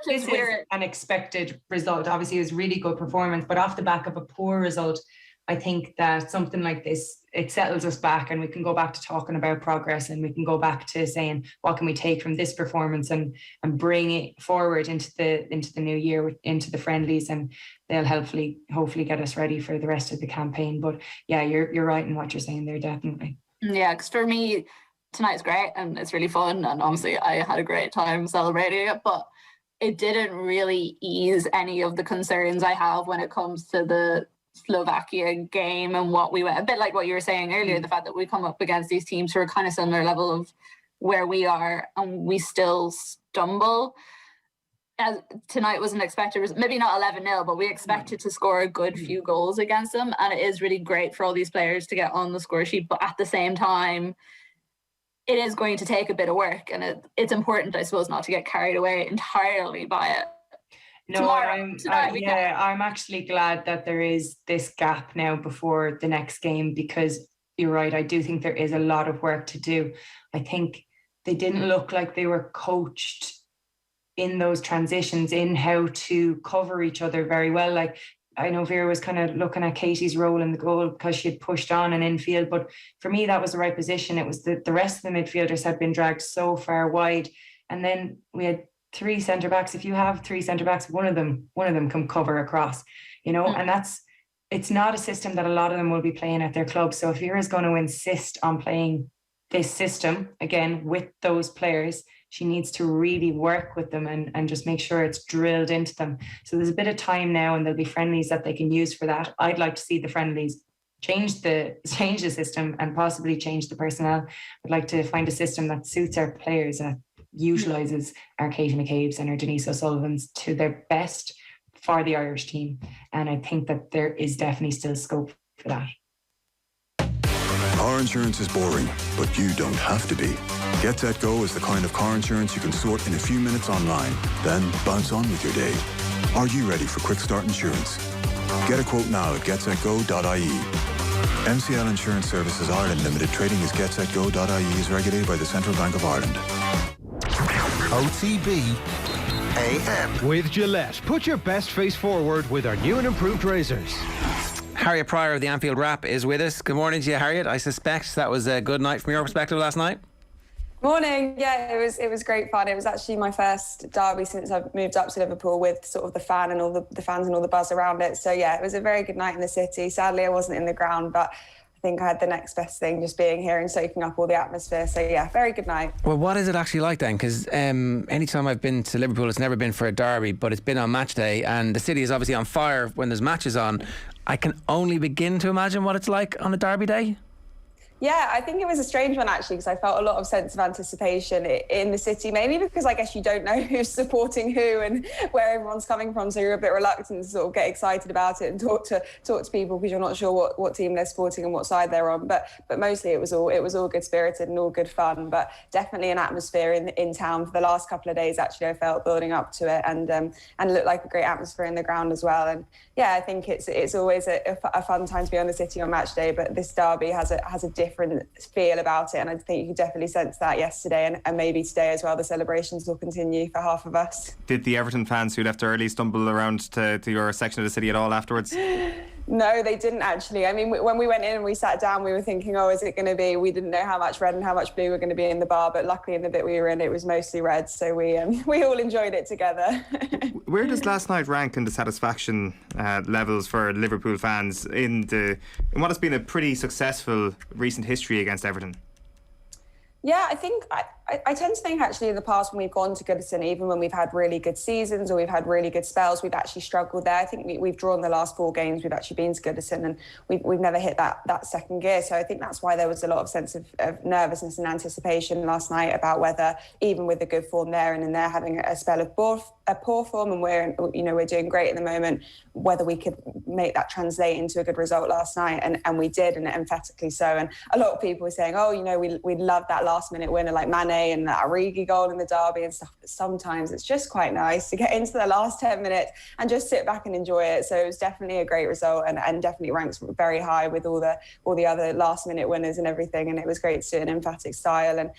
this is an expected result. Obviously, it was a really good performance, but off the back of a poor result, I think that something like this, it settles us back, and we can go back to talking about progress, and we can go back to saying, what can we take from this performance and bring it forward into the new year, into the friendlies, and they'll hopefully get us ready for the rest of the campaign. But yeah, you're right in what you're saying there, definitely. Yeah, because for me, tonight's great and it's really fun, and obviously I had a great time celebrating it, but it didn't really ease any of the concerns I have when it comes to the Slovakia game and what we went, a bit like what you were saying earlier, the fact that we come up against these teams who are kind of similar level of where we are and we still stumble. As tonight wasn't expected, maybe not 11-0, but we expected to score a good few goals against them, and it is really great for all these players to get on the score sheet, but at the same time, it is going to take a bit of work, and it's important, I suppose, not to get carried away entirely by it. No, I'm actually glad that there is this gap now before the next game, because you're right, I do think there is a lot of work to do. I think they didn't look like they were coached in those transitions, in how to cover each other very well. Like, I know Vera was kind of looking at Katie's role in the goal because she had pushed on and infield, but for me that was the right position. It was the rest of the midfielders had been dragged so far wide, and then we had 3 centre backs. If you have 3 centre backs, one of them can cover across, you know. And it's not a system that a lot of them will be playing at their club. So if Vera's going to insist on playing this system again with those players, she needs to really work with them and just make sure it's drilled into them. So there's a bit of time now, and there'll be friendlies that they can use for that. I'd like to see the friendlies change the system and possibly change the personnel. I'd like to find a system that suits our players, that utilises our Katie McCabe's and our Denise O'Sullivans to their best for the Irish team. And I think that there is definitely still scope for that. Car insurance is boring, but you don't have to be. Get Set Go is the kind of car insurance you can sort in a few minutes online, then bounce on with your day. Are you ready for Quick Start Insurance? Get a quote now at getsetgo.ie. MCL Insurance Services Ireland Limited, trading as getsetgo.ie, is regulated by the Central Bank of Ireland. OTB AM. With Gillette, put your best face forward with our new and improved razors. Harriet Prior of the Anfield Wrap is with us. Good morning to you, Harriet. I suspect that was a good night from your perspective last night. Morning. Yeah, it was great fun. It was actually my first derby since I've moved up to Liverpool, with sort of the fan and all the fans and all the buzz around it. So yeah, it was a very good night in the city. Sadly, I wasn't in the ground, but I think I had the next best thing, just being here and soaking up all the atmosphere. So yeah, very good night. Well, what is it actually like then? Because anytime I've been to Liverpool, it's never been for a derby, but it's been on match day, and the city is obviously on fire when there's matches on. I can only begin to imagine what it's like on a derby day. Yeah, I think it was a strange one actually, because I felt a lot of sense of anticipation in the city, mainly because I guess you don't know who's supporting who and where everyone's coming from, so you're a bit reluctant to sort of get excited about it and talk to people, because you're not sure what team they're supporting and what side they're on. But mostly it was all good spirited and all good fun. But definitely an atmosphere in town for the last couple of days. Actually, I felt building up to it, and looked like a great atmosphere in the ground as well. And yeah, I think it's always a fun time to be on the city on match day. But this derby has a different feel about it, and I think you could definitely sense that yesterday, and maybe today as well. The celebrations will continue for half of us. Did the Everton fans who left early stumble around to your section of the city at all afterwards? No, they didn't actually. I mean, when we went in and we sat down, we were thinking, oh, is it going to be? We didn't know how much red and how much blue were going to be in the bar, but luckily in the bit we were in, it was mostly red, so we all enjoyed it together. Where does last night rank in the satisfaction levels for Liverpool fans in what has been a pretty successful recent history against Everton? Yeah, I think I tend to think actually in the past when we've gone to Goodison, even when we've had really good seasons or we've had really good spells, we've actually struggled there. I think we've drawn the last 4 games we've actually been to Goodison, and we've never hit that second gear. So I think that's why there was a lot of sense of nervousness and anticipation last night about whether, even with the good form there and in there having a spell of poor form, and we're doing great at the moment, whether we could make that translate into a good result last night, and we did, and emphatically so. And a lot of people were saying, oh, we love that last minute winner like Mane and that Origi goal in the derby and stuff. But sometimes it's just quite nice to get into the last 10 minutes and just sit back and enjoy it. So it was definitely a great result, and definitely ranks very high with all the other last minute winners and everything. And it was great to do an emphatic style, and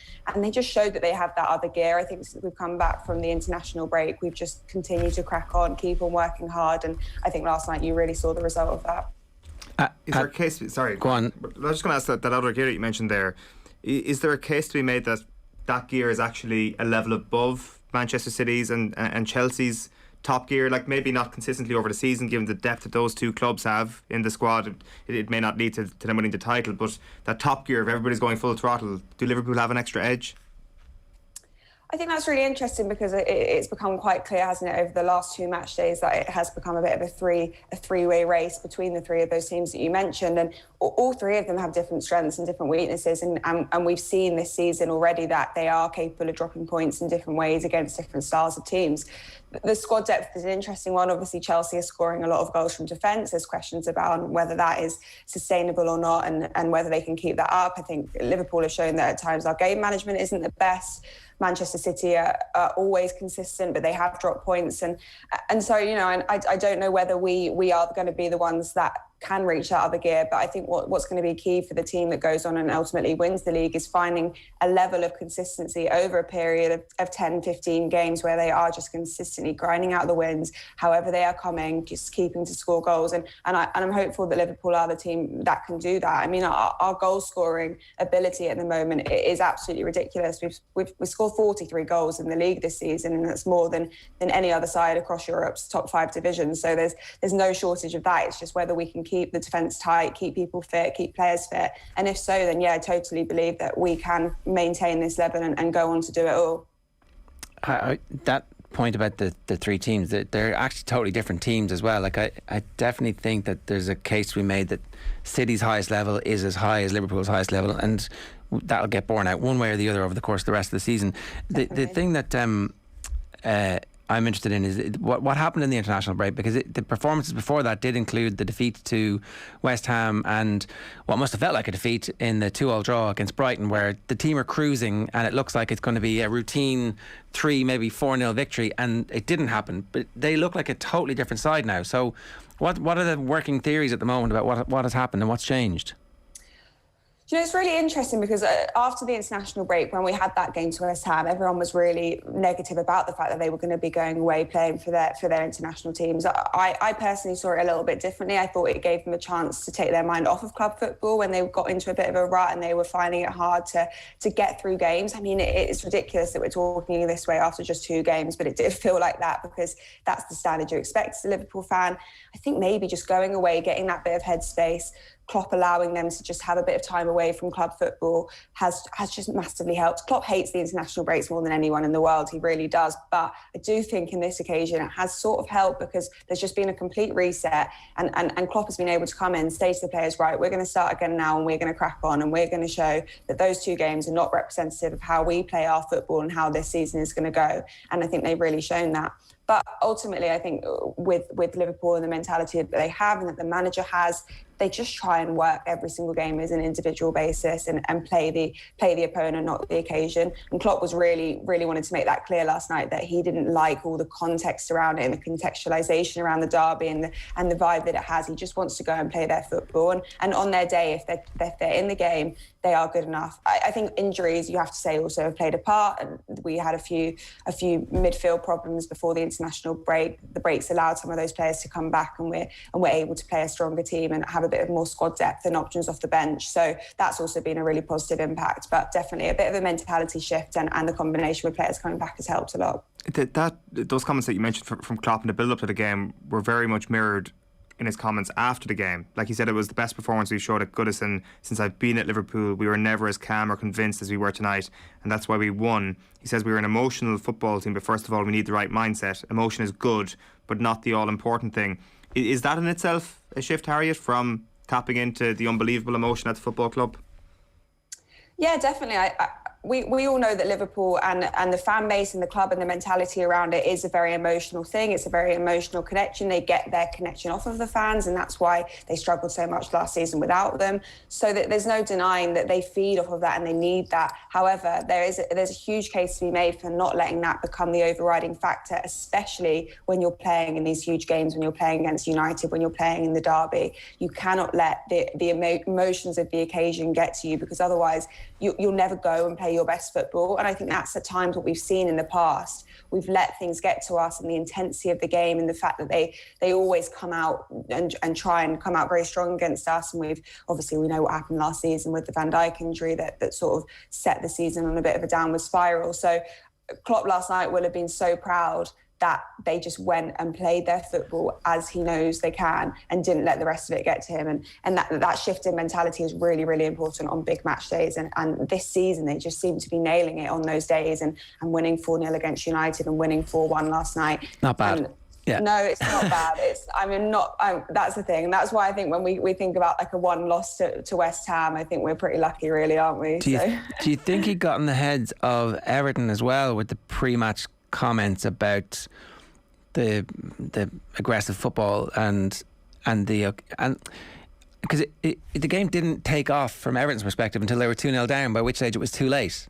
they just showed that they have that other gear. I think since we've come back from the international break, we've just continued to crack on, keep on working hard, and I think last night you really saw the result of that. Is there a case? Sorry, go on. I was just going to ask that other gear that you mentioned there. Is there a case to be made that gear is actually a level above Manchester City's and Chelsea's top gear? Like, maybe not consistently over the season, given the depth that those two clubs have in the squad, it may not lead to them winning the title. But that top gear, if everybody's going full throttle, do Liverpool have an extra edge? I think that's really interesting, because it's become quite clear, hasn't it, over the last 2 match days, that it has become a bit of a three-way race between the 3 of those teams that you mentioned, and all 3 of them have different strengths and different weaknesses, and we've seen this season already that they are capable of dropping points in different ways against different styles of teams. the squad depth is an interesting one. Obviously, Chelsea is scoring a lot of goals from defence. There's questions about whether that is sustainable or not, and whether they can keep that up. I think Liverpool have shown that at times our game management isn't the best. Manchester City are always consistent, but they have dropped points. And so, I don't know whether we are going to be the ones that can reach that other gear. But I think what's going to be key for the team that goes on and ultimately wins the league is finding a level of consistency over a period of 10, 15 games where they are just consistently grinding out the wins, however they are coming, just keeping to score goals. And I'm hopeful that Liverpool are the team that can do that. I mean, our goal scoring ability at the moment is absolutely ridiculous. We've scored 43 goals in the league this season, and that's more than any other side across Europe's top 5 divisions. So there's no shortage of that. It's just whether we can keep the defence tight, keep people fit, keep players fit. And if so, then I totally believe that we can maintain this level and go on to do it all. That point about the 3 teams, they're actually totally different teams as well. Like I definitely think that there's a case to be made that City's highest level is as high as Liverpool's highest level, and that'll get borne out one way or the other over the course of the rest of the season. The thing that I'm interested in is what happened in the international break, because the performances before that did include the defeat to West Ham and what must have felt like a defeat in the 2-2 draw against Brighton, where the team are cruising and it looks like it's going to be a routine 3, maybe 4-0 victory, and it didn't happen. But they look like a totally different side now. So what are the working theories at the moment about what has happened and what's changed? It's really interesting because after the international break, when we had that game to West Ham, everyone was really negative about the fact that they were going to be going away playing for their international teams. I personally saw it a little bit differently. I thought it gave them a chance to take their mind off of club football when they got into a bit of a rut and they were finding it hard to get through games. I mean, it's ridiculous that we're talking this way after just 2 games, but it did feel like that because that's the standard you expect as a Liverpool fan. I think maybe just going away, getting that bit of headspace, Klopp allowing them to just have a bit of time away from club football has just massively helped. Klopp hates the international breaks more than anyone in the world. He really does. But I do think in this occasion it has sort of helped because there's just been a complete reset and Klopp has been able to come in, say to the players, right, we're going to start again now and we're going to crack on and we're going to show that those 2 games are not representative of how we play our football and how this season is going to go. And I think they've really shown that. But ultimately, I think with Liverpool and the mentality that they have and that the manager has, they just try and work every single game as an individual basis and play the opponent, not the occasion. And Klopp was really, really wanted to make that clear last night that he didn't like all the context around it and the contextualisation around the derby and the vibe that it has. He just wants to go and play their football. And on their day, if they're in the game, they are good enough. I think injuries, you have to say, also have played a part. And we had a few midfield problems before the international break. The breaks allowed some of those players to come back, and we're able to play a stronger team and have a bit of more squad depth and options off the bench. So that's also been a really positive impact. But definitely a bit of a mentality shift and the combination with players coming back has helped a lot. Those comments that you mentioned from Klopp in the build-up to the game were very much mirrored in his comments after the game. Like he said, it was the best performance we've showed at Goodison since I've been at Liverpool. We were never as calm or convinced as we were tonight, and that's why we won. He says we were an emotional football team, but first of all, we need the right mindset. Emotion is good, but not the all-important thing. Is that in itself a shift, Harriet, from tapping into the unbelievable emotion at the football club? Yeah, definitely. We all know that Liverpool and the fan base and the club and the mentality around it is a very emotional thing. It's a very emotional connection. They get their connection off of the fans, and that's why they struggled so much last season without them. So that there's no denying that they feed off of that and they need that. However, there's a huge case to be made for not letting that become the overriding factor, especially when you're playing in these huge games, when you're playing against United, when you're playing in the derby. You cannot let the emotions of the occasion get to you, because otherwise you'll never go and play your best football. And I think that's at times what we've seen in the past. We've let things get to us, and the intensity of the game and the fact that they always come out and try and come out very strong against us. And we know what happened last season with the Van Dijk injury that sort of set the season on a bit of a downward spiral. So Klopp last night will have been so proud that they just went and played their football as he knows they can and didn't let the rest of it get to him. And that shift in mentality is really, really important on big match days. And this season, they just seem to be nailing it on those days and winning 4-0 against United and winning 4-1 last night. Not bad. Yeah. No, it's not bad. That's the thing. And that's why I think when we think about like a 1 loss to West Ham, I think we're pretty lucky, really, aren't we? Do you think he got in the heads of Everton as well with the pre-match comments about the aggressive football and because the game didn't take off from Everton's perspective until they were 2-0 down, by which stage it was too late.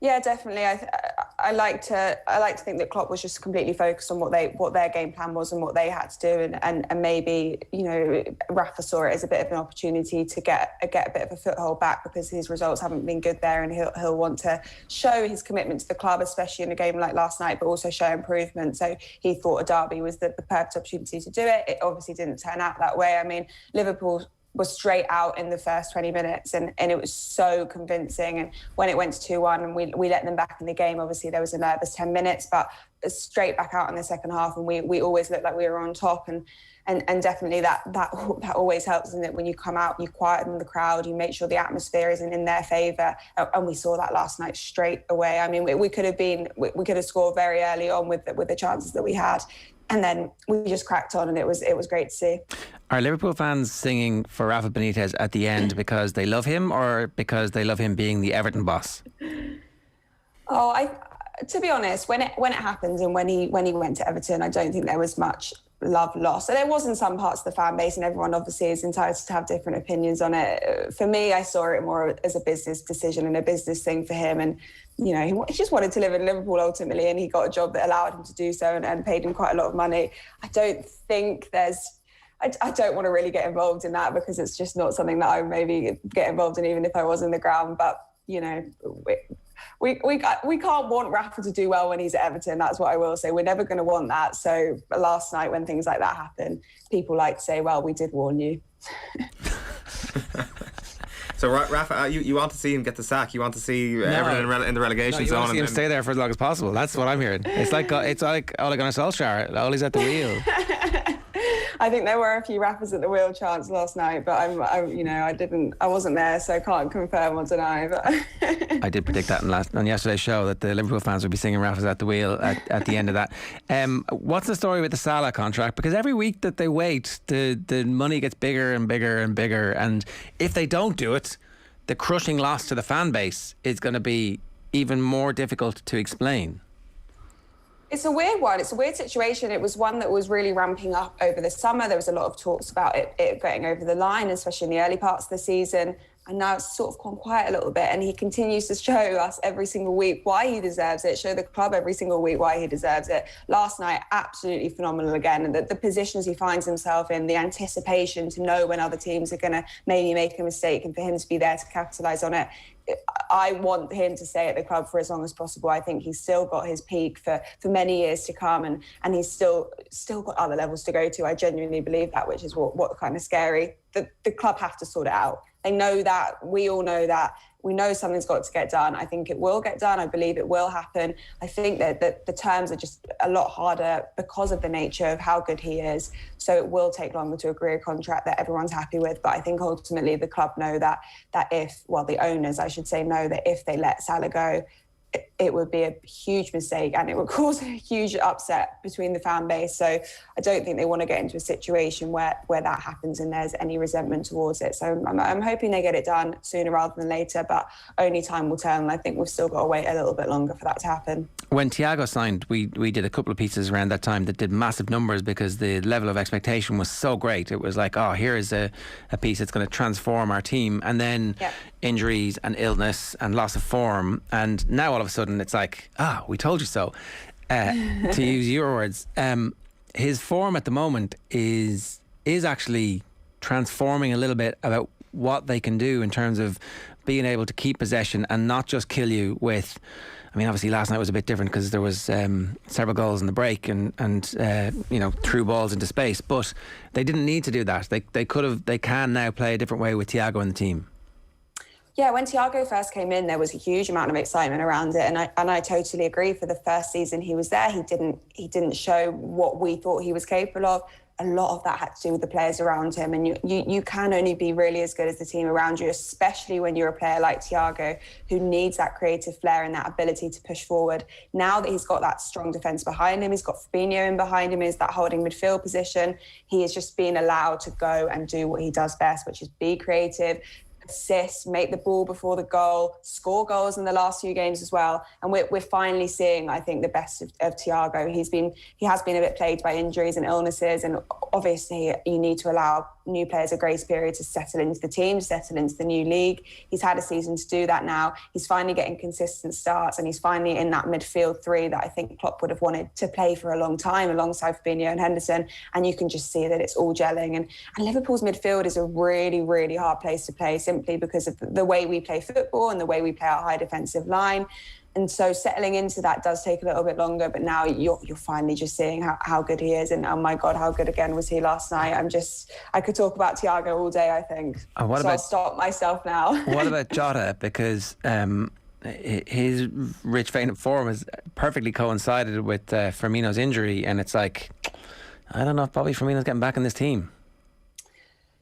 Yeah, definitely. I like to think that Klopp was just completely focused on what their game plan was and what they had to do, and maybe, you know, Rafa saw it as a bit of an opportunity to get a bit of a foothold back, because his results haven't been good there, and he'll want to show his commitment to the club, especially in a game like last night, but also show improvement. So he thought a derby was the perfect opportunity to do it. It obviously didn't turn out that way. I mean, Liverpool was straight out in the first 20 minutes and it was so convincing. And when it went to 2-1 and we let them back in the game, obviously there was a nervous 10 minutes, but straight back out in the second half, and we always looked like we were on top. And definitely that always helps, isn't it? When you come out, you quieten the crowd, you make sure the atmosphere isn't in their favour. And we saw that last night straight away. I mean, we could have scored very early on with the chances that we had. And then we just cracked on, and it was great to see. Are Liverpool fans singing for Rafa Benitez at the end because they love him, or because they love him being the Everton boss? Oh, to be honest, when it happened and when he went to Everton, I don't think there was much love lost. And there was in some parts of the fan base, and everyone obviously is entitled to have different opinions on it. For me, I saw it more as a business decision and a business thing for him. And you know, he just wanted to live in Liverpool ultimately, and he got a job that allowed him to do so and paid him quite a lot of money. I don't think I don't want to really get involved in that, because it's just not something that I would maybe get involved in, even if I was in the ground. But, you know, we can't want Rafa to do well when he's at Everton. That's what I will say. We're never going to want that. So last night, when things like that happen, people like to say, well, we did warn you. So Rafa, you want to see him get the sack? You want to see Everton in the relegation zone? You want to see him stay there for as long as possible. That's what I'm hearing. It's like Ole Gunnar Solskjaer. Ole's at the wheel. I think there were a few Rafas at the wheel chance last night, but I wasn't there, so I can't confirm or deny. But I did predict that on yesterday's show, that the Liverpool fans would be singing Rafa's at the wheel at the end of that. What's the story with the Salah contract? Because every week that they wait, the money gets bigger and bigger and bigger, and if they don't do it, the crushing loss to the fan base is going to be even more difficult to explain. It's a weird one. It's a weird situation. It was one that was really ramping up over the summer. There was a lot of talks about it getting over the line, especially in the early parts of the season. And now it's sort of gone quiet a little bit. And he continues to show us every single week why he deserves it, show the club every single week why he deserves it. Last night, absolutely phenomenal again. And the positions he finds himself in, the anticipation to know when other teams are going to maybe make a mistake, and for him to be there to capitalise on it. I want him to stay at the club for as long as possible. I think he's still got his peak for many years to come, and he's still got other levels to go to. I genuinely believe that, which is what kind of scary. The club have to sort it out. They know that. We all know that. We know something's got to get done. I think it will get done. I believe it will happen. I think that the terms are just a lot harder because of the nature of how good he is. So it will take longer to agree a contract that everyone's happy with. But I think ultimately the club know that the owners, I should say, know that if they let Salah go, it would be a huge mistake, and it would cause a huge upset between the fan base. So I don't think they want to get into a situation where that happens and there's any resentment towards it. So I'm hoping they get it done sooner rather than later, but only time will tell, and I think we've still got to wait a little bit longer for that to happen. When Thiago signed, we did a couple of pieces around that time that did massive numbers, because the level of expectation was so great. It was like, oh, here is a piece that's going to transform our team. And then injuries and illness and loss of form, and now all of a sudden it's like, we told you so, to use your words. His form at the moment is actually transforming a little bit about what they can do in terms of being able to keep possession and not just kill you with, I mean, obviously last night was a bit different because there was several goals in the break and threw balls into space, but they didn't need to do that. They can now play a different way with Thiago and the team. Yeah, when Thiago first came in, there was a huge amount of excitement around it, and I totally agree. For the first season he was there, he didn't show what we thought he was capable of. A lot of that had to do with the players around him, and you can only be really as good as the team around you, especially when you're a player like Thiago, who needs that creative flair and that ability to push forward. Now that he's got that strong defence behind him, he's got Fabinho in behind him, is that holding midfield position. He is just being allowed to go and do what he does best, which is be creative, assist, make the ball before the goal, score goals in the last few games as well. And we're finally seeing, I think, the best of Thiago. He has been a bit plagued by injuries and illnesses, and obviously you need to allow new players a grace period to settle into the team, settle into the new league. He's had a season to do that now. He's finally getting consistent starts, and he's finally in that midfield three that I think Klopp would have wanted to play for a long time alongside Fabinho and Henderson. And you can just see that it's all gelling. And Liverpool's midfield is a really, really hard place to play, simply because of the way we play football and the way we play our high defensive line. And so settling into that does take a little bit longer, but now you're finally just seeing how good he is. And oh my God, how good again was he last night? I could talk about Thiago all day, I think. I'll stop myself now. What about Jota? Because his rich vein of form has perfectly coincided with Firmino's injury, and it's like, I don't know if Bobby Firmino's getting back in this team.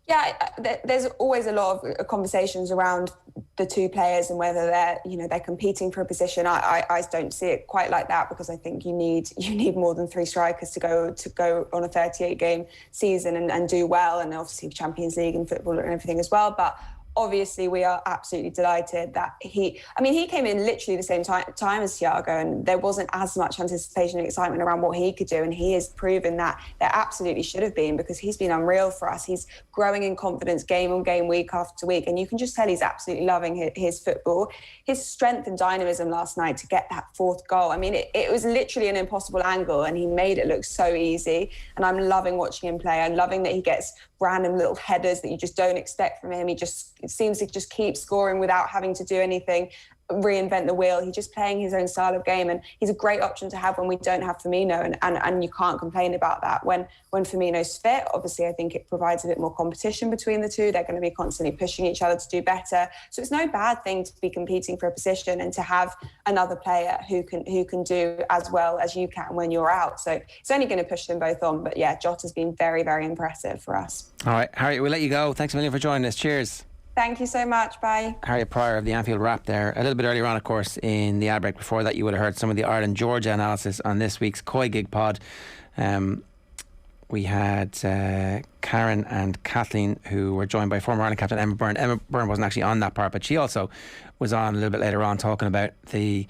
Yeah, there's always a lot of conversations around the two players and whether they're competing for a position. I don't see it quite like that, because I think you need more than three strikers to go on a 38-game season and do well, and obviously Champions League and football and everything as well. But obviously we are absolutely delighted that he came in literally the same time as Thiago, and there wasn't as much anticipation and excitement around what he could do, and he has proven that there absolutely should have been, because he's been unreal for us. He's growing in confidence game on game, week after week, and you can just tell he's absolutely loving his football. His strength and dynamism last night to get that fourth goal, I mean, it was literally an impossible angle, and he made it look so easy, and I'm loving watching him play. I'm loving that he gets random little headers that you just don't expect from him. It seems to just keep scoring without having to do anything, reinvent the wheel. He's just playing his own style of game, and he's a great option to have when we don't have Firmino, and you can't complain about that. When Firmino's fit, obviously I think it provides a bit more competition between the two. They're going to be constantly pushing each other to do better. So it's no bad thing to be competing for a position and to have another player who can do as well as you can when you're out. So it's only going to push them both on. But yeah, Jota's been very, very impressive for us. All right, Harriet, we'll let you go. Thanks a million for joining us. Cheers. Thank you so much. Bye. Harriet Prior of the Anfield Wrap there. A little bit earlier on, of course, in the ad break before that, you would have heard some of the Ireland-Georgia analysis on this week's Koi Gig pod. We had Karen and Kathleen, who were joined by former Ireland captain Emma Byrne. Emma Byrne wasn't actually on that part, but she also was on a little bit later on talking about the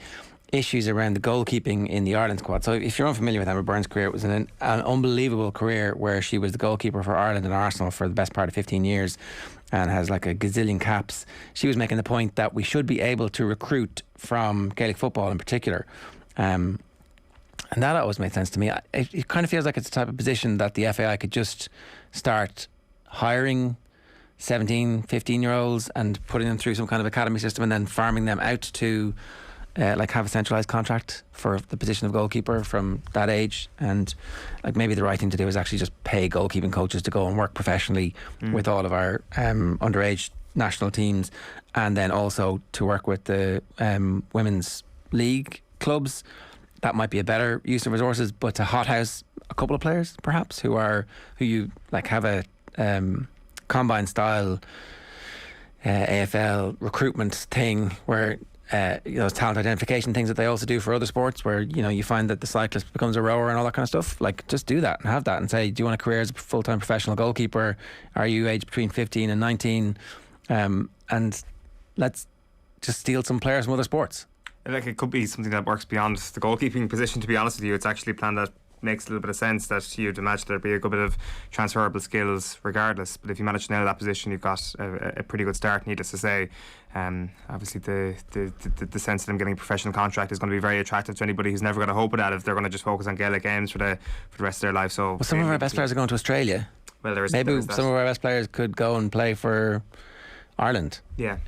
issues around the goalkeeping in the Ireland squad. So if you're unfamiliar with Emma Byrne's career, it was an unbelievable career where she was the goalkeeper for Ireland and Arsenal for the best part of 15 years and has like a gazillion caps. She was making the point that we should be able to recruit from Gaelic football in particular. And that always made sense to me. It kind of feels like it's the type of position that the FAI could just start hiring 17, 15-year-olds and putting them through some kind of academy system and then farming them out to like have a centralised contract for the position of goalkeeper from that age. And like maybe the right thing to do is actually just pay goalkeeping coaches to go and work professionally with all of our underage national teams, and then also to work with the women's league clubs. That might be a better use of resources, but to hothouse a couple of players perhaps who you like have a combine style AFL recruitment thing where talent identification things that they also do for other sports, where you find that the cyclist becomes a rower and all that kind of stuff. Like, just do that and have that and say, do you want a career as a full-time professional goalkeeper? Are you aged between 15 and 19? And let's just steal some players from other sports. Like, it could be something that works beyond the goalkeeping position, to be honest with you. It's actually a plan that makes a little bit of sense, that you'd imagine there'd be a good bit of transferable skills regardless. But if you manage to nail that position, you've got a pretty good start, needless to say. Obviously the sense of them getting a professional contract is going to be very attractive to anybody who's never got a hope of that if they're going to just focus on Gaelic games for the rest of their life. So some of our best players are going to Australia. Well, maybe some of our best players could go and play for Ireland. Yeah.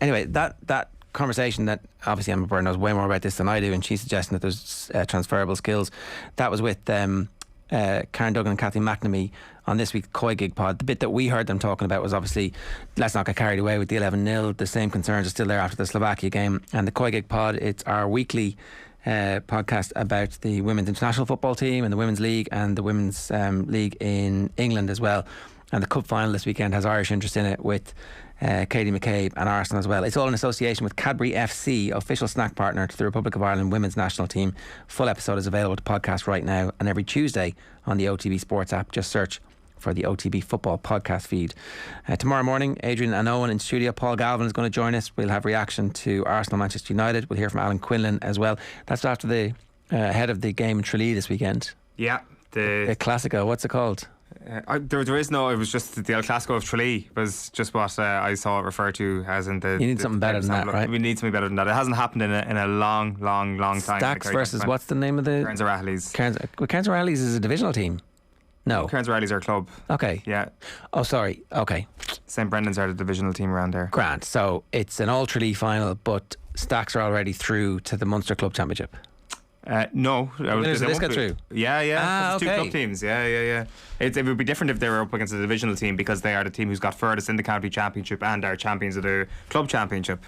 Anyway, that conversation, that obviously Emma Byrne knows way more about this than I do, and she's suggesting that there's transferable skills. That was with Karen Duggan and Kathleen McNamee on this week's Koi Gig pod. The bit that we heard them talking about was obviously, let's not get carried away with the 11-0. The same concerns are still there after the Slovakia game. And the Koi Gig pod, it's our weekly podcast about the women's international football team and the women's league and the women's league in England as well. And the cup final this weekend has Irish interest in it, with Katie McCabe and Arsenal as well. It's all in association with Cadbury FC, official snack partner to the Republic of Ireland women's national team. Full episode is available to podcast right now, and every Tuesday on the OTB Sports app. Just search for the OTB Football podcast feed. Tomorrow morning, Adrian and Owen in studio. Paul Galvin is going to join us. We'll have reaction to Arsenal Manchester United. We'll hear from Alan Quinlan as well. That's after the head of the game in Tralee this weekend. Yeah, the Classico. What's it called? There is no. It was just the El Clasico of Tralee was just what I saw it referred to as in the. You need something better than that, right? We need something better than that. It hasn't happened in a long time. Stacks versus what's the name of the Cairns O'Reilly's? Cairns O'Reilly's is a divisional team. No, Cairns O'Reilly's our club. Okay. Yeah. Oh, sorry. Okay. St Brendan's are the divisional team around there. Grant. So it's an all Tralee final, but Stacks are already through to the Munster Club Championship. No. Did this get through? Yeah. Okay. Two club teams. Yeah. It would be different if they were up against a divisional team because they are the team who's got furthest in the county championship and are champions of the club championip.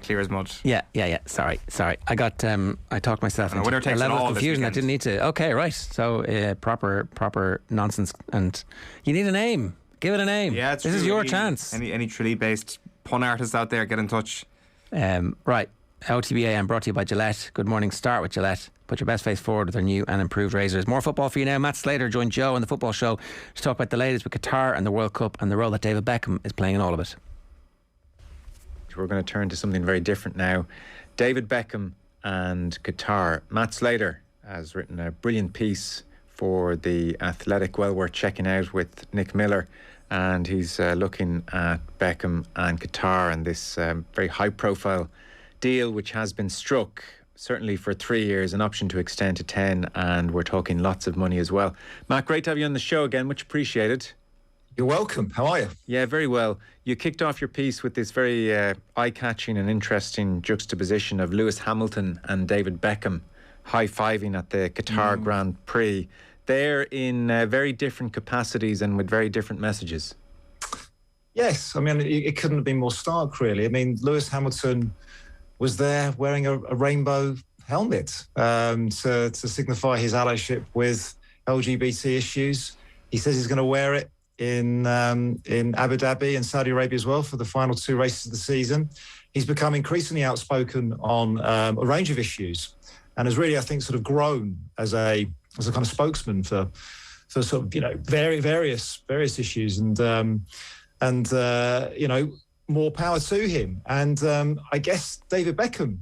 Clear as mud. Yeah. Sorry. I got. I talked myself into a level of confusion. I didn't need to. Okay, right. So proper nonsense, and you need a name. Give it a name. Yeah, this is your chance. Any Tralee-based pun artists out there, get in touch. Right. OTB AM brought to you by Gillette. Good morning. Start with Gillette. Put your best face forward with their new and improved razors. More football for you now. Matt Slater joined Joe on the football show to talk about the latest with Qatar and the World Cup and the role that David Beckham is playing in all of it. We're going to turn to something very different now. David Beckham and Qatar. Matt Slater has written a brilliant piece for The Athletic, well worth checking out, with Nick Miller, and he's looking at Beckham and Qatar and this very high profile deal which has been struck, certainly for 3 years, an option to extend to 10, and we're talking lots of money as well. Matt, great to have you on the show again, much appreciated. You're welcome. How are you? Yeah, very well. You kicked off your piece with this very eye-catching and interesting juxtaposition of Lewis Hamilton and David Beckham high-fiving at the Qatar Grand Prix. They're in very different capacities and with very different messages. Yes, I mean, it couldn't have been more stark, really. I mean, Lewis Hamilton was there wearing a rainbow helmet to signify his allyship with LGBT issues. He says he's going to wear it in Abu Dhabi and Saudi Arabia as well for the final 2 races of the season. He's become increasingly outspoken on a range of issues, and has really, I think, sort of grown as a kind of spokesman for sort of, you know, various issues, and you know, more power to him. And I guess David Beckham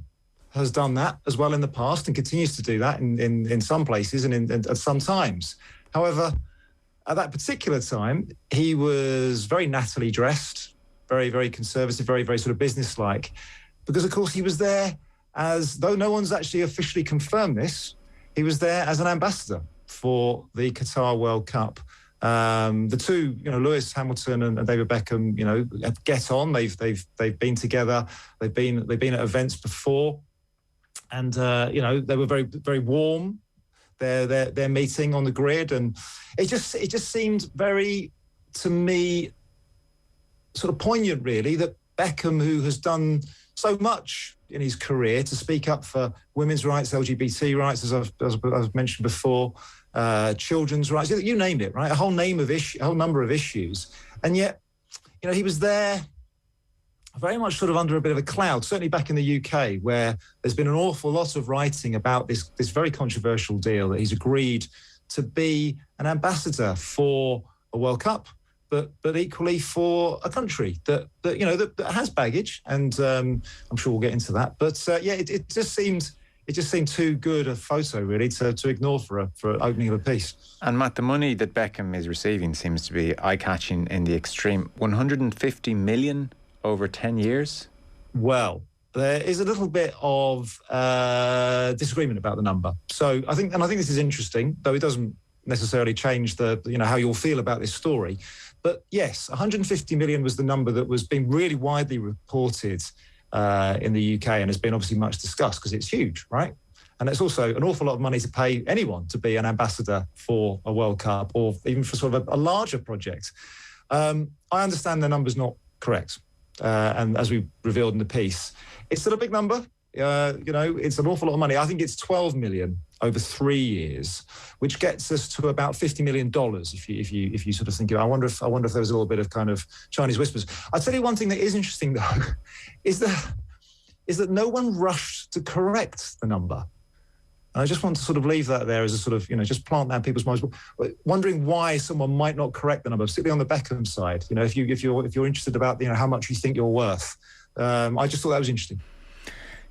has done that as well in the past and continues to do that in some places and at some times. However, at that particular time, he was very nattily dressed, very, very conservative, very, very sort of businesslike, because, of course, he was there as, though no one's actually officially confirmed this, he was there as an ambassador for the Qatar World Cup. The two, you know, Lewis Hamilton and David Beckham, you know, get on. They've been together. They've been at events before, and you know, they were very, very warm. Their meeting on the grid, and it just seemed very, to me, sort of poignant, really, that Beckham, who has done so much in his career to speak up for women's rights, LGBT rights, as I've mentioned before, children's rights, you name it, right? A whole number of issues, and yet, you know, he was there very much sort of under a bit of a cloud, certainly back in the UK, where there's been an awful lot of writing about this very controversial deal that he's agreed to be an ambassador for a World Cup, but equally for a country that you know that has baggage, and I'm sure we'll get into that. But yeah, it just seemed too good a photo, really, to ignore for opening of a piece. And Matt, the money that Beckham is receiving seems to be eye-catching in the extreme. 150 million over 10 years? Well, there is a little bit of disagreement about the number. So I think this is interesting, though it doesn't necessarily change how you'll feel about this story. But yes, 150 million was the number that was being really widely reported in the UK, and has been obviously much discussed because it's huge, right? And it's also an awful lot of money to pay anyone to be an ambassador for a World Cup, or even for sort of a larger project. I understand the number's not correct. And as we revealed in the piece, it's still a big number. You know, it's an awful lot of money. I think it's 12 million over 3 years, which gets us to about $50 million. If you sort of think, I wonder if there was a little bit of kind of Chinese whispers. I'll tell you one thing that is interesting though, is that no one rushed to correct the number. And I just want to sort of leave that there as a sort of, just plant that in people's minds. Wondering why someone might not correct the number, particularly on the Beckham side. If you're interested about how much you think you're worth. I just thought that was interesting.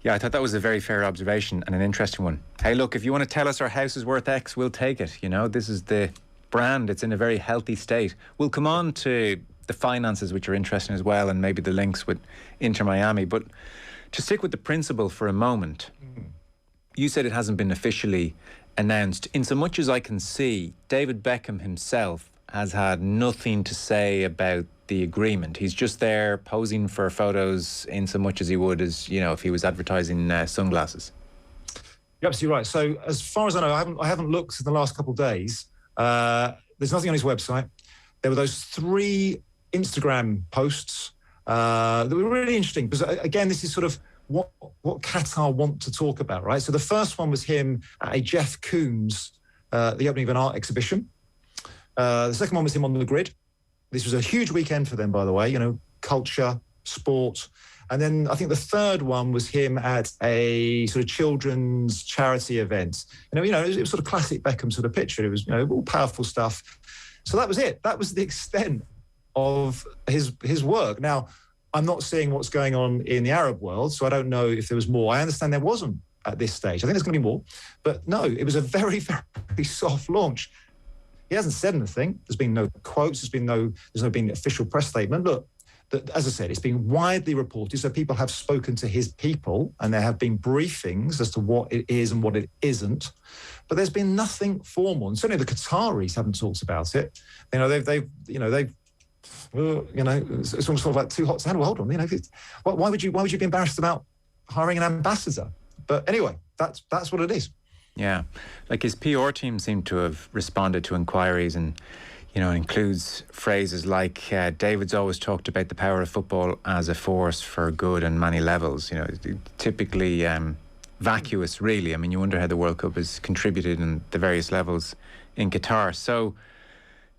Yeah, I thought that was a very fair observation and an interesting one. Hey, look, if you want to tell us our house is worth X, we'll take it. This is the brand. It's in a very healthy state. We'll come on to the finances, which are interesting as well, and maybe the links with Inter Miami. But to stick with the principle for a moment, you said it hasn't been officially announced. In so much as I can see, David Beckham himself has had nothing to say about the agreement. He's just there posing for photos in so much as he would as, if he was advertising sunglasses. You're absolutely right. So as far as I know, I haven't looked in the last couple of days. There's nothing on his website. There were those 3 Instagram posts that were really interesting because, again, this is sort of what Qatar want to talk about, right? So the first one was him at a Jeff Koons, the opening of an art exhibition. The second one was him on the grid. This was a huge weekend for them, by the way, culture, sport. And then I think the third one was him at a sort of children's charity event. It was sort of classic Beckham sort of picture. It was, all powerful stuff. So that was it. That was the extent of his work. Now, I'm not seeing what's going on in the Arab world, so I don't know if there was more. I understand there wasn't at this stage. I think there's going to be more. But no, it was a very, very soft launch. He hasn't said anything. There's been no quotes. There's no been official press statement. Look, as I said, it's been widely reported, so people have spoken to his people, and there have been briefings as to what it is and what it isn't. But there's been nothing formal, and certainly the Qataris haven't talked about it. It's almost sort of like too hot to handle. Hold on, why would you be embarrassed about hiring an ambassador? But anyway, that's what it is. Yeah, like his PR team seem to have responded to inquiries, and it includes phrases like David's always talked about the power of football as a force for good on many levels. Typically vacuous, really. I mean, you wonder how the World Cup has contributed in the various levels in Qatar. So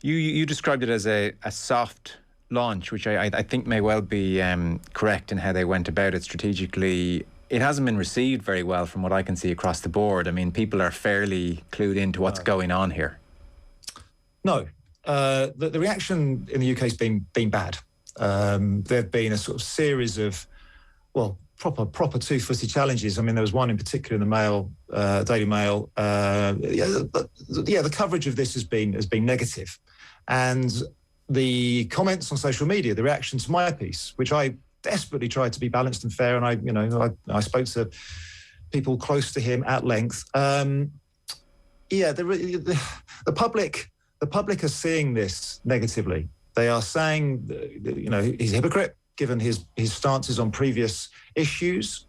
you described it as a soft launch, which I think may well be correct in how they went about it strategically. It hasn't been received very well from what I can see across the board. I mean, people are fairly clued into what's going on here. No. The reaction in the UK has been bad. There have been a sort of series of, proper two-footy challenges. I mean, there was one in particular in the Mail, Daily Mail. The coverage of this has been negative. And the comments on social media, the reaction to my piece, which I desperately tried to be balanced and fair, and I spoke to people close to him at length. The public are seeing this negatively. They are saying, he's a hypocrite given his stances on previous issues.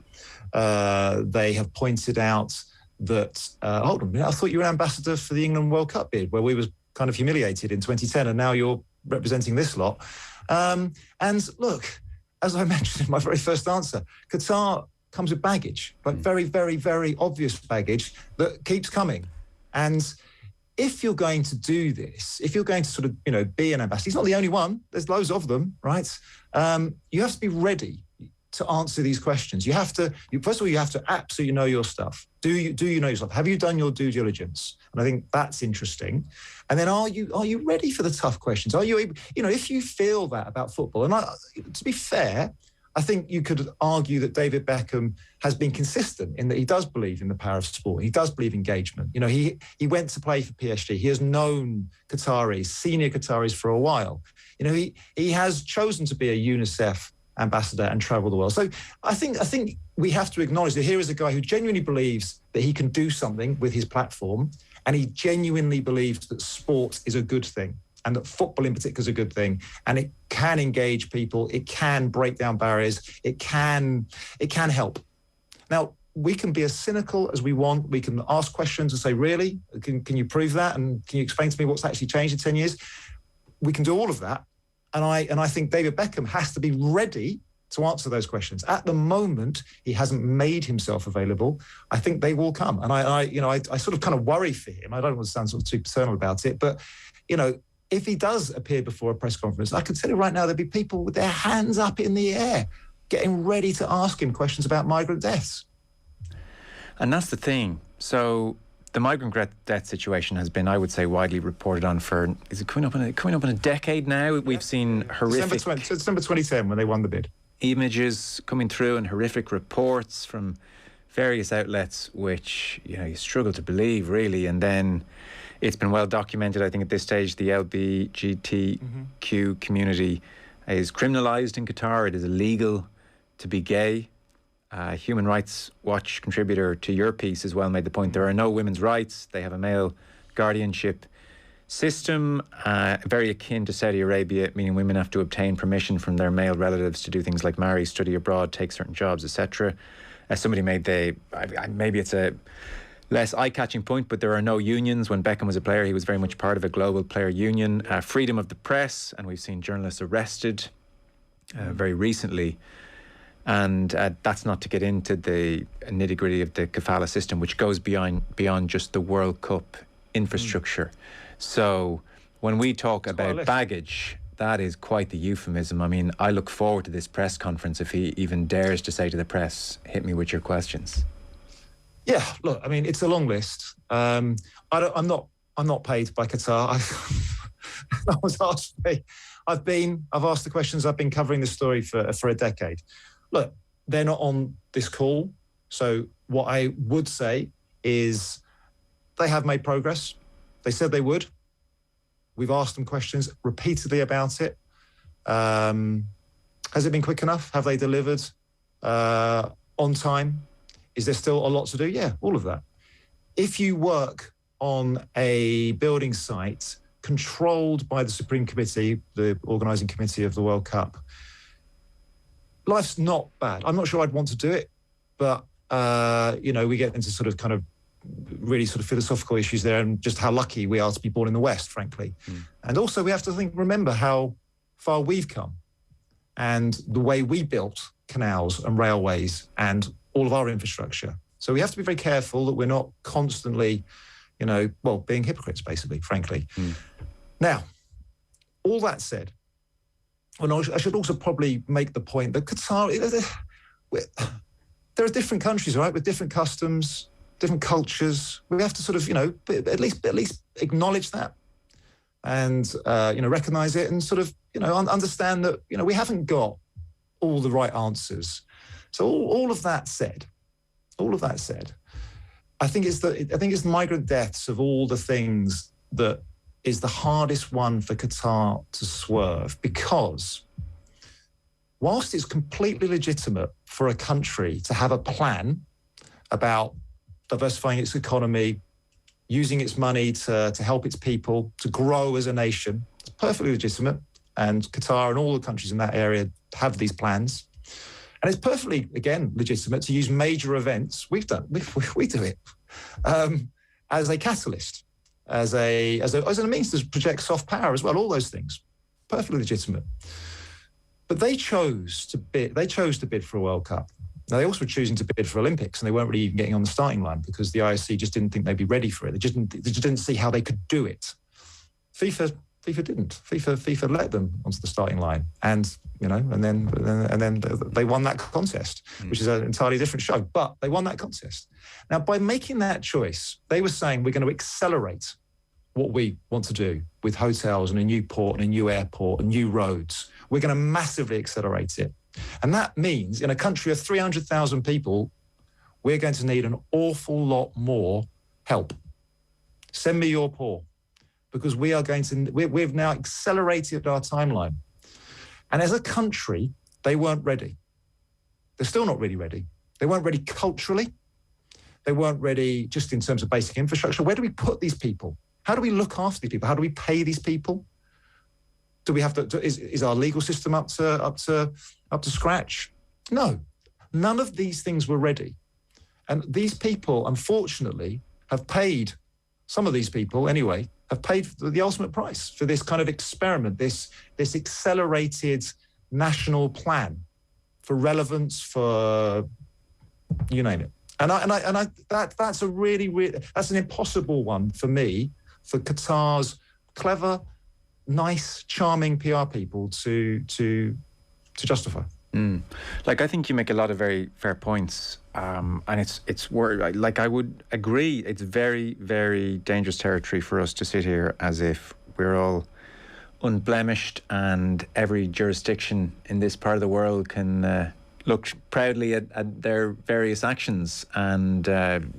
They have pointed out that hold on a minute, I thought you were an ambassador for the England World Cup bid, where we was kind of humiliated in 2010, and now you're representing this lot. And look, as I mentioned in my very first answer, Qatar comes with baggage, like very, very, very obvious baggage that keeps coming. And if you're going to do this, if you're going to sort of, be an ambassador, he's not the only one. There's loads of them, right? You have to be ready to answer these questions. You have to, first of all, you have to absolutely know your stuff. Do you know yourself? Have you done your due diligence? And I think that's interesting. And then are you ready for the tough questions? Are you able, if you feel that about football, and to be fair, I think you could argue that David Beckham has been consistent in that he does believe in the power of sport. He does believe engagement. He went to play for PSG. He has known Qataris, senior Qataris for a while. He has chosen to be a UNICEF ambassador and travel the world. So I think we have to acknowledge that here is a guy who genuinely believes that he can do something with his platform, and he genuinely believes that sport is a good thing, and that football in particular is a good thing, and it can engage people, it can break down barriers, it can help. Now, we can be as cynical as we want. We can ask questions and say, really? Can you prove that? And can you explain to me what's actually changed in 10 years? We can do all of that. And I think David Beckham has to be ready to answer those questions. At the moment, he hasn't made himself available. I think they will come. And I sort of kind of worry for him. I don't want to sound sort of too personal about it, but, if he does appear before a press conference, I can tell you right now, there'll be people with their hands up in the air, getting ready to ask him questions about migrant deaths. And that's the thing. So the migrant death situation has been, I would say, widely reported on for, is it coming up in a decade now? We've seen horrific... December 2010 when they won the bid. Images coming through and horrific reports from various outlets which, you struggle to believe, really. And then it's been well documented, I think, at this stage, the LGBTQ community is criminalised in Qatar. It is illegal to be gay. Human Rights Watch contributor to your piece as well made the point there are no women's rights. They have a male guardianship system, very akin to Saudi Arabia, meaning women have to obtain permission from their male relatives to do things like marry, study abroad, take certain jobs, etc. Somebody made maybe it's a less eye-catching point, but there are no unions. When Beckham was a player, he was very much part of a global player union. Freedom of the press, and we've seen journalists arrested very recently. And that's not to get into the nitty-gritty of the kafala system, which goes beyond just the World Cup infrastructure. So when we talk about baggage, that is quite the euphemism. I mean, I look forward to this press conference if he even dares to say to the press, hit me with your questions. Yeah, look, I mean, it's a long list. I'm not paid by Qatar. I was asked me. I've asked the questions. I've been covering this story for a decade. Look, they're not on this call. So what I would say is they have made progress. They said they would. We've asked them questions repeatedly about it. Has it been quick enough? Have they delivered on time? Is there still a lot to do? Yeah, all of that. If you work on a building site controlled by the Supreme Committee, the organising committee of the World Cup, life's not bad. I'm not sure I'd want to do it, but, we get into sort of kind of really sort of philosophical issues there and just how lucky we are to be born in the West, frankly. And also we have to remember how far we've come and the way we built canals and railways and all of our infrastructure. So we have to be very careful that we're not constantly, being hypocrites, basically, frankly. Now, all that said, I should also probably make the point that Qatar, there are different countries, right, with different customs, different cultures. We have to sort of, at least acknowledge that and, recognise it and sort of, understand that, we haven't got all the right answers. So all of that said, I think it's migrant deaths of all the things that is the hardest one for Qatar to swerve, because whilst it's completely legitimate for a country to have a plan about diversifying its economy, using its money to help its people, to grow as a nation, it's perfectly legitimate. And Qatar and all the countries in that area have these plans. And it's perfectly, again, legitimate to use major events. We do it as a catalyst, as a means to project soft power as well. All those things, perfectly legitimate. But they chose to bid for a World Cup. Now they also were choosing to bid for Olympics, and they weren't really even getting on the starting line because the IOC just didn't think they'd be ready for it. They just didn't see how they could do it. FIFA didn't. FIFA let them onto the starting line, and then they won that contest, which is an entirely different show. But they won that contest. Now, by making that choice, they were saying we're going to accelerate what we want to do with hotels and a new port and a new airport and new roads. We're going to massively accelerate it, and that means in a country of 300,000 people, we're going to need an awful lot more help. Send me your poor. Because we've now accelerated our timeline. And as a country, they weren't ready. They're still not really ready. They weren't ready culturally. They weren't ready just in terms of basic infrastructure. Where do we put these people? How do we look after these people? How do we pay these people? Do we have to? Is our legal system up to scratch? No, none of these things were ready. And these people, unfortunately, have paid. Some of these people, anyway, have paid the ultimate price for this kind of experiment, this accelerated national plan for relevance, for you name it. And that's an impossible one for me, for Qatar's clever, nice, charming PR people to justify. Like, I think you make a lot of very fair points, and it's like, I would agree, it's very, very dangerous territory for us to sit here as if we're all unblemished and every jurisdiction in this part of the world can look proudly at their various actions and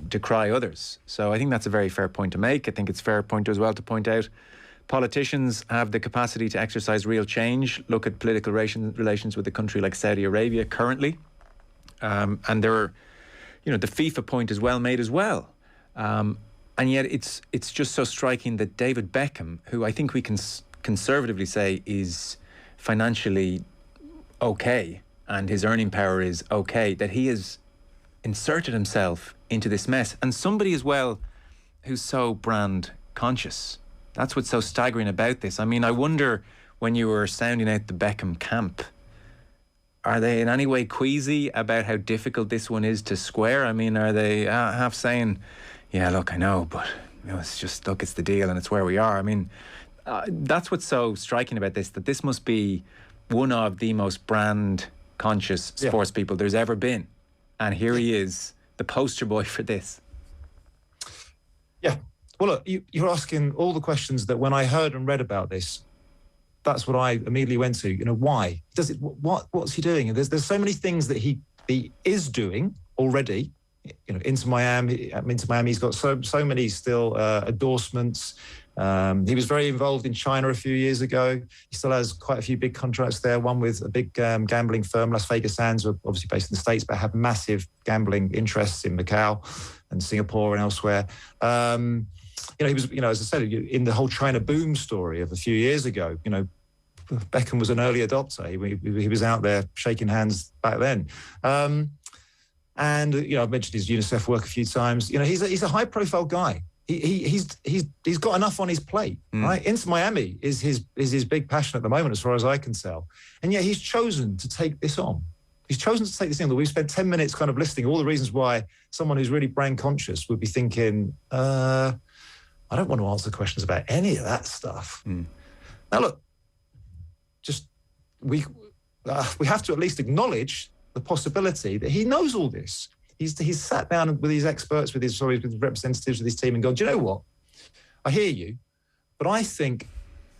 decry others. So I think that's a very fair point to make. I think it's a fair point as well to point out politicians have the capacity to exercise real change. Look at political relations with a country like Saudi Arabia currently. And there are, the FIFA point is well made as well. And yet it's just so striking that David Beckham, who I think we can conservatively say is financially okay and his earning power is okay, that he has inserted himself into this mess. And somebody as well who's so brand conscious. That's what's so staggering about this. I mean, I wonder, when you were sounding out the Beckham camp, are they in any way queasy about how difficult this one is to square? I mean, are they half saying, yeah, look, I know, but it's just, look, it's the deal and it's where we are. I mean, that's what's so striking about this, that this must be one of the most brand conscious sports people there's ever been. And here he is, the poster boy for this. Yeah. Well, look, you're asking all the questions that when I heard and read about this, that's what I immediately went to. Why? Does it? What's he doing? And there's so many things that he is doing already. Into Miami, he's got so many still endorsements. He was very involved in China a few years ago. He still has quite a few big contracts there. One with a big gambling firm, Las Vegas Sands, obviously based in the States, but have massive gambling interests in Macau and Singapore and elsewhere. He was, as I said, in the whole China boom story of a few years ago, Beckham was an early adopter. He was out there shaking hands back then. And, I've mentioned his UNICEF work a few times. He's a high-profile guy. He's got enough on his plate, right? Inter Miami is his big passion at the moment, as far as I can tell. And yet he's chosen to take this on. He's chosen to take this on. We've spent 10 minutes kind of listing all the reasons why someone who's really brand conscious would be thinking, I don't want to answer questions about any of that stuff. Now, look, we have to at least acknowledge the possibility that he knows all this. He's sat down with his experts, with his representatives of his team and gone, do you know what? I hear you, but I think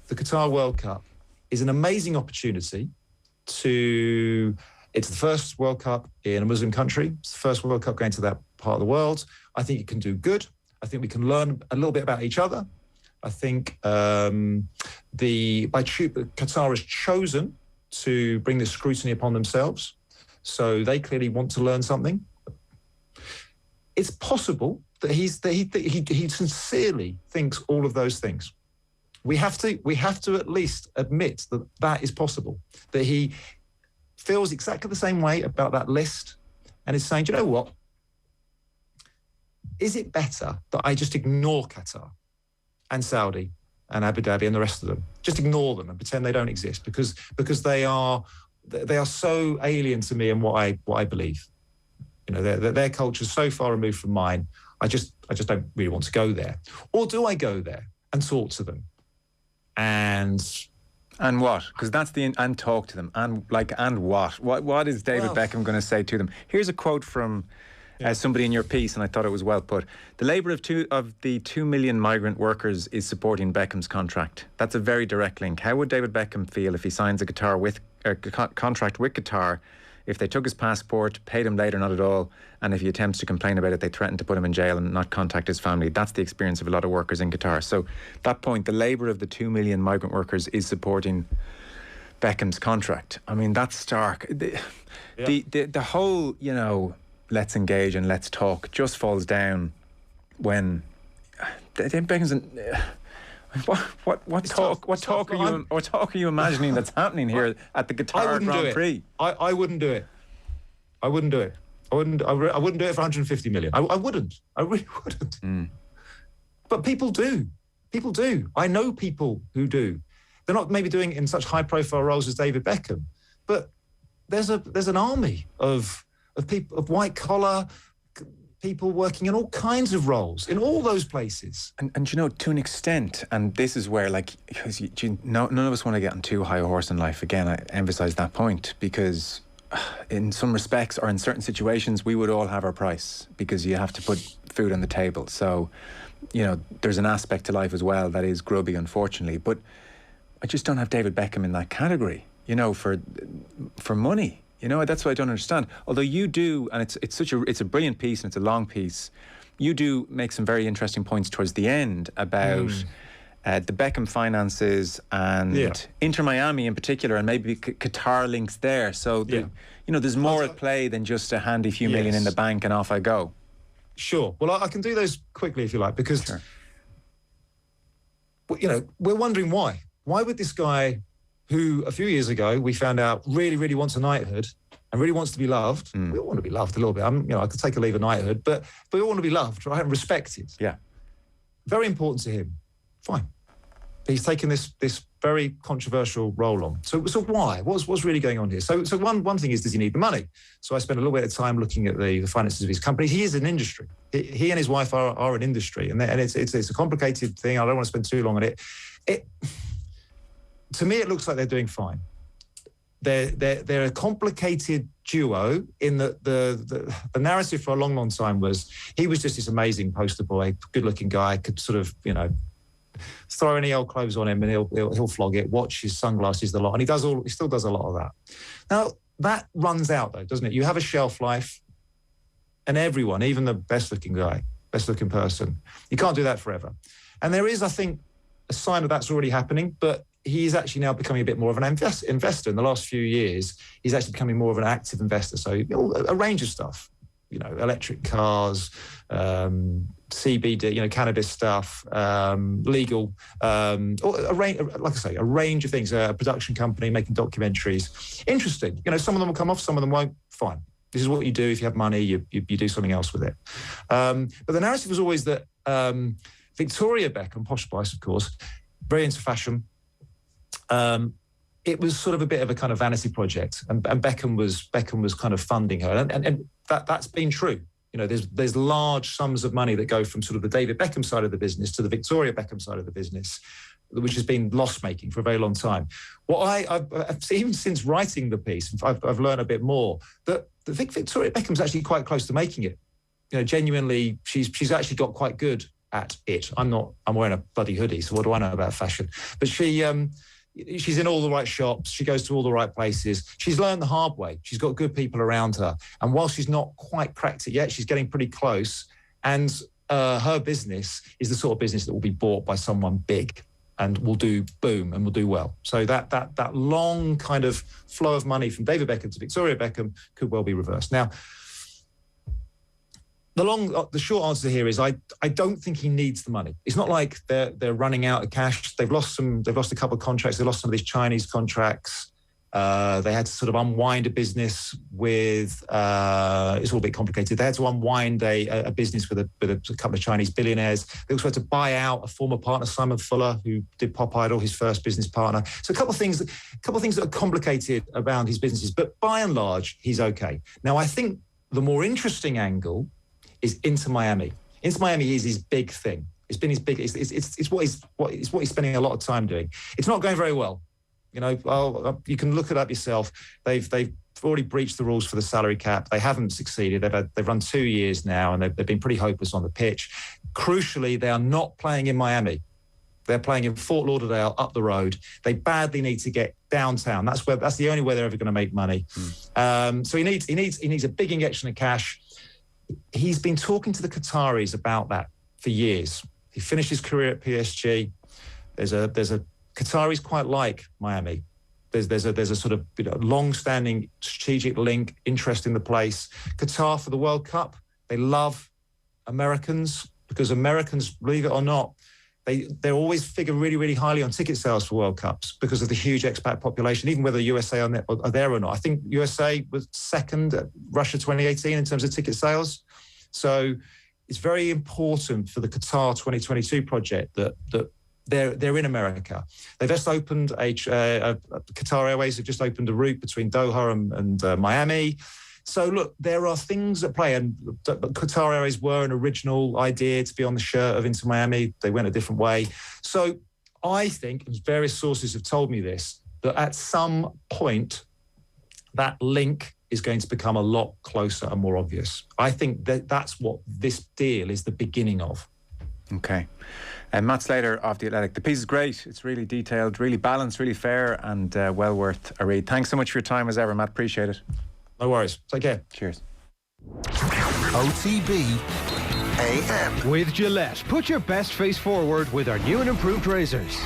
the Qatar World Cup is an amazing opportunity it's the first World Cup in a Muslim country. It's the first World Cup going to that part of the world. I think it can do good. I think we can learn a little bit about each other. I think Qatar has chosen to bring this scrutiny upon themselves, so they clearly want to learn something. It's possible that he sincerely thinks all of those things. We have to at least admit that is possible. That he feels exactly the same way about that list, and is saying, do you know what? Is it better that I just ignore Qatar and Saudi and Abu Dhabi and the rest of them? Just ignore them and pretend they don't exist because they are so alien to me and what I believe. Their culture is so far removed from mine. I just don't really want to go there. Or do I go there and talk to them? And what? Because that's and talk to them. And what? What is David Beckham going to say to them? Here's a quote from somebody in your piece, and I thought it was well put. The labour of the 2 million migrant workers is supporting Beckham's contract. That's a very direct link. How would David Beckham feel if he signs a contract with Qatar, if they took his passport, paid him later, not at all, and if he attempts to complain about it, they threaten to put him in jail and not contact his family? That's the experience of a lot of workers in Qatar. So that point, the labour of the 2 million migrant workers is supporting Beckham's contract. I mean, that's stark. The whole, let's engage and let's talk just falls down when Beckham's what talk are you imagining that's happening here at the Qatar Grand Prix? I wouldn't do it. I wouldn't do it for 150 million. I wouldn't. I really wouldn't. But people do. I know people who do. They're not maybe doing it in such high profile roles as David Beckham, but there's an army of people, of white collar people working in all kinds of roles in all those places. And to an extent, and this is where, none of us want to get on too high a horse in life. Again, I emphasise that point because in some respects or in certain situations, we would all have our price because you have to put food on the table. So, you know, there's an aspect to life as well that is grubby, unfortunately. But I just don't have David Beckham in that category, you know, for money. You know, that's what I don't understand. Although you do, and it's a brilliant piece and it's a long piece, you do make some very interesting points towards the end about the Beckham finances and Inter Miami in particular, and maybe Qatar links there. So, you know, there's more at play than just a handy few million in the bank and off I go. Sure. Well, I can do those quickly if you like, because, you know, we're wondering why. Why would this guy, who a few years ago we found out really, really wants a knighthood and really wants to be loved. We all want to be loved a little bit. You know, I could take a leave of knighthood, but we all want to be loved, right, and respected. Yeah. Very important to him. Fine. He's taken this very controversial role on. So why? What's really going on here? So one thing is, does he need the money? So I spent a little bit of time looking at the finances of his company. He is an industry. He and his wife are an industry, and it's a complicated thing. I don't want to spend too long on it. To me, it looks like they're doing fine. They're a complicated duo in that the narrative for a long time was he was just this amazing poster boy, good-looking guy, could sort of, you know, throw any old clothes on him and he'll flog it, watch his sunglasses, the lot, and he still does a lot of that. Now, that runs out though, doesn't it? You have a shelf life, and everyone, even the best-looking guy, best-looking person, you can't do that forever. And there is, I think, a sign of that's already happening, but he's actually now becoming a bit more of an investor. In the last few years, he's actually becoming more of an active investor. So, you know, a range of stuff, you know, electric cars, CBD, you know, cannabis stuff, legal, a range, like I say, a range of things. A production company making documentaries. Interesting. You know, some of them will come off, some of them won't. Fine. This is what you do. If you have money, you do something else with it. But the narrative was always that Victoria Beckham, posh spice, of course, very into fashion. It was sort of a bit of a kind of vanity project, and Beckham was kind of funding her, and that's been true. You know, there's large sums of money that go from sort of the David Beckham side of the business to the Victoria Beckham side of the business, which has been loss-making for a very long time. What I've seen since writing the piece, I've learned a bit more that Victoria Beckham's actually quite close to making it. You know, genuinely, she's actually got quite good at it. I'm wearing a bloody hoodie, so what do I know about fashion? But she's in all the right shops. She goes to all the right places. She's learned the hard way. She's got good people around her. And while she's not quite cracked it yet, she's getting pretty close. And her business is the sort of business that will be bought by someone big and will do boom and will do well. So that long kind of flow of money from David Beckham to Victoria Beckham could well be reversed. Now, the short answer here is I don't think he needs the money. It's not like they're running out of cash. They've lost a couple of contracts. They lost some of these Chinese contracts. They had to sort of unwind a business with it's all a bit complicated. They had to unwind a business with a couple of Chinese billionaires. They also had to buy out a former partner, Simon Fuller, who did Pop Idol, his first business partner. So a couple of things that are complicated around his businesses, but by and large, he's okay. Now, I think the more interesting angle is Inter Miami. Inter Miami is his big thing. It's been his big. It's what he's spending a lot of time doing. It's not going very well. You know, you can look it up yourself. They've already breached the rules for the salary cap. They haven't succeeded. They've run 2 years now, and they've been pretty hopeless on the pitch. Crucially, they are not playing in Miami. They're playing in Fort Lauderdale up the road. They badly need to get downtown. That's the only way they're ever going to make money. So he needs a big injection of cash. He's been talking to the Qataris about that for years. He finished his career at PSG. There's a Qataris quite like Miami. There's a sort of, you know, long-standing strategic link, interest in the place. Qatar for the World Cup, they love Americans because Americans, believe it or not, they always figure really, really highly on ticket sales for World Cups because of the huge expat population, even whether USA are there or not. I think USA was second at Russia 2018 in terms of ticket sales. So it's very important for the Qatar 2022 project that they're in America. They've just opened Qatar Airways have just opened a route between Doha and Miami. So look, there are things at play, and Qatar Airways were an original idea to be on the shirt of Inter Miami. They went a different way. So I think, and various sources have told me this, that at some point that link is going to become a lot closer and more obvious. I think that's what this deal is the beginning of. Okay. Matt Slater of The Athletic. The piece is great. It's really detailed, really balanced, really fair, and well worth a read. Thanks so much for your time as ever, Matt. Appreciate it. No worries. Take care. Cheers. OTB AM. With Gillette, put your best face forward with our new and improved razors.